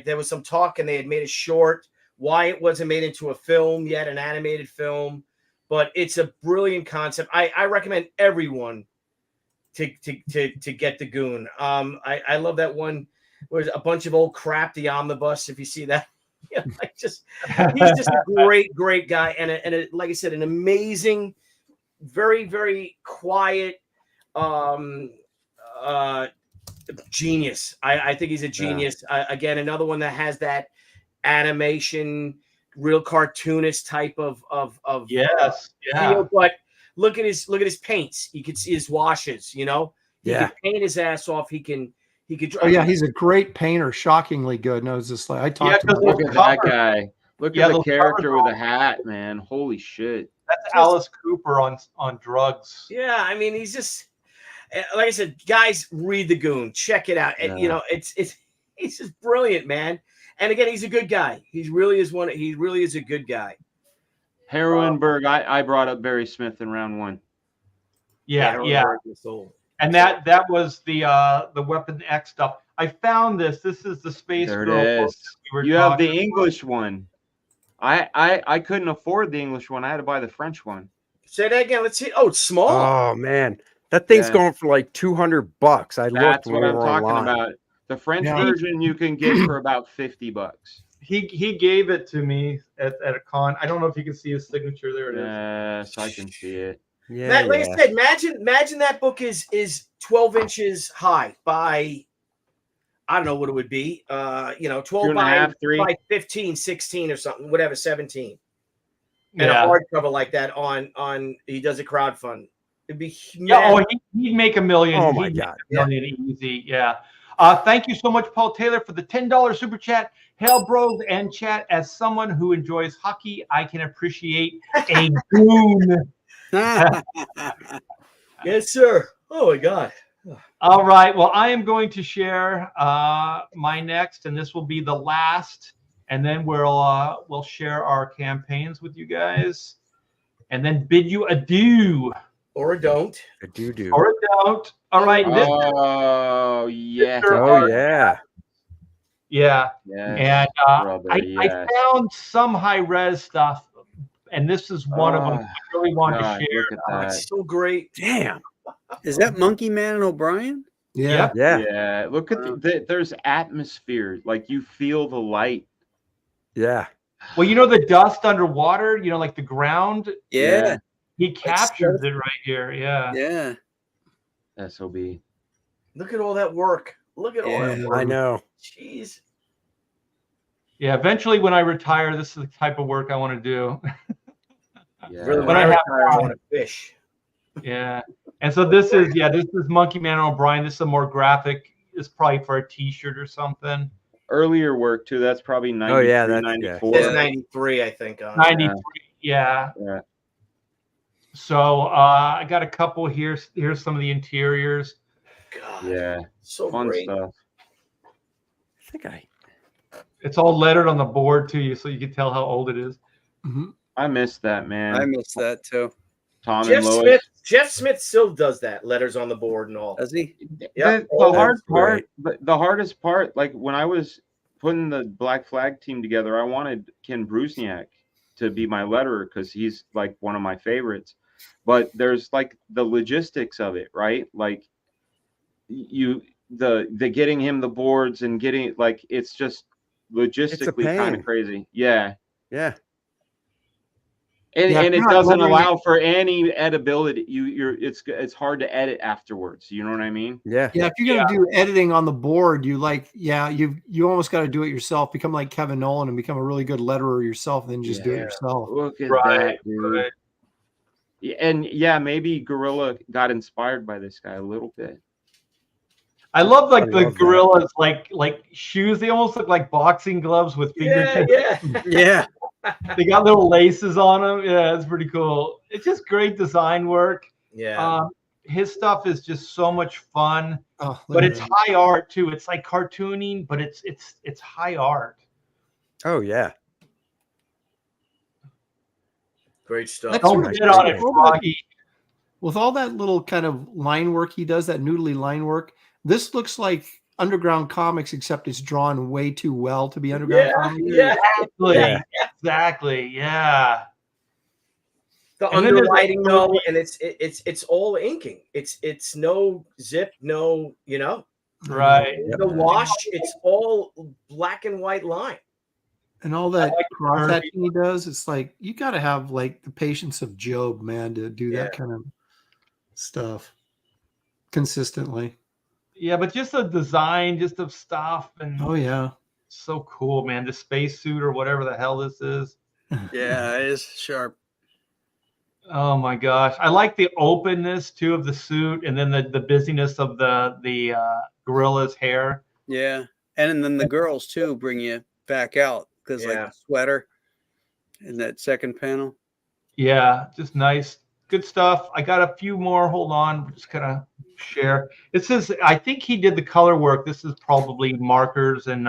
There was some talk, and they had made a short. Why it wasn't made into a film yet, an animated film, but it's a brilliant concept. I recommend everyone to get the Goon. I love that one where there's a bunch of old crap, the omnibus. If you see that, he's just a great guy, and like I said, an amazing, very, very quiet genius. I think he's a genius. Again, another one that has that animation, real cartoonist type of Yes. Yeah. feel. But look at his paints. You can see his washes. You know, he Yeah. can paint his ass off. He can. Oh yeah, he's a great painter, shockingly good. No, it's just like I talked to him. Look at that guy. Look Yeah, at the those character covers with a hat, man. Holy shit. That's Alice Cooper on drugs. Yeah, I mean, he's just like I said, guys, read the Goon, check it out. And, you know, he's just brilliant, man. And again, he's a good guy. He really is a good guy. Heroinberg, I brought up Barry Smith in round 1. Yeah. And that was the Weapon X stuff. I found this. This is the Space There Girl it book is. that we were You have the talking English one. I couldn't afford the English one. I had to buy the French one. Say that again. Let's see. Oh, it's small. Oh man, that thing's going for like $200. I looked That's when what we I'm were talking online. about. The French Yeah. version you can get for about $50. He gave it to me at a con. I don't know if you can see his signature. There it is. Yes, I can see it. Yeah, Matt, like I said, imagine that book is 12 inches high by, I don't know what it would be. 12 2.5, 3. by 15, 16 or something, whatever, 17. And Yeah. a hardcover like that on he does a crowdfund. It'd be He'd make $1 million. Oh my He'd God. make $1 million easy. Yeah. Thank you so much, Paul Taylor, for the $10 super chat. Hail bros and chat. As someone who enjoys hockey, I can appreciate a goon. Yes, sir. Oh my God. All right. Well, I am going to share my next, and this will be the last, and then we'll share our campaigns with you guys, and then bid you adieu. Or don't. I do. Or don't. All right. Oh, yeah. Oh yeah. Yeah. Yeah. And brother, I found some high res stuff, and this is one of them I really wanted God, to share. look at that. It's so great. Damn. Is that Monkey Man and O'Brien? Yeah. Yeah. Yeah, look at there's atmosphere. Like you feel the light. Yeah. Well, the dust underwater, like the ground. Yeah. He captures it right here. Yeah. Yeah. SOB. Look at all that work. Look at all that Yeah. work. I know. Jeez. Yeah. Eventually, when I retire, this is the type of work I want to do. Yeah. Really, When when I I have retire, I want to fish. Yeah. And so this is Monkey Man and O'Brien. This is a more graphic. It's probably for a T-shirt or something. Earlier work too. That's probably 93, Oh, yeah, that's- 94. It's 93, I think. 93. Yeah. Yeah. So I got a couple here. Here's some of the interiors. God. Yeah. So Fun great. stuff. I think It's all lettered on the board too, so you can tell how old it is. Mhm. I missed that, man. I missed that too. Tom and Lois. Jeff Smith still does that. Letters on the board and all. Does he? Yep. The hard That's part, the hardest part, like when I was putting the Black Flag team together, I wanted Ken Brusniak to be my letterer because he's like one of my favorites. But there's like the logistics of it, right? Like the getting him the boards and getting like it's just logistically kind pain. of crazy. Yeah. Yeah. And, Yeah, and if it you're not doesn't lettering allow for any editability. It's hard to edit afterwards. You know what I mean? Yeah. Yeah, if you're gonna do editing on the board, you almost got to do it yourself. Become like Kevin Nolan and become a really good letterer yourself, and then just do it yourself. Look at Right, that, dude. Yeah, and yeah, maybe Gorilla got inspired by this guy a little bit. I love I the love that. gorillas like shoes. They almost look like boxing gloves with fingertips. Yeah. Yeah. They got little laces on them. Yeah, it's pretty cool. It's just great design work. Yeah. His stuff is just so much fun, Oh, look but at it's that. high art too. It's like cartooning, but it's high art. Oh yeah. Great stuff. That's Don't sort of get on it, cool. Froggy. With all that little kind of line work he does, that noodly line work, this looks like Underground Comics, except it's drawn way too well to be Underground Comics. Yeah. Exactly. Yeah. The And then there's underwriting like- though, and it's all inking. It's no zip, no, Right. no wash. It's all black and white line. And all that like cross Kirby. hatching he does, it's like you got to have like the patience of Job, man, to do that kind of stuff consistently. Yeah, but just the design, just of stuff, and Oh yeah, so cool, man. The spacesuit or whatever the hell this is. Yeah, it is sharp. Oh my gosh, I like the openness too of the suit, and then the busyness of the gorilla's hair. Yeah. And then the girls too bring you back out because like Yeah. the sweater in that second panel. Yeah, just nice, good stuff. I got a few more. Hold on, just gonna share. It says I think he did the color work. This is probably markers and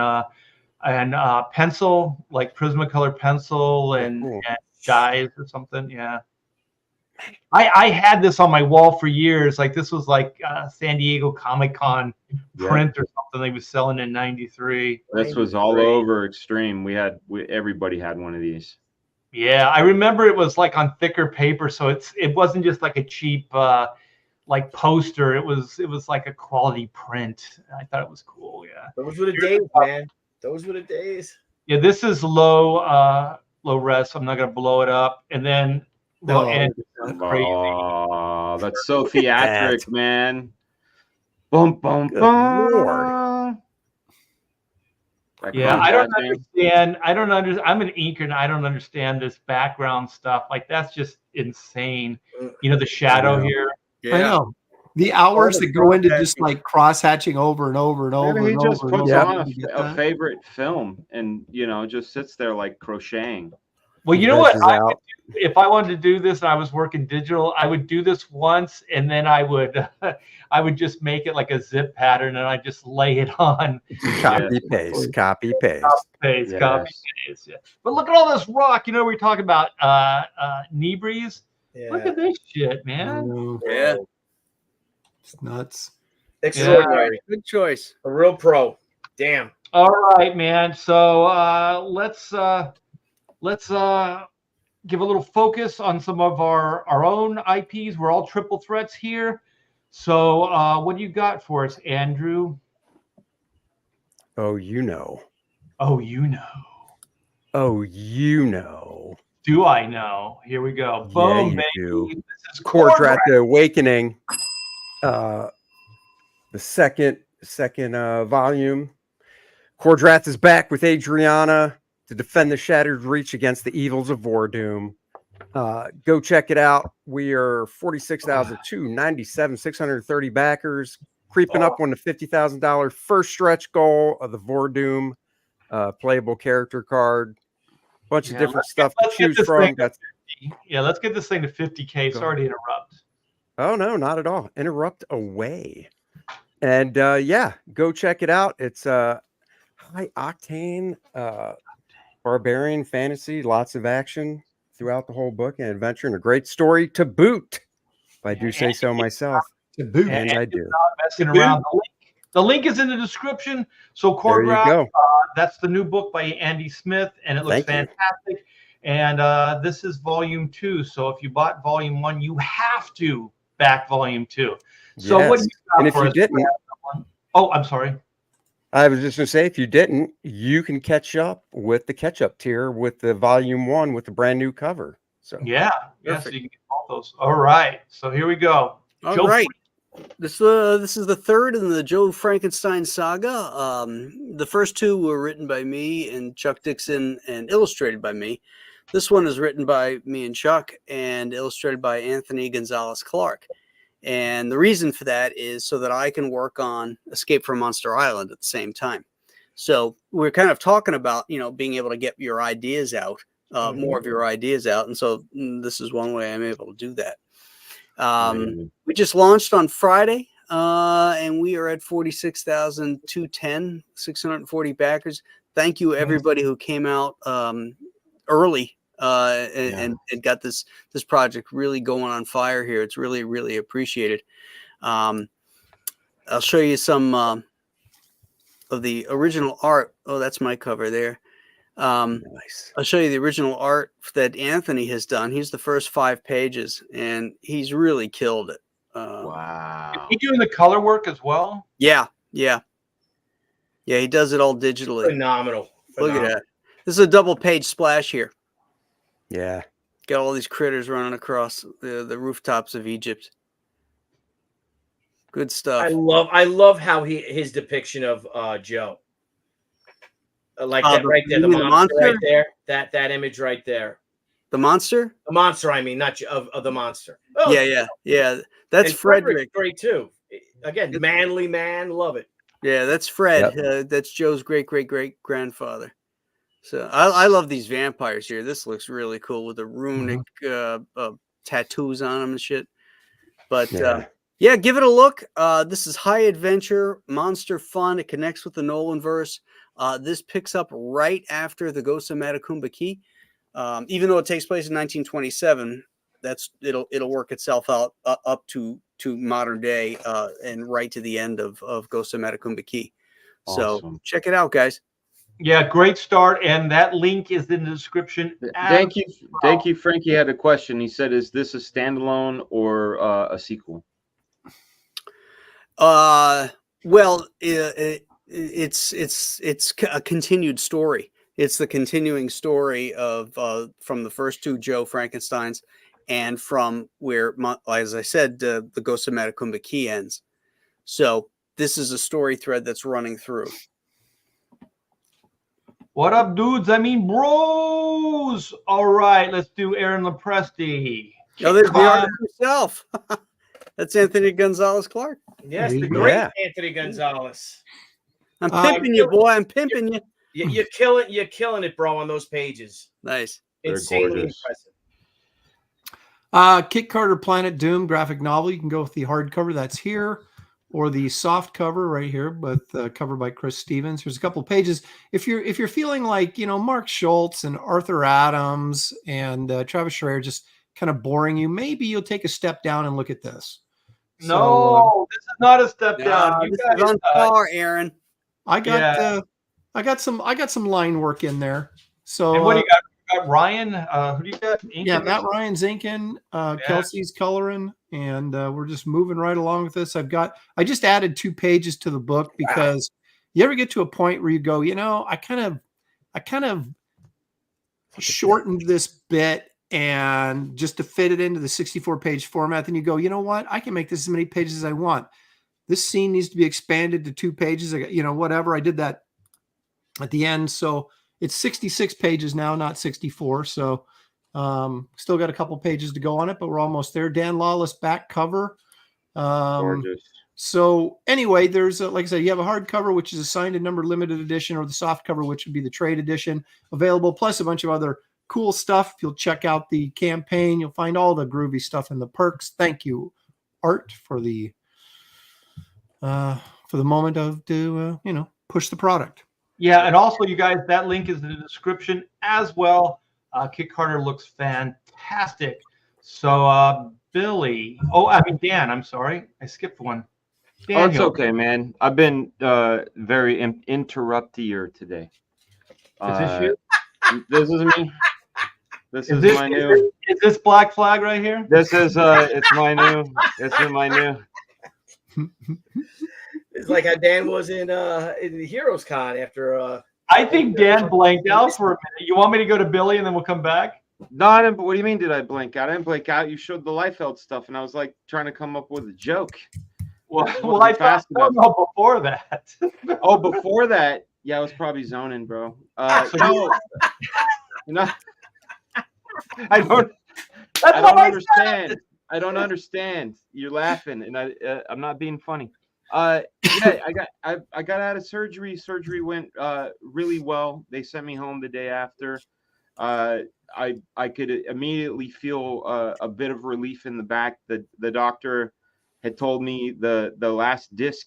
pencil, like Prismacolor pencil and, cool. and dies or something. Yeah. I had this on my wall for years. Like this was like San Diego Comic-Con print or something they was selling in '93. This was all over Extreme. Everybody had one of these. Yeah, I remember it was like on thicker paper, so it wasn't just like a cheap like poster. It was like a quality print. I thought it was cool. Yeah. Those were the days, man. Those were the days. Yeah, this is low res, so I'm not gonna blow it up. And then they'll end crazy. Oh, that's so theatric, man. Boom, boom, Good boom. Lord. Yeah, I don't understand. I'm an inker, and I don't understand this background stuff. Like that's just insane. You know, the shadow here. I know. The hours that go into just like cross hatching over and over and over. Maybe he and just over puts and on over. a favorite film and, you know, just sits there like crocheting. Well, you know what? If I wanted to do this and I was working digital, I would do this once, and then I would I would just make it like a zip pattern, and I just lay it on. Copy paste. Copy paste. Copy paste. Yeah. But look at all this rock. You know, we're talking about knee breeze. Yeah. Look at this shit, man. Yeah. It's nuts. Extraordinary. Good choice. A real pro. Damn. All right, man. So let's give a little focus on some of our own IPs. We're all triple threats here. So what do you got for us, Andrew? Oh, you know. Oh, you know. Oh, you know. Do I know? Here we go. Boom, you baby. do. This is KOR-DRATH, The Awakening. The second volume. KOR-DRATH is back with Adriana to defend the Shattered Reach against the evils of Vordoom. Go check it out. We are 46,297, 630 backers, creeping up on the $50,000 first stretch goal of the Vordoom playable character card. Bunch of different stuff to choose from. Let's get this thing to 50K. Sorry to interrupt. Oh, no, not at all. Interrupt away. And yeah, go check it out. It's high octane barbarian fantasy, lots of action throughout the whole book and adventure, and a great story to boot, if I do say so myself. To boot. And I do. Not messing around. The link is in the description. So KOR-DRATH, that's the new book by Andy Smith, and it looks fantastic. And this is volume 2. So if you bought volume 1, you have to back volume 2. So what do you got? And if you didn't, oh, I'm sorry. I was just going to say, if you didn't, you can catch up with the catch-up tier with the volume 1 with the brand new cover. So yeah, so you can get all those. All right, so here we go. All right. This is the third in the Joe Frankenstein saga. The first two were written by me and Chuck Dixon and illustrated by me. This one is written by me and Chuck and illustrated by Anthony Gonzalez Clark. And the reason for that is so that I can work on Escape from Monster Island at the same time. So we're kind of talking about, you know, being able to get your ideas out, more of your ideas out. And so this is one way I'm able to do that. We just launched on Friday, and we are at 46,210, 640 backers. Thank you, everybody who came out early and got this project really going on fire here. It's really, really appreciated. I'll show you some of the original art. Oh, that's my cover there. Nice. I'll show you the original art that Anthony has done. He's the first 5 pages, and he's really killed it. Wow. Is he doing the color work as well? Yeah. He does it all digitally. Phenomenal. Look at that. This is a double page splash here. yeah. Got all these critters running across the rooftops of Egypt. Good stuff. I love how his depiction of Joe. Like that right there, the monster right there. That image right there. The monster? The monster, I mean, not of the monster. Oh, yeah. That's Frederick. Great too. Again, manly man, love it. Yeah, that's Fred. Yep. That's Joe's great grandfather. So I love these vampires here. This looks really cool with the runic tattoos on them and shit. But yeah, give it a look. This is high adventure, monster fun. It connects with the Nolan verse. This picks up right after the Ghost of Matacumba Key. Even though it takes place in 1927, it'll work itself out up to modern day and right to the end of Ghosts of Metakumba. So Awesome. check it out, guys. Yeah, great start, and that link is in the description. Thank you. Frankie had a question. He said, "Is this a standalone or a sequel?" Well, it's a continued story. It's the continuing story of from the first two Joe Frankensteins, and from where, as I said, the Ghost of Metakumba ends. So this is a story thread that's running through. What up, dudes? I mean, bros. All right, let's do Aaron Lepresti. Oh, there's the artist himself. That's Anthony Gonzalez Clark. Yes, the Yeah. great Anthony Gonzalez. I'm pimping you, boy. I'm pimping you. You're killing it, bro, on those pages. Nice. They're Insanely gorgeous. impressive. Kit Carter Planet Doom graphic novel. You can go with the hardcover that's here, or the soft cover right here, with cover by Chris Stevens. There's a couple of pages. If you're feeling like Mark Schultz and Arthur Adams and Travis Schreier just kind of boring you, maybe you'll take a step down and look at this. No, this is not a step down. You This guys, is on par, Aaron. I got some line work in there. So and what do you got? You got Ryan. Who do you got? yeah, Matt Ryan's inking, Kelsey's coloring, and we're just moving right along with this. I just added 2 pages to the book because you ever get to a point where you go, I kind of shortened this bit and just to fit it into the 64-page format. Then you go, you know what? I can make this as many pages as I want. This scene needs to be expanded to 2 pages. Whatever. I did that at the end. So it's 66 pages now, not 64. So still got a couple pages to go on it, but we're almost there. Dan Lawless back cover. Gorgeous. So anyway, there's like I said, you have a hardcover, which is a signed and numbered limited edition, or the soft cover, which would be the trade edition available, plus a bunch of other cool stuff. If you'll check out the campaign, you'll find all the groovy stuff in the perks. Thank you, Art, for the moment to push the product. Yeah, and also, you guys, that link is in the description as well. Kit Carter looks fantastic. So, Billy. Dan, I'm sorry. I skipped one. Oh, it's okay, man. I've been very interruptier today. Is this you? This is me. This is my new. Is this Black Flag right here? This is it's my new. This is my new. It's like how Dan was in the Heroes Con after. I think Dan blanked out for a minute. You want me to go to Billy and then we'll come back? No, I didn't. What do you mean? Did I blank out? I didn't blank out. You showed the Liefeld stuff, and I was like trying to come up with a joke. Well, I thought before that. Oh, before that, yeah, I was probably zoning, bro. No, I don't. That's I what don't I understand. said. I don't understand. You're laughing, and I'm not being funny. Yeah, I got out of surgery. Surgery went really well. They sent me home the day after. I could immediately feel a bit of relief in the back. The doctor had told me the last disc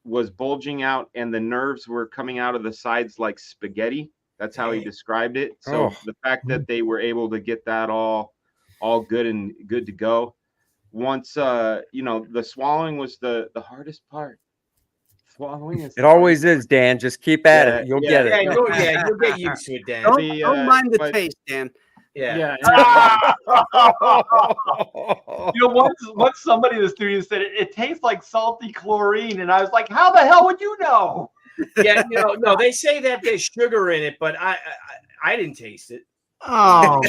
was bulging out and the nerves were coming out of the sides like spaghetti. That's how he described it. So the fact that they were able to get that all good and good to go. Once the swallowing was the hardest part. Swallowing is it always is, Dan. Just keep at it. You'll get it. You'll get used to it, Dan. Don't mind the taste, Dan. Yeah. Once somebody in the studio said it tastes like salty chlorine, and I was like, how the hell would you know? Yeah, no, they say that there's sugar in it, but I didn't taste it. Oh,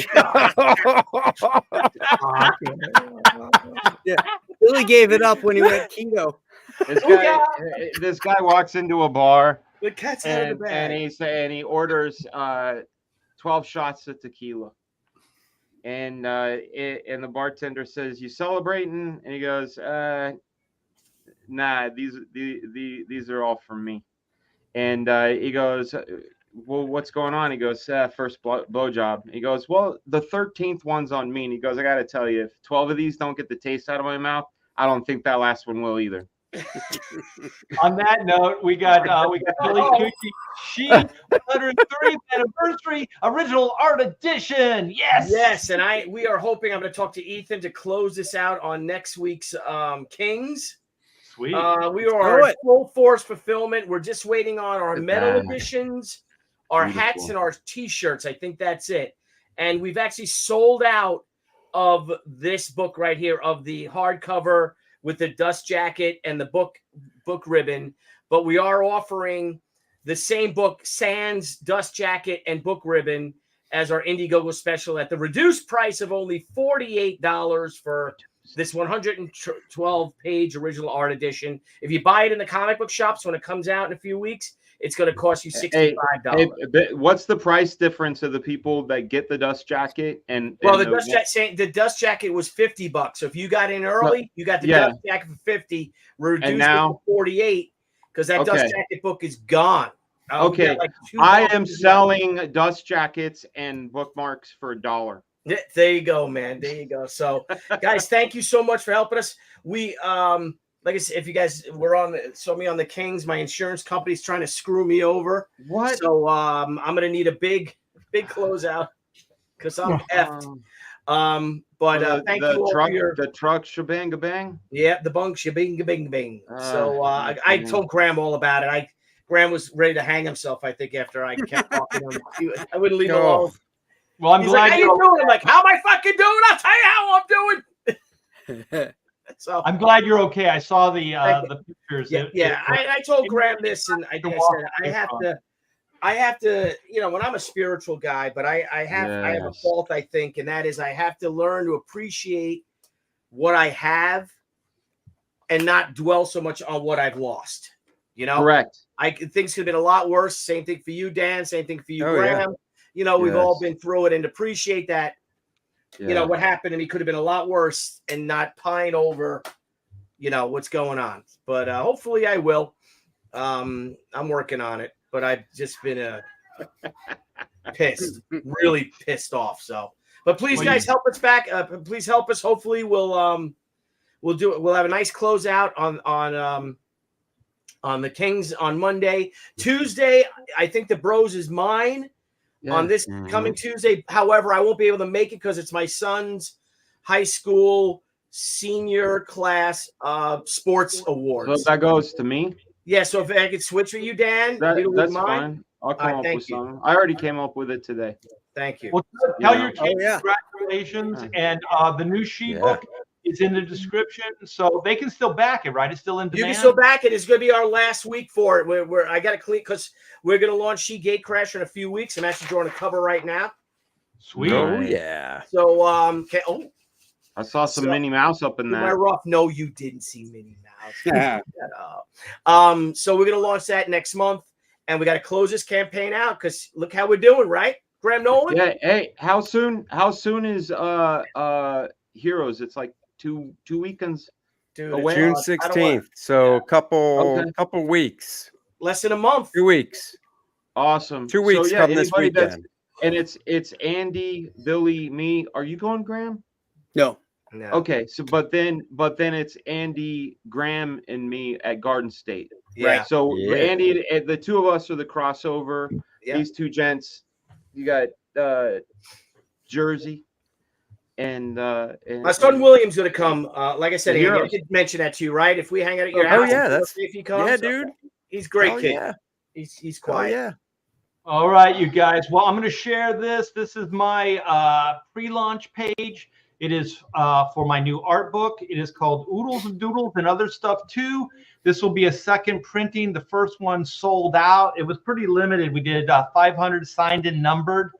Yeah, Billy gave it up when he went keto. This guy walks into a bar The cat's out of the bag. and he orders 12 shots of tequila. And the bartender says, "You celebrating?" And he goes, "Nah, these are all from me." And he goes, "Well, what's going on?" He goes, "First blowjob." He goes, "Well, the 13th one's on me." And he goes, "I got to tell you, if 12 of these don't get the taste out of my mouth, I don't think that last one will either." On that note, we got Billy Tucci. She 103th anniversary original art edition. Yes. Yes, and we are hoping I'm going to talk to Ethan to close this out on next week's Kings. Sweet. We are in full force fulfillment. We're just waiting on our metal editions, our hats, and our T-shirts. I think that's it. And we've actually sold out of this book right here, of the hardcover with the dust jacket and the book ribbon. But we are offering the same book, sans dust jacket and book ribbon, as our Indiegogo special at the reduced price of only $48 for this 112-page original art edition. If you buy it in the comic book shops when it comes out in a few weeks, it's going to cost you $65. Hey, what's the price difference of the people that get the dust jacket the dust jacket was $50. So if you got in early, you got the dust jacket for $50, reduced to $48 because that dust jacket book is gone. Okay, I am selling dust jackets and bookmarks for $1. There you go, man. There you go. So, guys, thank you so much for helping us. We, like I said, if you guys saw me on the Kings, my insurance company's trying to screw me over. What? So, I'm gonna need a big closeout because I'm effed. Thank you all for your the truck shebang bang. Yeah, the bunk shebang bing bing. So, I told Graham all about it. Graham was ready to hang himself, I think, after I kept talking to him. I wouldn't leave him alone. Well, I'm He's glad like, how you doing? I'm like, how am I fucking doing? I'll tell you how I'm doing. So I'm glad you're okay. I saw the pictures. I told Graham this, and I said I have to, when I'm a spiritual guy, but I have a fault, I think, and that is I have to learn to appreciate what I have and not dwell so much on what I've lost. Correct. Things could have been a lot worse. Same thing for you, Dan. Same thing for you, Graham. We've all been through it, and to appreciate that, what happened to me could have been a lot worse, and not pine over, what's going on. But hopefully I will. I'm working on it, but I've just been really pissed off. So, but please, guys, help us back. Please help us. Hopefully we'll do it. We'll have a nice closeout on the Kings on Monday. Tuesday, I think the Bros is mine. On this coming Tuesday. However, I won't be able to make it because it's my son's high school senior class sports awards. So that goes to me? Yeah, so if I could switch with you, Dan. That's fine. I'll come up with something. I already came up with it today. Thank you. Well, tell your kids congratulations. And the new sheet book is in the description, so they can still back it, right? It's still in demand. You can still back it. It's going to be our last week for it. I got to clean because we're going to launch She Gatecrasher in a few weeks. I'm actually drawing a cover right now. Sweet. Oh yeah. So I saw some Minnie Mouse up in there. No, you didn't see Minnie Mouse. So we're going to launch that next month, and we got to close this campaign out because look how we're doing, right, Graham Nolan? Yeah. Hey, how soon is Heroes? It's like two weekends away. June 16th. So a couple weeks. Less than a month. 2 weeks. Awesome. 2 weeks from this weekend. And it's Andy, Billy, me. Are you going, Graham? No. Okay. So but then it's Andy, Graham, and me at Garden State. Yeah. Right? So Andy, the two of us are the crossover. Yeah. These two gents. You got Jersey. And my son William's going to come. Like I said, I did mention that to you, right? If we hang out at your house, if he comes, dude. He's a great kid. Yeah. He's quiet. All right, you guys. Well, I'm going to share this. This is my pre-launch page. It is for my new art book. It is called Oodles and Doodles and Other Stuff Too. This will be a second printing. The first one sold out. It was pretty limited. We did 500 signed and numbered.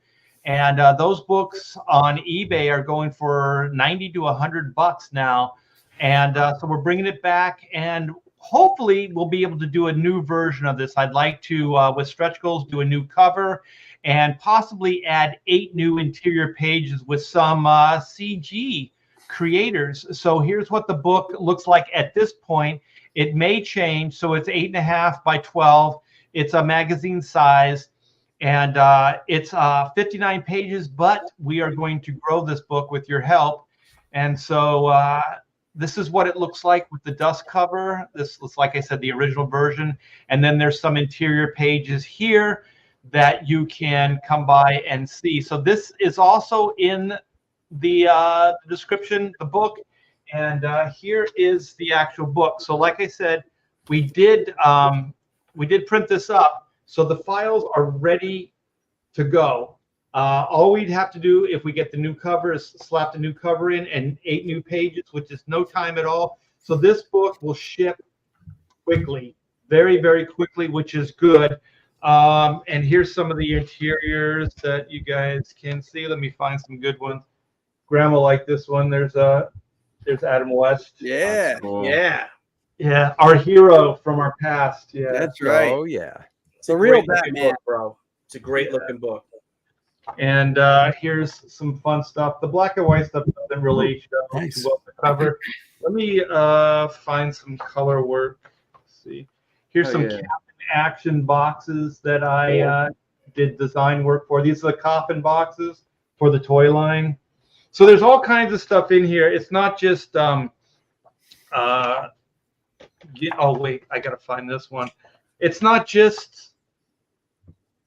And those books on eBay are going for $90 to $100 now. And so we're bringing it back. And hopefully we'll be able to do a new version of this. I'd like to, with stretch goals, do a new cover and possibly add 8 new interior pages with some CG creators. So here's what the book looks like at this point. It may change. So it's 8.5 by 12. It's a magazine size. And it's 59 pages, but we are going to grow this book with your help. And so this is what it looks like with the dust cover. This is, like I said, the original version. And then there's some interior pages here that you can come by and see. So this is also in the description, the book. And here is the actual book. So like I said, we did print this up. So the files are ready to go. All we'd have to do if we get the new cover is slap the new cover in and 8 new pages, which is no time at all. So this book will ship quickly, very, very quickly, which is good. And here's some of the interiors that you guys can see. Let me find some good ones. Grandma liked this one. There's Adam West. Yeah. Cool. Yeah, our hero from our past. Yeah, That's right. Oh yeah. It's a real Great looking Batman. book, bro. It's a great looking book. And here's some fun stuff. The black and white stuff doesn't really show Nice. well the cover. Let me find some color work. Let's see. Here's some Captain Action boxes that I did design work for. These are the coffin boxes for the toy line. So there's all kinds of stuff in here. It's not just oh wait, I gotta find this one. It's not just,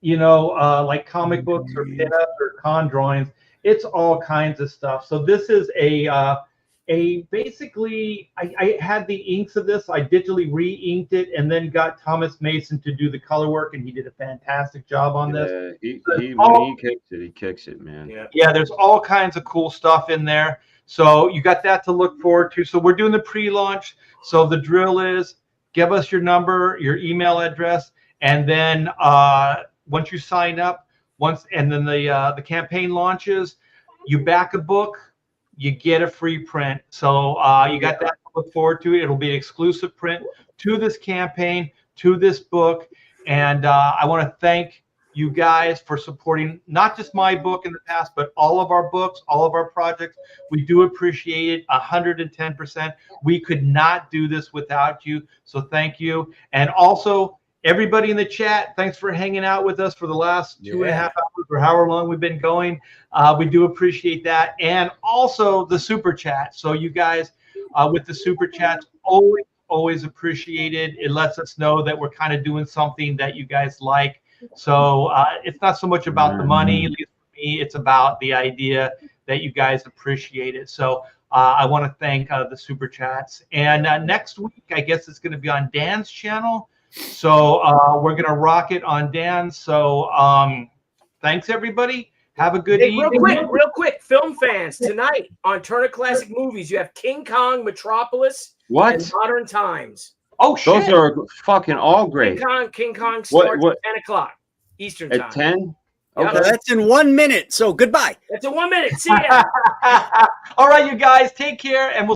you know, like comic books or pinups or con drawings. It's all kinds of stuff. So this is basically, I had the inks of this. I digitally re-inked it and then got Thomas Mason to do the color work, and he did a fantastic job on this. When he kicks it, man. Yeah, there's all kinds of cool stuff in there. So you got that to look forward to. So we're doing the pre-launch. So the drill is give us your number, your email address, and then once you sign up, and then the campaign launches, you back a book, you get a free print. So you got that to look forward to. It'll be an exclusive print to this campaign, to this book. And I want to thank you guys for supporting not just my book in the past, but all of our books, all of our projects. We do appreciate it 110%. We could not do this without you. So thank you. And also, everybody in the chat, thanks for hanging out with us for the last 2.5 hours or however long we've been going. We do appreciate that. And also the super chat. So you guys with the super chats, always appreciated. It lets us know that we're kind of doing something that you guys like. So it's not so much about the money, at least for me, it's about the idea that you guys appreciate it. So I want to thank the super chats. And next week, I guess it's going to be on Dan's channel. So we're going to rock it on Dan. So thanks, everybody. Have a good evening. Real quick, film fans, tonight on Turner Classic Movies, you have King Kong, Metropolis, and Modern Times. Oh, shit. Those are fucking all great. King Kong starts at 10 o'clock Eastern time. At 10? Okay. That's in 1 minute. So goodbye. That's in 1 minute. See ya. All right, you guys, take care, and we'll